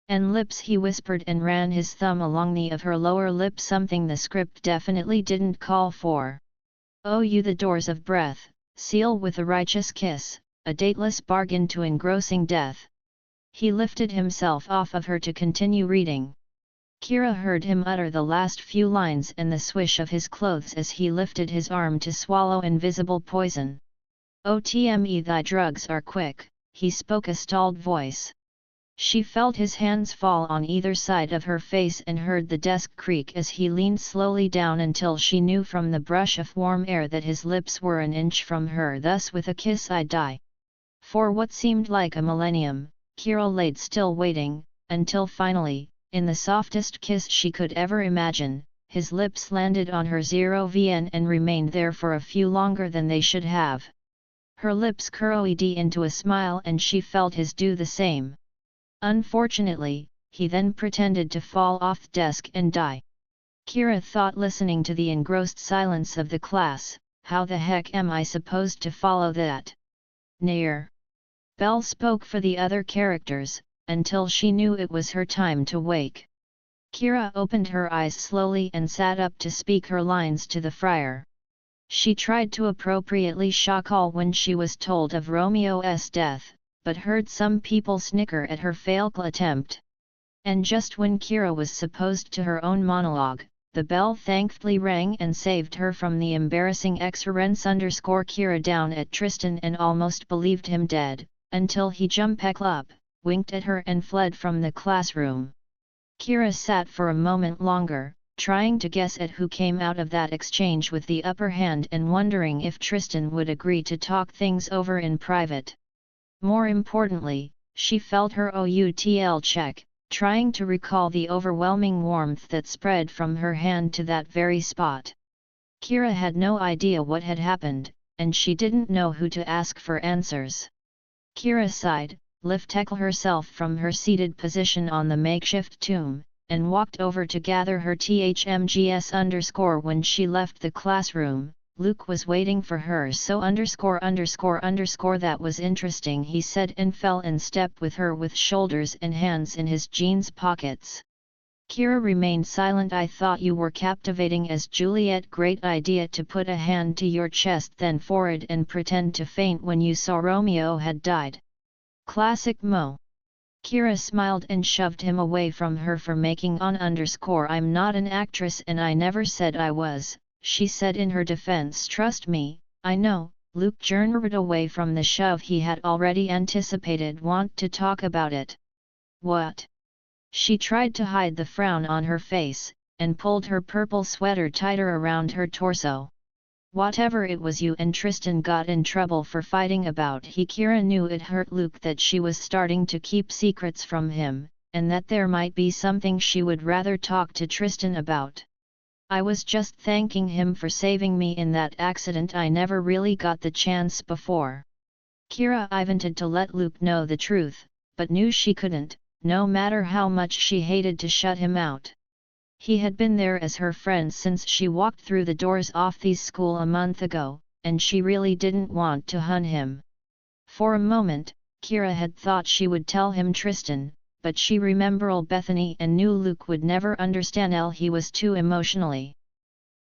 And lips, he whispered and ran his thumb along the of her lower lip, something the script definitely didn't call for. Oh, you the doors of breath, seal with a righteous kiss, a dateless bargain to engrossing death. He lifted himself off of her to continue reading. Kira heard him utter the last few lines and the swish of his clothes as he lifted his arm to swallow invisible poison. "OTME, thy drugs are quick," he spoke, a stalled voice. She felt his hands fall on either side of her face and heard the desk creak as he leaned slowly down until she knew from the brush of warm air that his lips were an inch from her. Thus, with a kiss I'd die. For what seemed like a millennium, Kira laid still, waiting, until finally, in the softest kiss she could ever imagine, his lips landed on her 0vn and remained there for a few longer than they should have. Her lips curled into a smile and she felt his do the same. Unfortunately, he then pretended to fall off the desk and die. Kira thought, listening to the engrossed silence of the class, how the heck am I supposed to follow that? Nair. Belle spoke for the other characters, until she knew it was her time to wake. Kira opened her eyes slowly and sat up to speak her lines to the friar. She tried to appropriately chuckle when she was told of Romeo's death, but heard some people snicker at her failed attempt. And just when Kira was supposed to her own monologue, the bell thankfully rang and saved her from the embarrassing excurrence. Kira down at Tristan and almost believed him dead, until he jumped up, winked at her and fled from the classroom. Kira sat for a moment longer, trying to guess at who came out of that exchange with the upper hand and wondering if Tristan would agree to talk things over in private. More importantly, she felt her OUTL check, trying to recall the overwhelming warmth that spread from her hand to that very spot. Kira had no idea what had happened, and she didn't know who to ask for answers. Kira sighed, lifted herself from her seated position on the makeshift tomb, and walked over to gather her THMGS. When she left the classroom, Luke was waiting for her. So that was interesting, he said, and fell in step with her with shoulders and hands in his jeans pockets. Kira remained silent. I thought you were captivating as Juliet. Great idea to put a hand to your chest then forward and pretend to faint when you saw Romeo had died. Classic Mo. Kira smiled and shoved him away from her for making on. I'm not an actress and I never said I was, she said in her defense. Trust me, I know. Luke journeyed away from the shove he had already anticipated. Want to talk about it? What? She tried to hide the frown on her face, and pulled her purple sweater tighter around her torso. Whatever it was you and Tristan got in trouble for fighting about. Kira knew it hurt Luke that she was starting to keep secrets from him, and that there might be something she would rather talk to Tristan about. I was just thanking him for saving me in that accident. I never really got the chance before. Kira wanted to let Luke know the truth, but knew she couldn't, no matter how much she hated to shut him out. He had been there as her friend since she walked through the doors off the school a month ago, and she really didn't want to hun him. For a moment, Kira had thought she would tell him Tristan, but she remembered Bethany and knew Luke would never understand. He was too emotionally